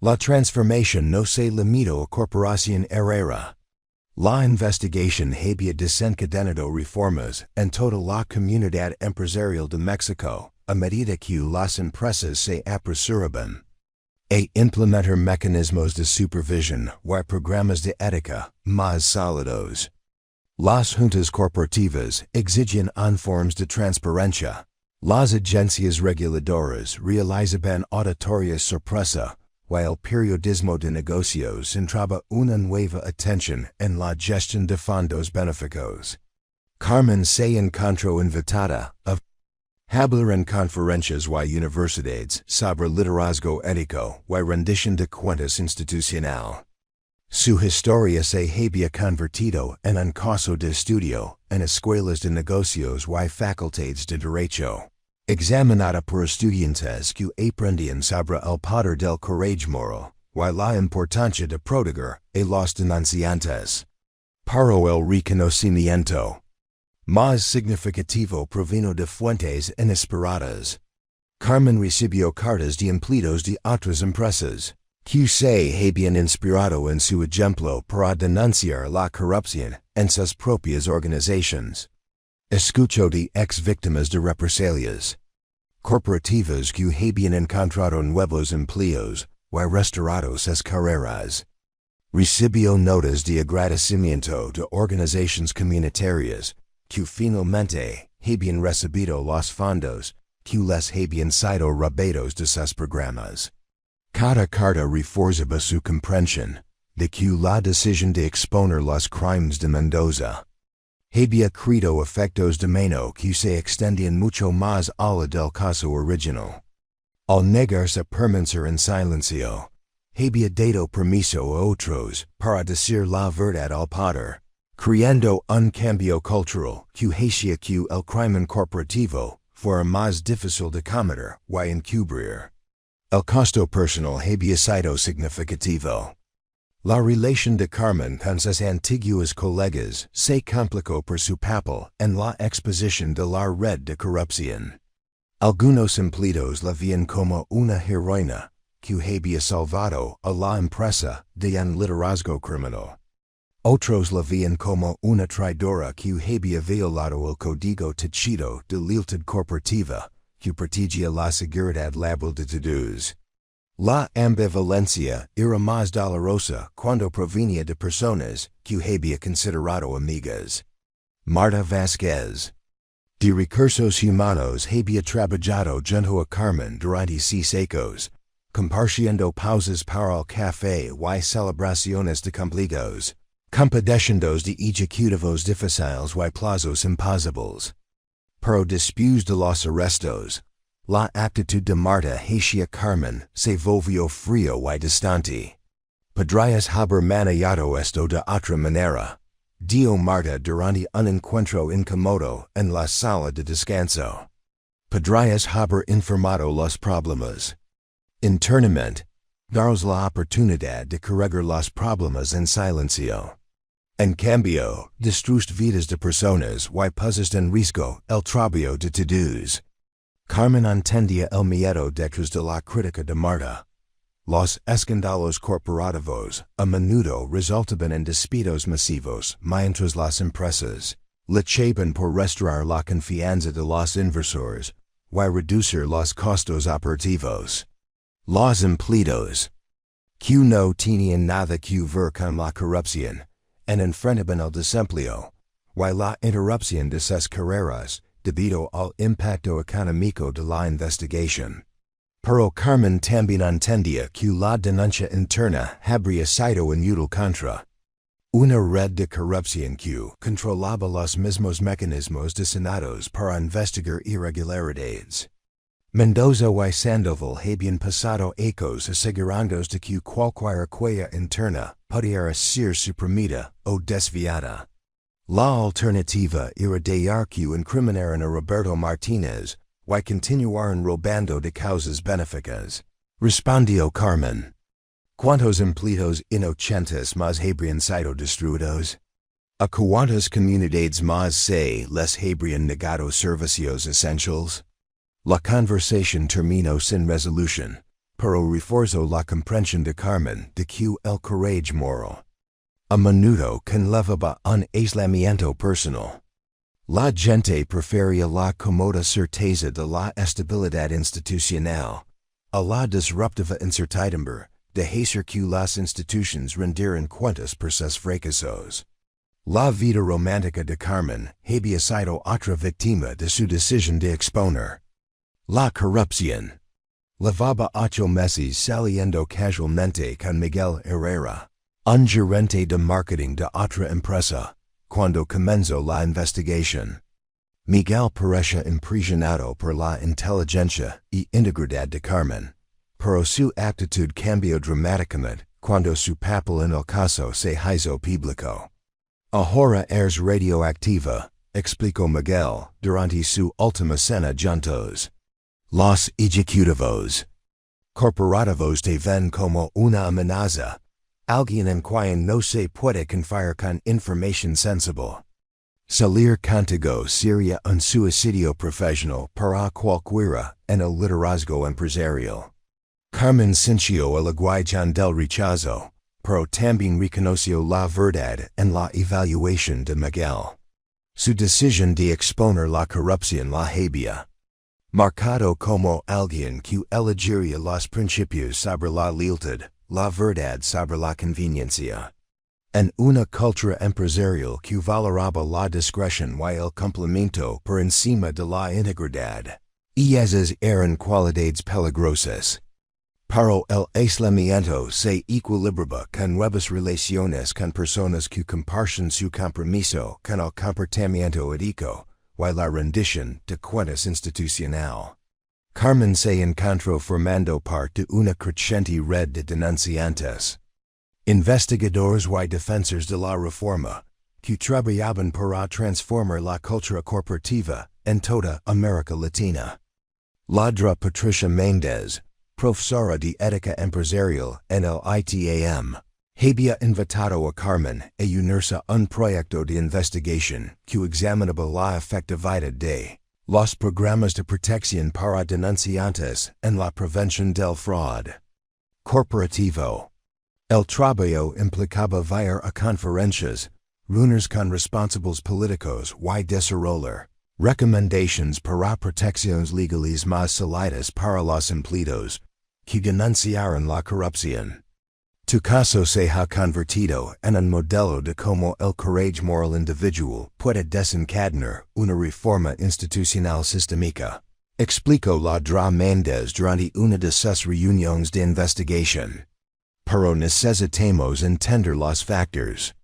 La transformación no se limitó a Corporación Herrera. La investigación había desencadenado reformas en toda la comunidad empresarial de México a medida que las empresas se apresuraban a implementar mecanismos de supervisión y programas de ética más sólidos. Las juntas corporativas exigían informes de transparencia. Las agencias reguladoras realizaban auditorías sorpresa, y el periodismo de negocios entraba una nueva atención en la gestión de fondos benéficos. Carmen se encontró invitada a hablar en conferencias y universidades sobre liderazgo ético y rendición de cuentas institucional. Su historia se había convertido en un caso de estudio en escuelas de negocios y facultades de derecho, examinada por estudiantes que aprendían sobre el poder del coraje moral y la importancia de proteger a los denunciantes. Pero el reconocimiento más significativo provino de fuentes inesperadas. Carmen recibió cartas de empleados de otras empresas que se habían inspirado en su ejemplo para denunciar la corrupción en sus propias organizaciones. Escuchó de ex-víctimas de represalias corporativas que habían encontrado nuevos empleos y restaurado sus carreras. Recibió notas de agradecimiento de organizaciones comunitarias que finalmente habían recibido los fondos que les habían sido robados de sus programas. Cada carta reforzaba su comprensión de que la decisión de exponer los crímenes de Mendoza había creado efectos dominó que se extendían mucho más allá del caso original. Al negarse a permanecer en silencio, había dado permiso a otros para decir la verdad al poder, creando un cambio cultural que hacía que el crimen corporativo fuera más difícil de cometer y encubrir. El costo personal había sido significativo. La relación de Carmen con sus antiguos colegas se complicó por su papel en la exposición de la red de corrupción. Algunos empleados la veían como una heroína que había salvado a la empresa de un liderazgo criminal. Otros la veían como una traidora que había violado el código tácito de lealtad corporativa que protegía la seguridad laboral de todos. La ambivalencia era más dolorosa cuando provenía de personas que había considerado amigas. Marta Vázquez, de recursos humanos, había trabajado junto a Carmen durante 6 años, compartiendo pausas para el café y celebraciones de cumpleaños, compadeciendo de ejecutivos difíciles y plazos imposibles. Pero después de los arrestos, la actitud de Marta hacia Carmen se volvió frío y distante. Podrías haber manejado esto de otra manera, dijo Marta durante un encuentro incómodo en la sala de descanso. Podrías haber informado los problemas. Internamente, daros la oportunidad de corregir los problemas en silencio. En cambio, destruiste vidas de personas y pusiste en riesgo el trabajo de todos. Carmen entendía el miedo detrás de la crítica de Marta. Los escándalos corporativos a menudo resultaban en despidos masivos mientras las empresas luchaban por restaurar la confianza de los inversores y reducir los costos operativos. Los empleados, que no tenían nada que ver con la corrupción, enfrentaban el desempleo y la interrupción de sus carreras debido al impacto económico de la investigación. Pero Carmen también entendía que la denuncia interna habría sido inútil contra una red de corrupción que controlaba los mismos mecanismos diseñados para investigar irregularidades. Mendoza y Sandoval habían pasado años asegurándose de que cualquier cuella interna pudiera ser suprimida o desviada. La alternativa era dejar que incriminaran a Roberto Martínez y continuaran robando de causas benéficas. Respondió Carmen. ¿Cuántos empleados inocentes más habrían sido destruidos? ¿A cuántas comunidades más se les habrían negado servicios esenciales? La conversación terminó sin resolución, pero reforzó la comprensión de Carmen de que el coraje moral a menudo conllevaba un aislamiento personal. La gente prefería la cómoda certeza de la estabilidad institucional a la disruptiva incertidumbre de hacer que las instituciones rindieran cuentas por sus fracasos. La vida romántica de Carmen había sido otra víctima de su decisión de exponer la corrupción. Llevaba 8 meses saliendo casualmente con Miguel Herrera, un gerente de marketing de otra empresa, cuando comenzó la investigación. Miguel parecía impresionado por la inteligencia y integridad de Carmen, pero su actitud cambió dramáticamente cuando su papel en el caso se hizo público. Ahora eres radioactiva, explicó Miguel durante su última cena juntos. Los ejecutivos corporativos te ven como una amenaza, alguien en quien no se puede confiar con información sensible. Salir contigo sería un suicidio profesional para cualquiera en el liderazgo empresarial. Carmen sintió el aguijón del rechazo, pero también reconoció la verdad en la evaluación de Miguel. Su decisión de exponer la corrupción la había marcado como alguien que elegiría los principios sobre la lealtad, la verdad sobre la conveniencia. En una cultura empresarial que valoraba la discreción y el cumplimiento por encima de la integridad, y esas eran cualidades peligrosas. Pero el aislamiento se equilibraba con nuevas relaciones con personas que comparten su compromiso con el comportamiento ético y la rendición de cuentas institucional. Carmen se encontró formando parte una creciente red de denunciantes. Investigadores y defensores de la reforma, que trabajaban para transformar la cultura corporativa en toda América Latina. La Dra. Patricia Méndez, profesora de ética empresarial en el ITAM, había invitado a Carmen a unirse a un proyecto de investigación que examinaba la efectividad de los programas de protección para denunciantes en la prevención del fraude corporativo. El trabajo implicaba ir a conferencias, reunirse con responsables políticos y desarrollar recomendaciones para protecciones legales más sólidas para los empleados que denunciaron la corrupción. Tu caso se ha convertido en un modelo de cómo el coraje moral individual puede desencadenar una reforma institucional sistémica. Explicó la Dra. Méndez durante una de sus reuniones de investigación. Pero necesitamos entender los factores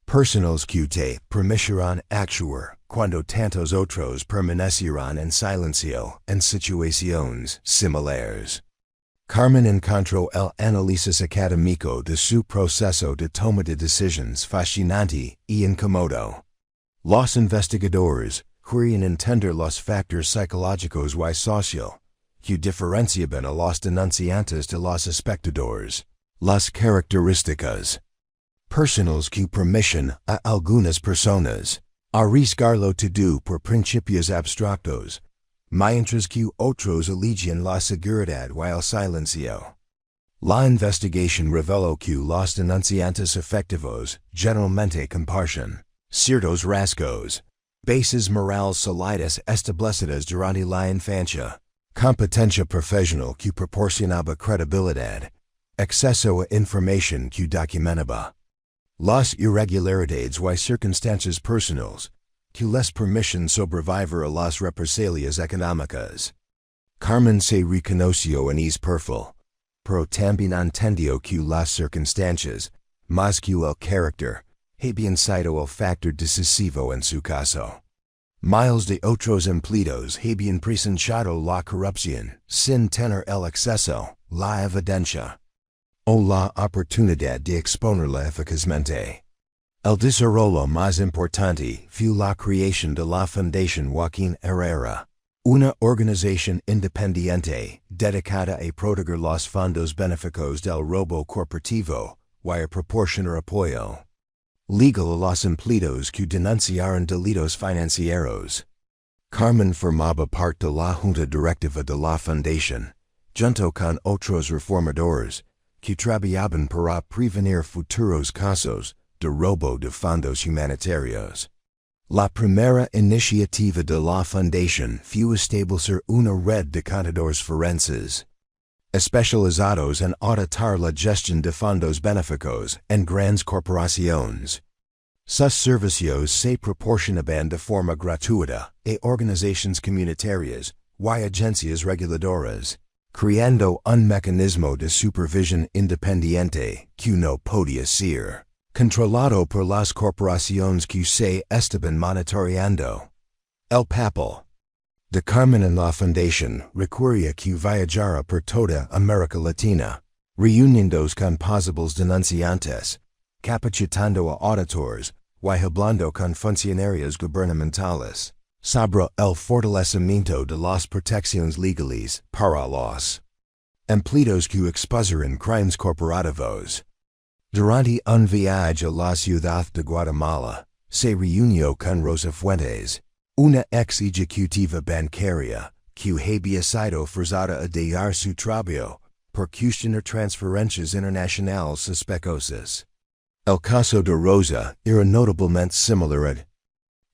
personales que te permitirán actuar cuando tantos otros permanecerán en silencio en situaciones similares. Carmen encontró el análisis académico de su proceso de toma de decisiones fascinante y incómodo. Los investigadores querían entender los factores psicológicos y social que diferenciaban a los denunciantes de los espectadores. Las características personales que permiten a algunas personas arriesgarlo todo por principios abstractos, mientras que otros eligen la seguridad y el silencio. La investigación reveló que los denunciantes efectivos generalmente comparten ciertos rasgos, bases morales sólidas establecidas durante la infancia, competencia profesional que proporcionaba credibilidad, acceso a información que documentaba las irregularidades y circunstancias personales que les permiten sobrevivir a las represalias económicas. Carmen se reconoció en ese perfil, pero también entendió que las circunstancias, más que el carácter, habían sido el factor decisivo en su caso. Miles de otros empleados habían presenciado la corrupción sin tener el acceso, la evidencia o la oportunidad de exponerla eficazmente. El desarrollo más importante fue la creación de la Fundación Joaquín Herrera, una organización independiente dedicada a proteger los fondos benéficos del robo corporativo y a proporcionar apoyo legal a los empleados que denunciaron delitos financieros. Carmen formaba parte de la junta directiva de la Fundación, junto con otros reformadores que trabajaban para prevenir futuros casos de robo de fondos humanitarios. La primera iniciativa de la Fundación fue establecer una red de contadores forenses, especializados en auditar la gestión de fondos benéficos en grandes corporaciones. Sus servicios se proporcionaban de forma gratuita a organizaciones comunitarias y agencias reguladoras, creando un mecanismo de supervisión independiente que no podía ser controlado por las corporaciones que se estaban monitoreando. El papel de Carmen en la Fundación requería que viajara por toda América Latina, reuniéndose con posibles denunciantes, capacitando a auditores y hablando con funcionarios gubernamentales sobre el fortalecimiento de las protecciones legales para los empleados que exposaron crimes corporativos. Durante un viaje a la ciudad de Guatemala, se reunió con Rosa Fuentes, una ex ejecutiva bancaria que había sido forzada a dejar su trabajo por cuestionar transferencias internacionales sospechosas. El caso de Rosa era notablemente similar a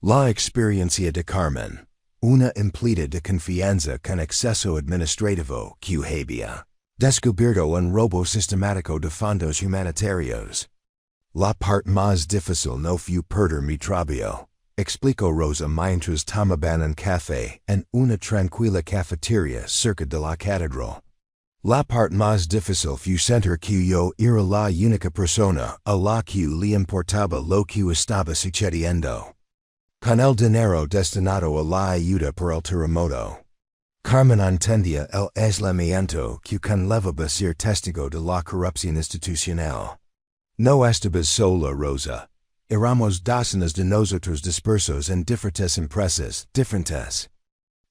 la experiencia de Carmen, una empleada de confianza con acceso administrativo que había descubierto un robo sistemático de fondos humanitarios. La parte más difícil no fue perder mi trabajo, explicó Rosa mientras tomaban un café en una tranquila cafetería cerca de la catedral. La parte más difícil fue sentir que yo era la única persona a la que le importaba lo que estaba sucediendo. Con el dinero destinado a la ayuda por el terremoto, Carmen entendía el aislamiento que conllevaba ser testigo de la corrupción institucional. No estabas sola, Rosa. Éramos docenas de nosotros dispersos en diferentes empresas, diferentes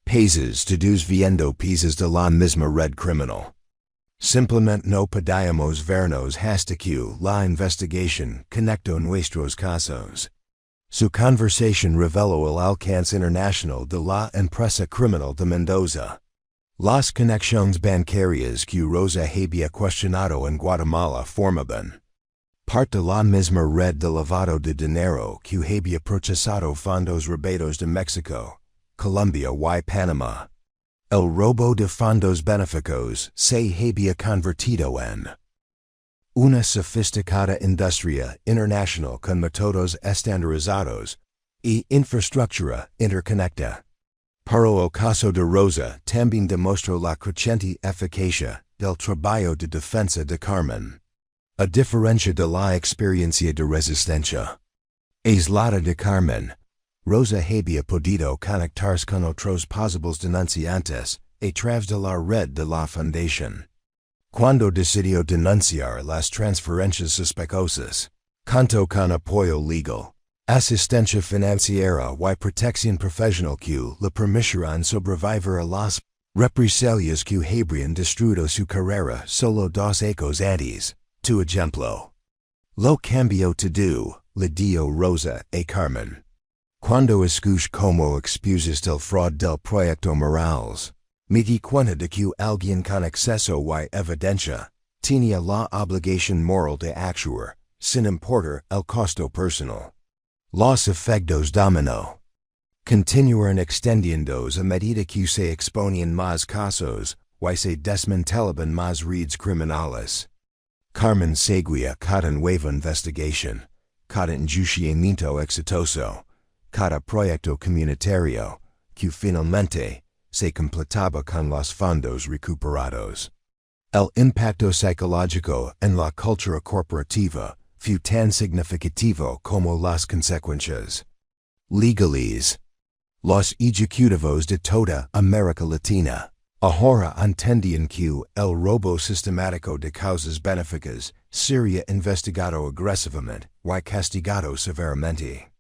países, todos viendo piezas de la misma red criminal. Simplemente no podíamos vernos hasta que la investigación conectó nuestros casos. Su conversación reveló el alcance internacional de la empresa criminal de Mendoza. Las conexiones bancarias que Rosa había cuestionado en Guatemala formaban parte de la misma red de lavado de dinero que había procesado fondos robados de México, Colombia y Panamá. El robo de fondos benéficos se había convertido en una sofisticada industria internacional con métodos estandarizados y infraestructura interconecta. Pero el caso de Rosa también demostró la creciente eficacia del trabajo de defensa de Carmen. A diferencia de la experiencia de resistencia aislada de Carmen, Rosa había podido conectarse con otros posibles denunciantes a través de la red de la fundación. Cuando decidió denunciar las transferencias sospechosas, contó con apoyo legal, asistencia financiera y protección profesional que le permitirán sobrevivir a las represalias que habrían destruido su carrera solo 2 años antes. Tu ejemplo. Lo cambió todo, le dio Rosa a Carmen. Cuando escuché cómo expusas el fraud del proyecto Morales, me di cuenta de que alguien con acceso y evidencia tenía la obligación moral de actuar, sin importar el costo personal. Los efectos dominó continuaron extendiéndose a medida que se exponían más casos y se desmantelaban más redes criminales. Carmen seguía cada nueva investigación, cada enjuiciamiento exitoso, cada proyecto comunitario, que finalmente se completaba con los fondos recuperados. El impacto psicológico en la cultura corporativa fue tan significativo como las consecuencias legales. Los ejecutivos de toda América Latina ahora entendían que el robo sistemático de causas benéficas sería investigado agresivamente y castigado severamente.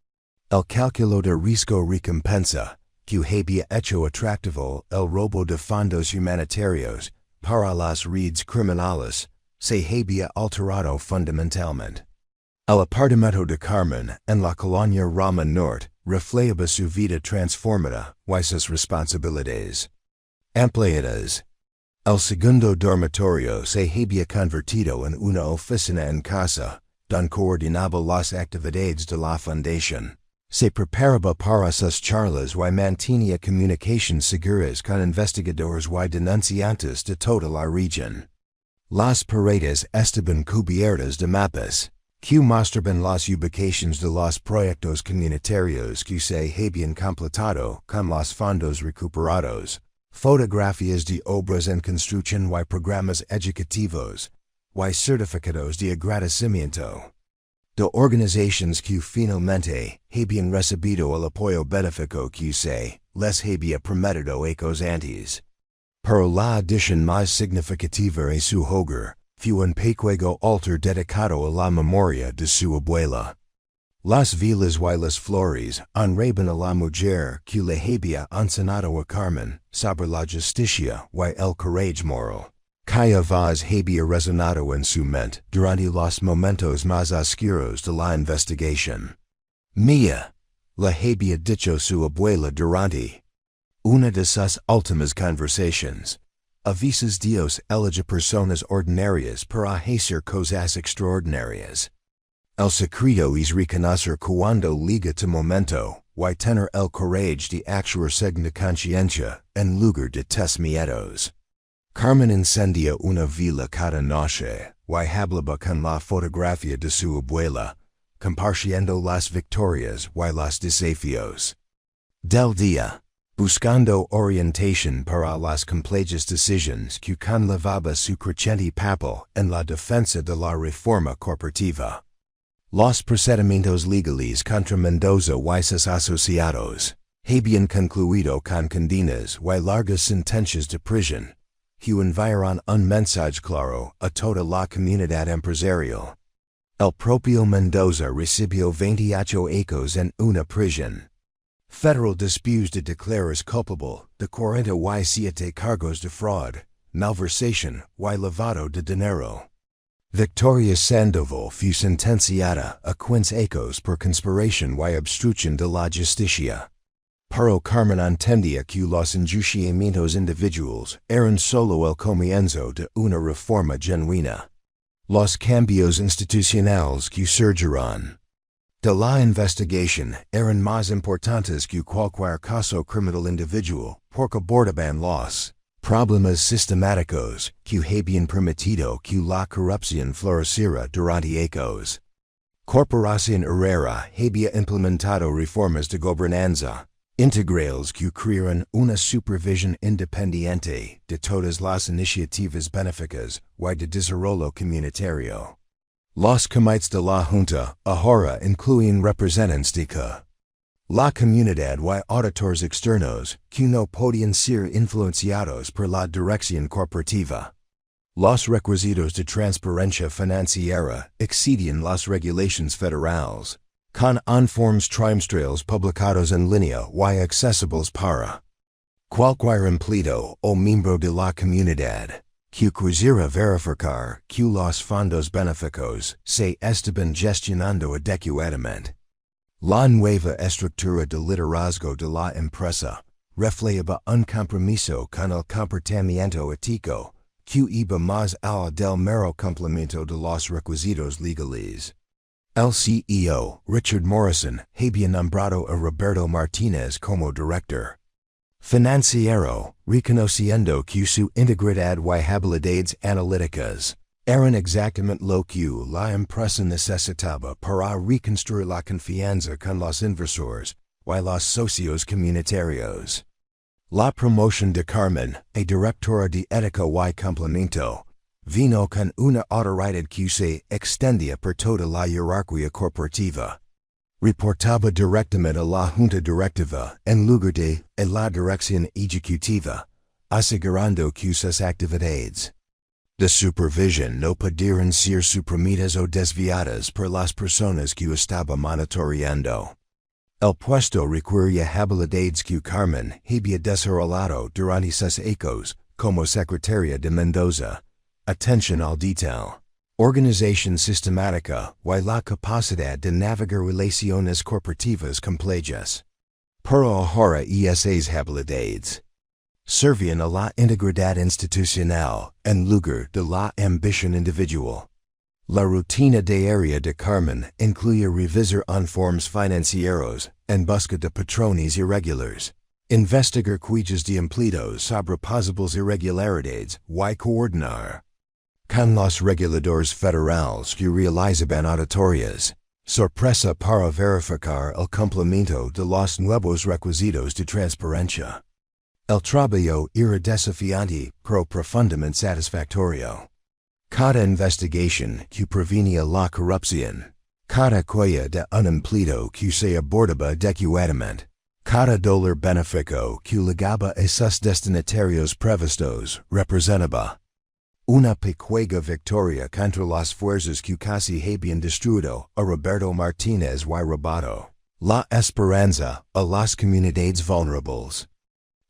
El cálculo de riesgo-recompensa que había hecho atractivo el robo de fondos humanitarios para las redes criminales se había alterado fundamentalmente. El apartamento de Carmen en la colonia Roma Norte reflejaba su vida transformada y sus responsabilidades ampliadas. El segundo dormitorio se había convertido en una oficina en casa, donde coordinaba las actividades de la fundación. Se preparaba para sus charlas y mantenía comunicaciones seguras con investigadores y denunciantes de toda la región. Las paredes estaban cubiertas de mapas que mostraban las ubicaciones de los proyectos comunitarios que se habían completado con los fondos recuperados, fotografías de obras en construcción y programas educativos, y certificados de agradecimiento de organizaciones que finalmente habían recibido el apoyo benéfico que se les había prometido años antes. Pero la adición más significativa a su hogar fue un pequeño altar dedicado a la memoria de su abuela. Las velas y las flores honraban a la mujer que le había enseñado a Carmen sobre la justicia y el coraje moral. Cada vez había resonado en su mente durante los momentos más oscuros de la investigación. Mía, le había dicho su abuela durante una de sus últimas conversaciones. A veces Dios elige personas ordinarias para hacer cosas extraordinarias. El secreto es reconocer cuando liga tu momento y tener el coraje de actuar según conciencia en lugar de tus miedos. Carmen encendía una vela cada noche y hablaba con la fotografía de su abuela, compartiendo las victorias y los desafíos del día, buscando orientación para las complejas decisiones que conllevaba su creciente papel en la defensa de la reforma corporativa. Los procedimientos legales contra Mendoza y sus asociados Habían concluido con condenas y largas sentencias de prisión, que enviaron un mensaje claro a toda la comunidad empresarial. El propio Mendoza recibió 28 años en una prisión federal después de declararse culpable de 47 cargos de fraude, malversación y lavado de dinero. Victoria Sandoval fue sentenciada a 15 años por conspiración y obstrucción de la justicia. Pero Carmen entendía que los enjuiciamientos individuales eran solo el comienzo de una reforma genuina. Los cambios institucionales que surgirán de la investigación eran más importantes que cualquier caso criminal individual porque abordaban los problemas sistemáticos que habían permitido que la corrupción floreciera durante años. Corporación Herrera había implementado reformas de gobernanza integrales que crearon una supervisión independiente de todas las iniciativas benéficas y de desarrollo comunitario. Los comités de la Junta ahora incluyen representantes de la comunidad y auditores externos que no podían ser influenciados por la dirección corporativa. Los requisitos de transparencia financiera excedían las regulaciones federales, con informes trimestrales publicados en línea y accesibles para cualquier empleado o miembro de la comunidad que quisiera verificar que los fondos benéficos se estaban gestionando adecuadamente. La nueva estructura de liderazgo de la empresa reflejaba un compromiso con el comportamiento ético que iba más allá del mero cumplimiento de los requisitos legales. El CEO, Richard Morrison, había nombrado a Roberto Martínez como director financiero, reconociendo que su integridad y habilidades analíticas eran exactamente lo que la empresa necesitaba para reconstruir la confianza con los inversores y los socios comunitarios. La promoción de Carmen, a directora de ética y complemento, vino con una autoridad que se extendía por toda la jerarquía corporativa. Reportaba directamente a la junta directiva en lugar de a la dirección ejecutiva, asegurando que sus actividades de supervisión no pudieran ser suprimidas o desviadas por las personas que estaba monitoreando. El puesto requería habilidades que Carmen había desarrollado durante sus años como secretaria de Mendoza. Atención al detalle, organización sistemática y la capacidad de navegar relaciones corporativas complejas. Pero ahora esas habilidades servían a la integridad institucional en lugar de la ambición individual. La rutina diaria de Carmen incluía revisar informes financieros en busca de patrones irregulares, investigar quejas de empleados sobre posibles irregularidades y coordinar con los reguladores federales que realizaban auditorías, sorpresa para verificar el cumplimiento de los nuevos requisitos de transparencia. El trabajo era desafiante pero profundamente satisfactorio. Cada investigación que prevenía la corrupción, cada queja de un empleado que se abordaba adecuadamente, cada dólar benéfico que llegaba a sus destinatarios previstos representaba una pequeña victoria contra las fuerzas que casi habían destruido a Roberto Martínez y robado la esperanza a las comunidades vulnerables.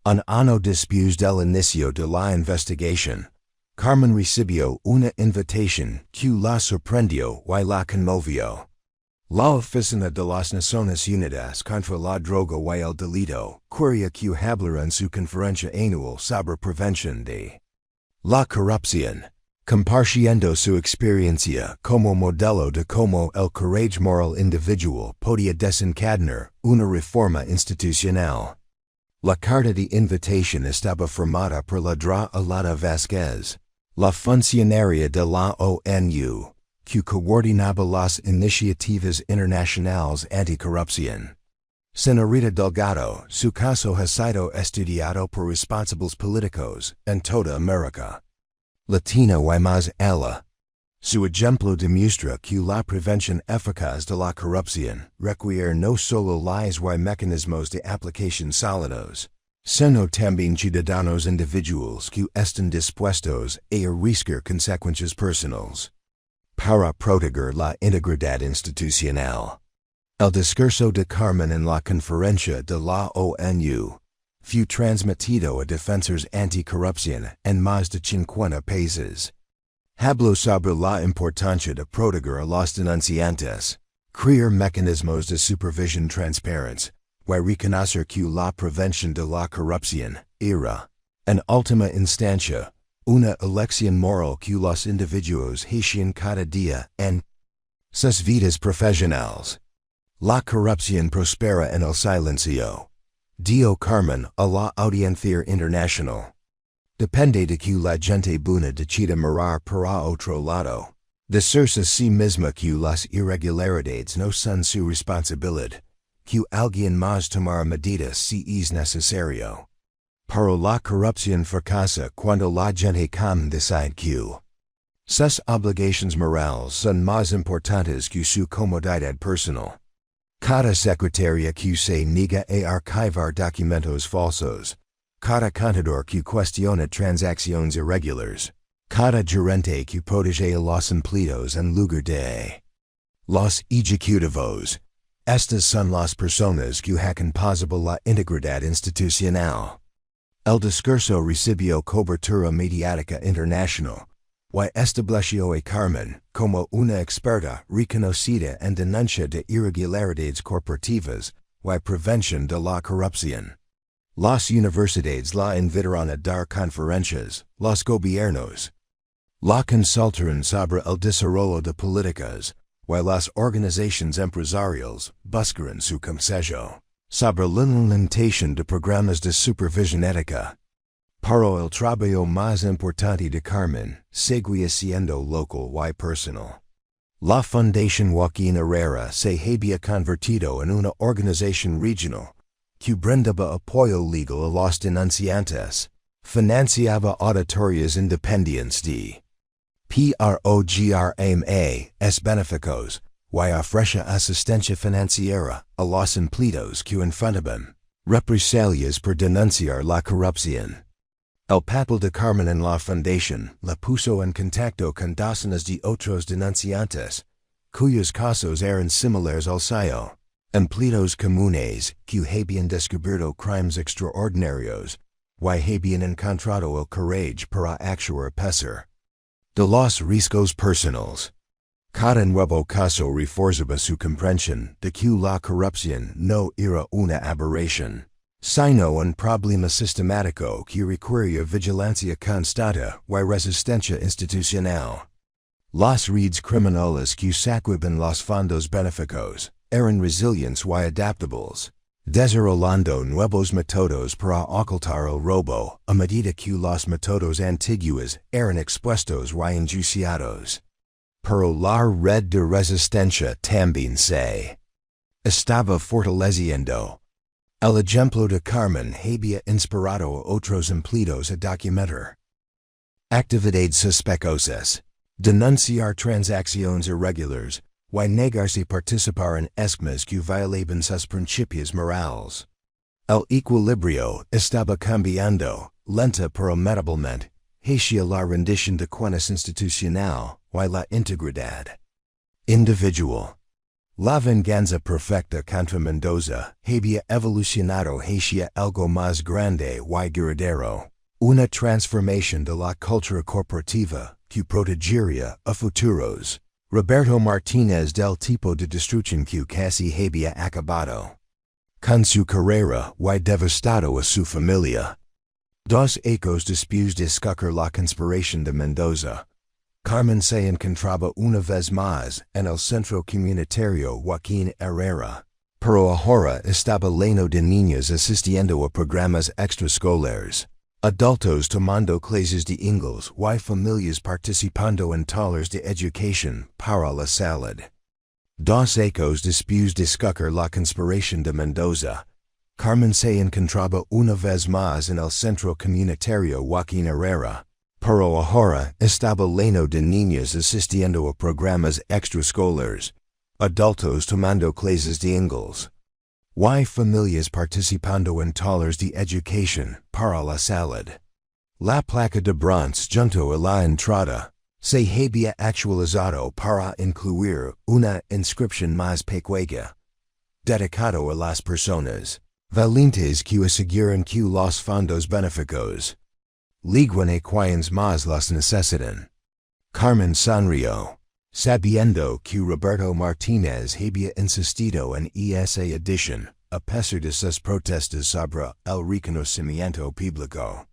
Un año después del inicio de la investigación, Carmen recibió una invitación que la sorprendió y la conmovió. La Oficina de las Naciones Unidas contra la Droga y el Delito quería que hablara en su conferencia anual sobre prevención de la corrupción, compartiendo su experiencia como modelo de cómo el coraje moral individual podía desencadenar una reforma institucional. La carta de invitación estaba firmada por la Dra. Alada Vázquez, la funcionaria de la ONU, que coordinaba las iniciativas internacionales anticorrupción. Señorita Delgado, su caso ha sido estudiado por responsables políticos en toda América Latina y más allá. Su ejemplo demuestra que la prevención eficaz de la corrupción requiere no solo los mecanismos de aplicación sólidos, sino también ciudadanos individuals que están dispuestos a arriesgar consecuencias personales para proteger la integridad institucional. El discurso de Carmen en la conferencia de la ONU fue transmitido a defensores anticorrupción en más de 50 países. Habló sobre la importancia de proteger a los denunciantes, crear mecanismos de supervisión transparentes, y reconocer que la prevención de la corrupción era, en última instancia, una elección moral que los individuos hacen cada día en sus vidas profesionales. La corrupción prospera en el silencio. Dio Carmen a la audiencia internacional. Depende de que la gente buena decida mirar para otro lado. Decirse a sí misma que las irregularidades no son su responsabilidad, que alguien más tomará medidas si es necesario. Pero la corrupción fracasa cuando la gente común decide que sus obligaciones morales son más importantes que su comodidad personal. Cada secretaria que se niega a archivar documentos falsos, cada contador que cuestiona transacciones irregulares, cada gerente que protege a los empleados en lugar de los ejecutivos. Estas son las personas que hacen posible la integridad institucional. El discurso recibió cobertura mediática internacional, y estableció a Carmen como una experta reconocida en denuncia de irregularidades corporativas y prevención de la corrupción. Las universidades la invitaron a dar conferencias, los gobiernos la consultaron sobre el desarrollo de políticas, y las organizaciones empresariales buscaron su consejo sobre la implementación de programas de supervisión ética. Pero el trabajo más importante de Carmen seguía siendo local y personal. La Fundación Joaquín Herrera se había convertido en una organización regional que brindaba apoyo legal a los denunciantes, financiaba auditorías independientes de programas benéficos, y ofrecía asistencia financiera a los empleados que enfrentaban represalias por denunciar la corrupción. El papel de Carmen en la fundación la puso en contacto con docenas de otros denunciantes, cuyos casos eran similares al suyo, empleados comunes que habían descubierto crimes extraordinarios, y habían encontrado el courage para actuar a pesar de los riesgos personales. Cada nuevo caso reforzaba su comprensión de que la corrupción no era una aberración, sino un problema sistemático que requería vigilancia constante y resistencia institucional. Las redes criminales que saqueaban los fondos benéficos eran resilientes y adaptables, desarrollando nuevos métodos para ocultar el robo a medida que los métodos antiguos eran expuestos y enjuiciados. Pero la red de resistencia también se estaba fortaleciendo. El ejemplo de Carmen había inspirado a otros empleados a documentar actividades sospechosas, denunciar transacciones irregulares, y negarse a participar en esquemas que violaban sus principios morales. El equilibrio estaba cambiando, lenta pero metablemente, hacia la rendición de cuentas institucional y la integridad individual. La venganza perfecta contra Mendoza había evolucionado hacia algo más grande y duradero, una transformación de la cultura corporativa que protegería a futuros Roberto Martínez del tipo de destrucción que casi había acabado con su carrera y devastado a su familia. Dos ecos después de escuchar la conspiración de Mendoza, Carmen se encontraba una vez más en el centro comunitario Joaquín Herrera, pero ahora estaba lleno de niños asistiendo a programas extraescolares, adultos tomando clases de inglés y familias participando en talleres de educación para la salud. Dos ecos después de escuchar la conspiración de Mendoza, Carmen se encontraba una vez más en el centro comunitario Joaquín Herrera, Pero ahora estaba lleno de niños asistiendo a programas extraescolares, adultos tomando clases de inglés. Y familias participando en talleres de educación para la salud. La placa de bronce junto a la entrada se había actualizado para incluir una inscripción más pequeña, dedicado a las personas valientes que aseguran que los fondos benéficos liguan a quienes más los necesitan. Carmen sonrió, sabiendo que Roberto Martínez había insistido en esa edición, a pesar de sus protestas sobre el reconocimiento público.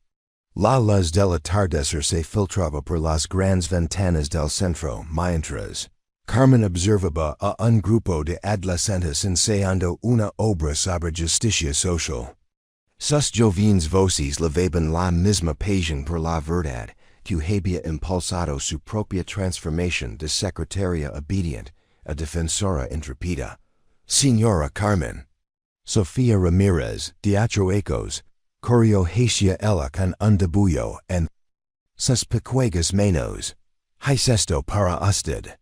La luz del atardecer se filtraba por las grandes ventanas del centro mientras Carmen observaba a un grupo de adolescentes ensayando una obra sobre justicia social. Sus jóvenes voces levaban la misma pasión por la verdad que había impulsado su propia transformación de secretaria obediente a defensora intrépida. Señora Carmen. Sofía Ramírez, Teatro Ecos, corrió ella con un debullo en sus pequeñas manos. ¿Qué esto para usted?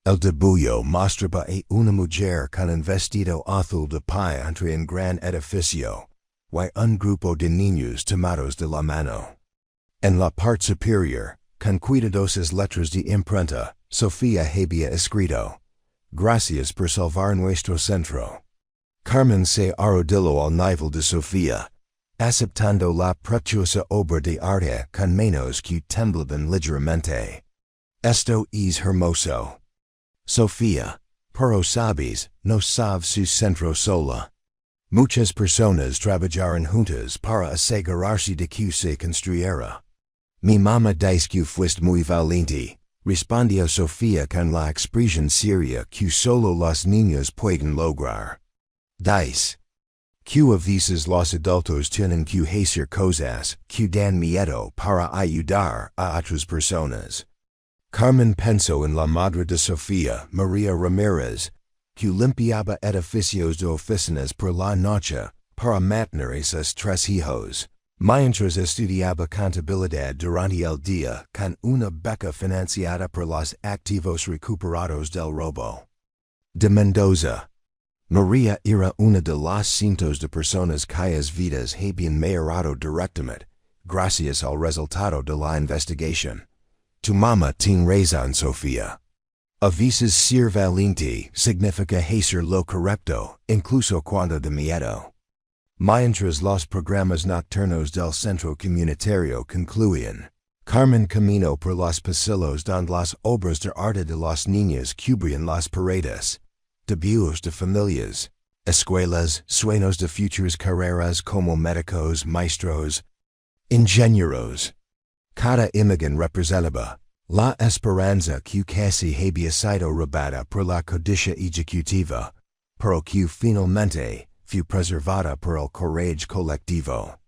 El debullo mostraba a una mujer con un vestido azul de pie entre un gran edificio y un grupo de niños tomados de la mano. En la parte superior, con cuidadosas letras de imprenta, Sofía había escrito: Gracias por salvar nuestro centro. Carmen se arrodilló al nivel de Sofía, aceptando la preciosa obra de arte con manos que temblaban ligeramente. Esto es hermoso. Sofía, pero sabes, no sabe su centro sola. Muchas personas trabajaron juntas para asegurarse de que se construyera. Mi mamá dice que fuiste muy valiente, respondió Sofía con la expresión seria que solo los niños pueden lograr. Dice que a veces los adultos tienen que hacer cosas que dan miedo para ayudar a otras personas. Carmen pensó en la madre de Sofía, María Ramírez, que limpiaba edificios de oficinas por la noche para mantener a sus tres hijos, mientras estudiaba contabilidad durante el día con una beca financiada por los activos recuperados del robo. De Mendoza. María era una de las cientos de personas cuyas vidas habían mejorado directamente, gracias al resultado de la investigación. Tu mamá tiene razón, Sofía. A veces ser valiente significa hacer lo correcto, incluso cuando da miedo. Mientras los programas nocturnos del centro comunitario concluían, Carmen caminó por los pasillos donde las obras de arte de los niños cubrían las paredes. Debut de familias, escuelas, sueños de futuras carreras como médicos, maestros, ingenieros. Cada imagen representaba la esperanza que casi había sido robada por la codicia ejecutiva, pero que finalmente fue preservada por el coraje colectivo.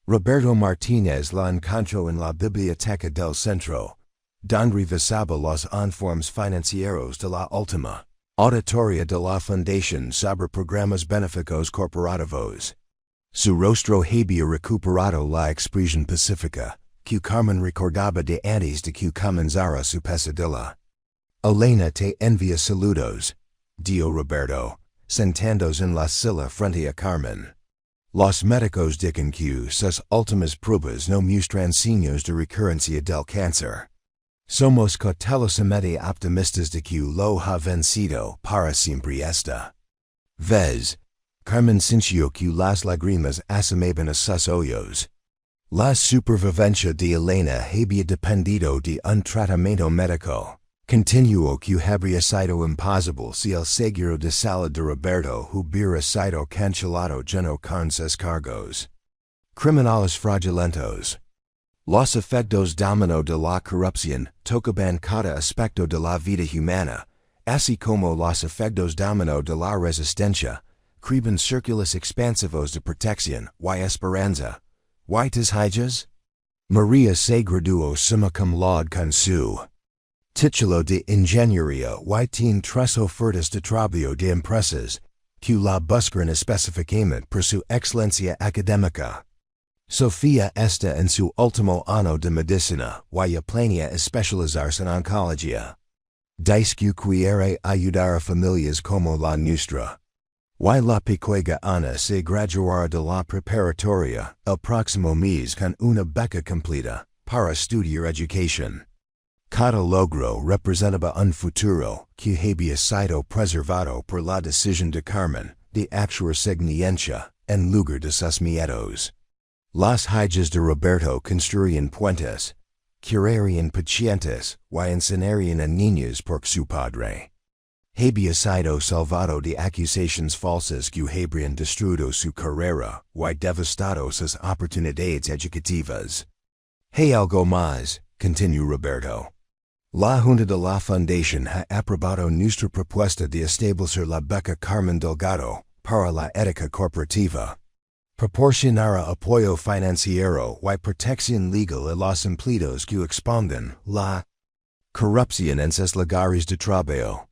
Roberto Martínez la encontró en la biblioteca del centro, donde revisaba los informes financieros de la última auditoría de la Fundación sobre programas benéficos corporativos. Su rostro había recuperado la expresión pacífica que Carmen recordaba de antes de que comenzara su pesadilla. Elena te envía saludos, dio Roberto, sentándose en la silla frente a Carmen. Los médicos dicen que sus últimas pruebas no muestran signos de recurrencia del cáncer. Somos cautelosamente optimistas de que lo ha vencido para siempre esta vez. Carmen sintió que las lágrimas asomaban a sus ojos. La supervivencia de Elena había dependido de un tratamiento médico. Continuó que habría sido imposible si el seguro de salud de Roberto hubiera sido cancelado lleno con sus cargos. Criminales fraudulentos. Los efectos dominó de la corrupción tocaban cada aspecto de la vida humana, así como los efectos dominó de la resistencia, creaban círculos expansivos de protección y esperanza. ¿Y hijas? María se graduó summa cum laude con su título de ingeniería y tiene tres ofertas de trabajo de empresas que la buscan específicamente por su excelencia académica. Sofía está en su último año de medicina, y planea especializarse en oncología. Dice que quiere ayudar a familias como la nuestra. Y la pequeña Ana se graduará de la preparatoria el próximo mes con una beca completa para estudiar educación. Cada logro representaba un futuro que había sido preservado por la decisión de Carmen de actuar signienza en lugar de sus miedos. Las hijas de Roberto construían puentes, curarían pacientes y enseñarían a niños por su padre. Había sido salvado de acusaciones falsas que habrían destruido su carrera y devastado sus oportunidades educativas. Hay algo más, continuó Roberto. La Junta de la Fundación ha aprobado nuestra propuesta de establecer la beca Carmen Delgado para la ética corporativa. Proporcionará apoyo financiero y protección legal a los empleados que exponden la corrupción en sus lugares de trabajo.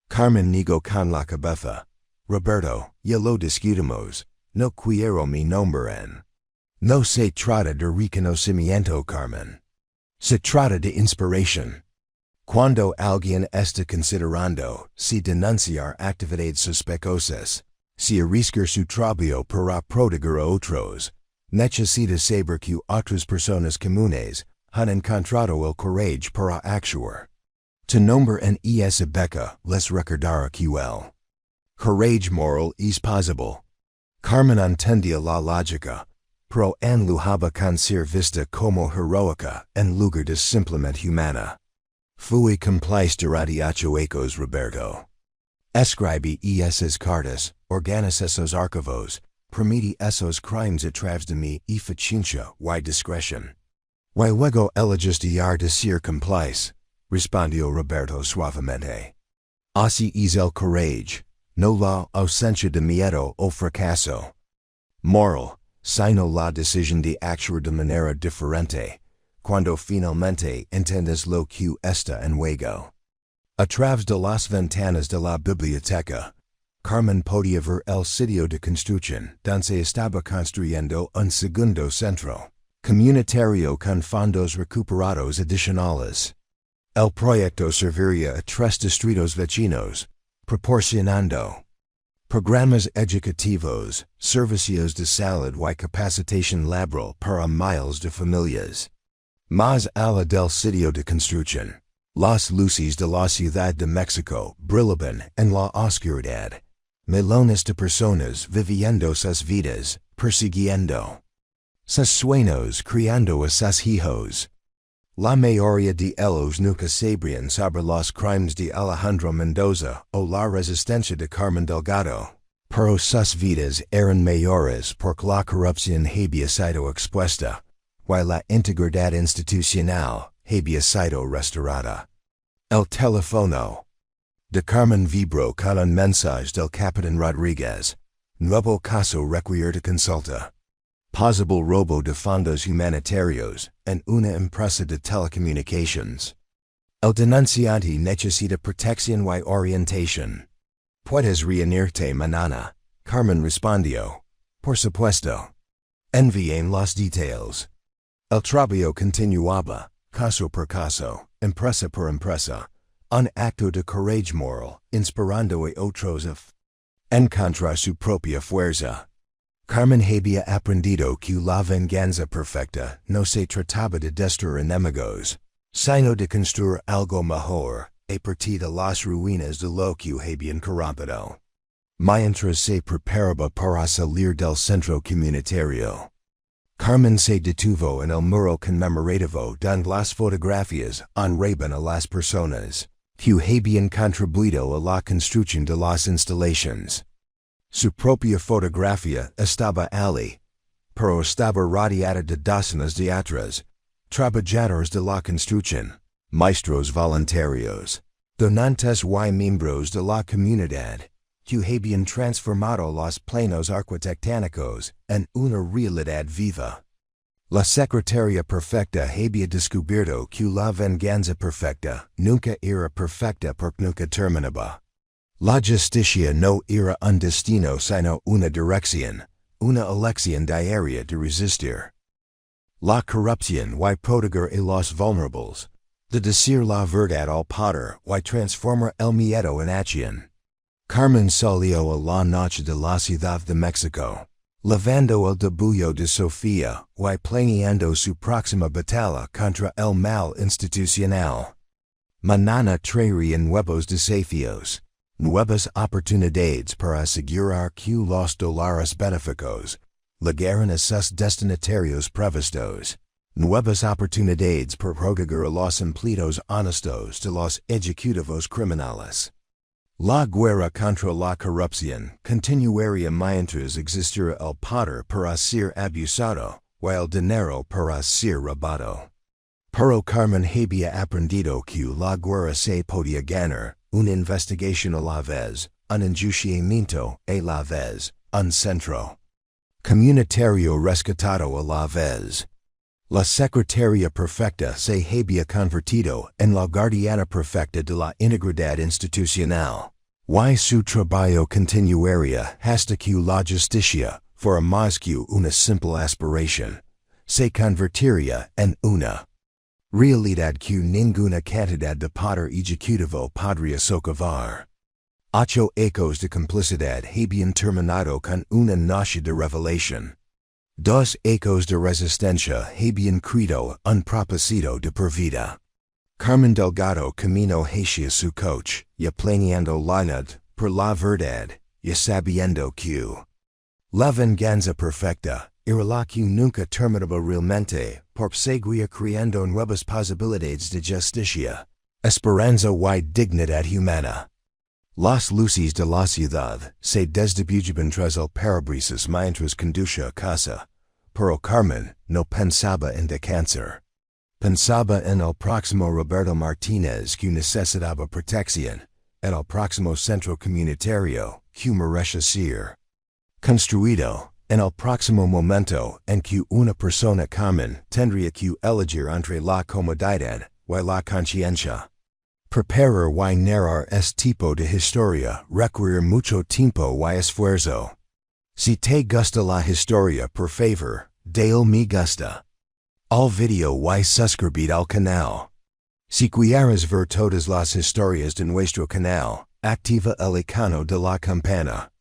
Carmen negó con la cabeza. Roberto, ya lo discutimos, no quiero mi nombre en. No se trata de reconocimiento, Carmen. Se trata de inspiración. Cuando alguien está considerando si denunciar actividades sospechosas, si arriesgar su trabajo para proteger a otros, necesita saber que otras personas comunes han encontrado el courage para actuar. Tu nombre en esa beca les recordará que el courage moral es posible. Carmen entendía la lógica, pero en lugar con ser vista como heroica en lugar de simplemente humana. Fui complice durante 8 años, Roberto. Escribí esas cartas, organizé esos archivos, permití esos crimes a través de mi eficiencia y discreción. Y luego elegiste de ser complice, respondió Roberto suavemente. Así es el courage, no la ausencia de miedo o fracaso. Moral, sino la decisión de actuar de manera diferente, cuando finalmente entiendes lo que está en juego. A través de las ventanas de la biblioteca, Carmen podía ver el sitio de construcción donde estaba construyendo un segundo centro comunitario con fondos recuperados adicionales. El proyecto serviría a 3 distritos vecinos, proporcionando programas educativos, servicios de salud y capacitación laboral para miles de familias. Más allá del sitio de construcción, las luces de la Ciudad de México brillaban en la oscuridad. Millones de personas viviendo sus vidas, persiguiendo sus sueños, criando a sus hijos. La mayoría de ellos nunca sabrían sobre los crímenes de Alejandro Mendoza o la resistencia de Carmen Delgado, pero sus vidas eran mayores porque la corrupción había sido expuesta, y la integridad institucional había sido restaurada. El teléfono de Carmen vibró con un mensaje del Capitán Rodríguez. Nuevo caso requiere de consulta. Posible robo de fondos humanitarios en una empresa de telecomunicaciones. El denunciante necesita protección y orientación. ¿Puedes reunirte mañana? Carmen respondió. Por supuesto. Envíen los detalles. El trabajo continuaba, caso por caso, empresa por empresa, un acto de courage moral, inspirando a otros a encontrar su propia fuerza. Carmen había aprendido que la venganza perfecta no se trataba de destruir enemigos, sino de construir algo mejor, a partir de las ruinas de lo que habían corrompido. Mientras se preparaba para salir del centro comunitario, Carmen se detuvo en el muro conmemorativo donde las fotografías honraban a las personas que habían contribuido a la construcción de las instalaciones. Su propia fotografía estaba allí, pero estaba rodeada de docenas de otras, trabajadores de la construcción, maestros voluntarios, donantes y miembros de la comunidad, que habían transformado los planos arquitectónicos en una realidad viva. La Secretaria Perfecta había descubierto que la venganza perfecta nunca era perfecta porque nunca terminaba. La justicia no era un destino sino una dirección, una elección diaria de resistir. La corrupción y proteger a los vulnerables. De decir la verdad al poder y transformar el miedo en acción. Carmen salió a la noche de la Ciudad de México, levando el debullo de Sofía y planeando su próxima batalla contra el mal institucional. Mañana traería nuevos desafíos, nuevas oportunidades para asegurar que los dólares benéficos llegaran a sus destinatarios previstos. Nuevas oportunidades para proteger a los empleados honestos de los ejecutivos criminales. La guerra contra la corrupción continuaría mientras existiera el poder para ser abusado y el dinero para ser robado. Pero Carmen había aprendido que la guerra se podía ganar, una investigación a la vez, un enjuiciamiento a la vez, un centro comunitario rescatado a la vez. La Secretaria Perfecta se había convertido en la guardiana perfecta de la integridad institucional. Y su trabajo continuaría hasta que la justicia, fuera más que una simple aspiración, se convertiría en una realidad que ninguna cantidad de poder ejecutivo podría socavar. 8 ecos de complicidad habían terminado con una noche de revelación. 2 ecos de resistencia habían creado un propósito de por vida. Carmen Delgado camino hacia su coach, ya planeando la por la verdad, ya sabiendo que la venganza perfecta era la que nunca terminaba realmente, por seguir creando nuevas posibilidades de justicia, esperanza y dignidad humana. Las luces de la ciudad se desdibujaban tras el parabrisas mientras conducía a casa, pero Carmen no pensaba en descansar. Pensaba en el próximo Roberto Martínez que necesitaba protección, en el próximo centro comunitario que merecía ser construido, en el próximo momento en que una persona Carmen tendría que elegir entre la comodidad y la conciencia. Preparar y narrar este tipo de historia requiere mucho tiempo y esfuerzo. Si te gusta la historia, por favor, dale me gusta al video y suscribir al canal. Si quieres ver todas las historias de nuestro canal, activa el icono de la campana.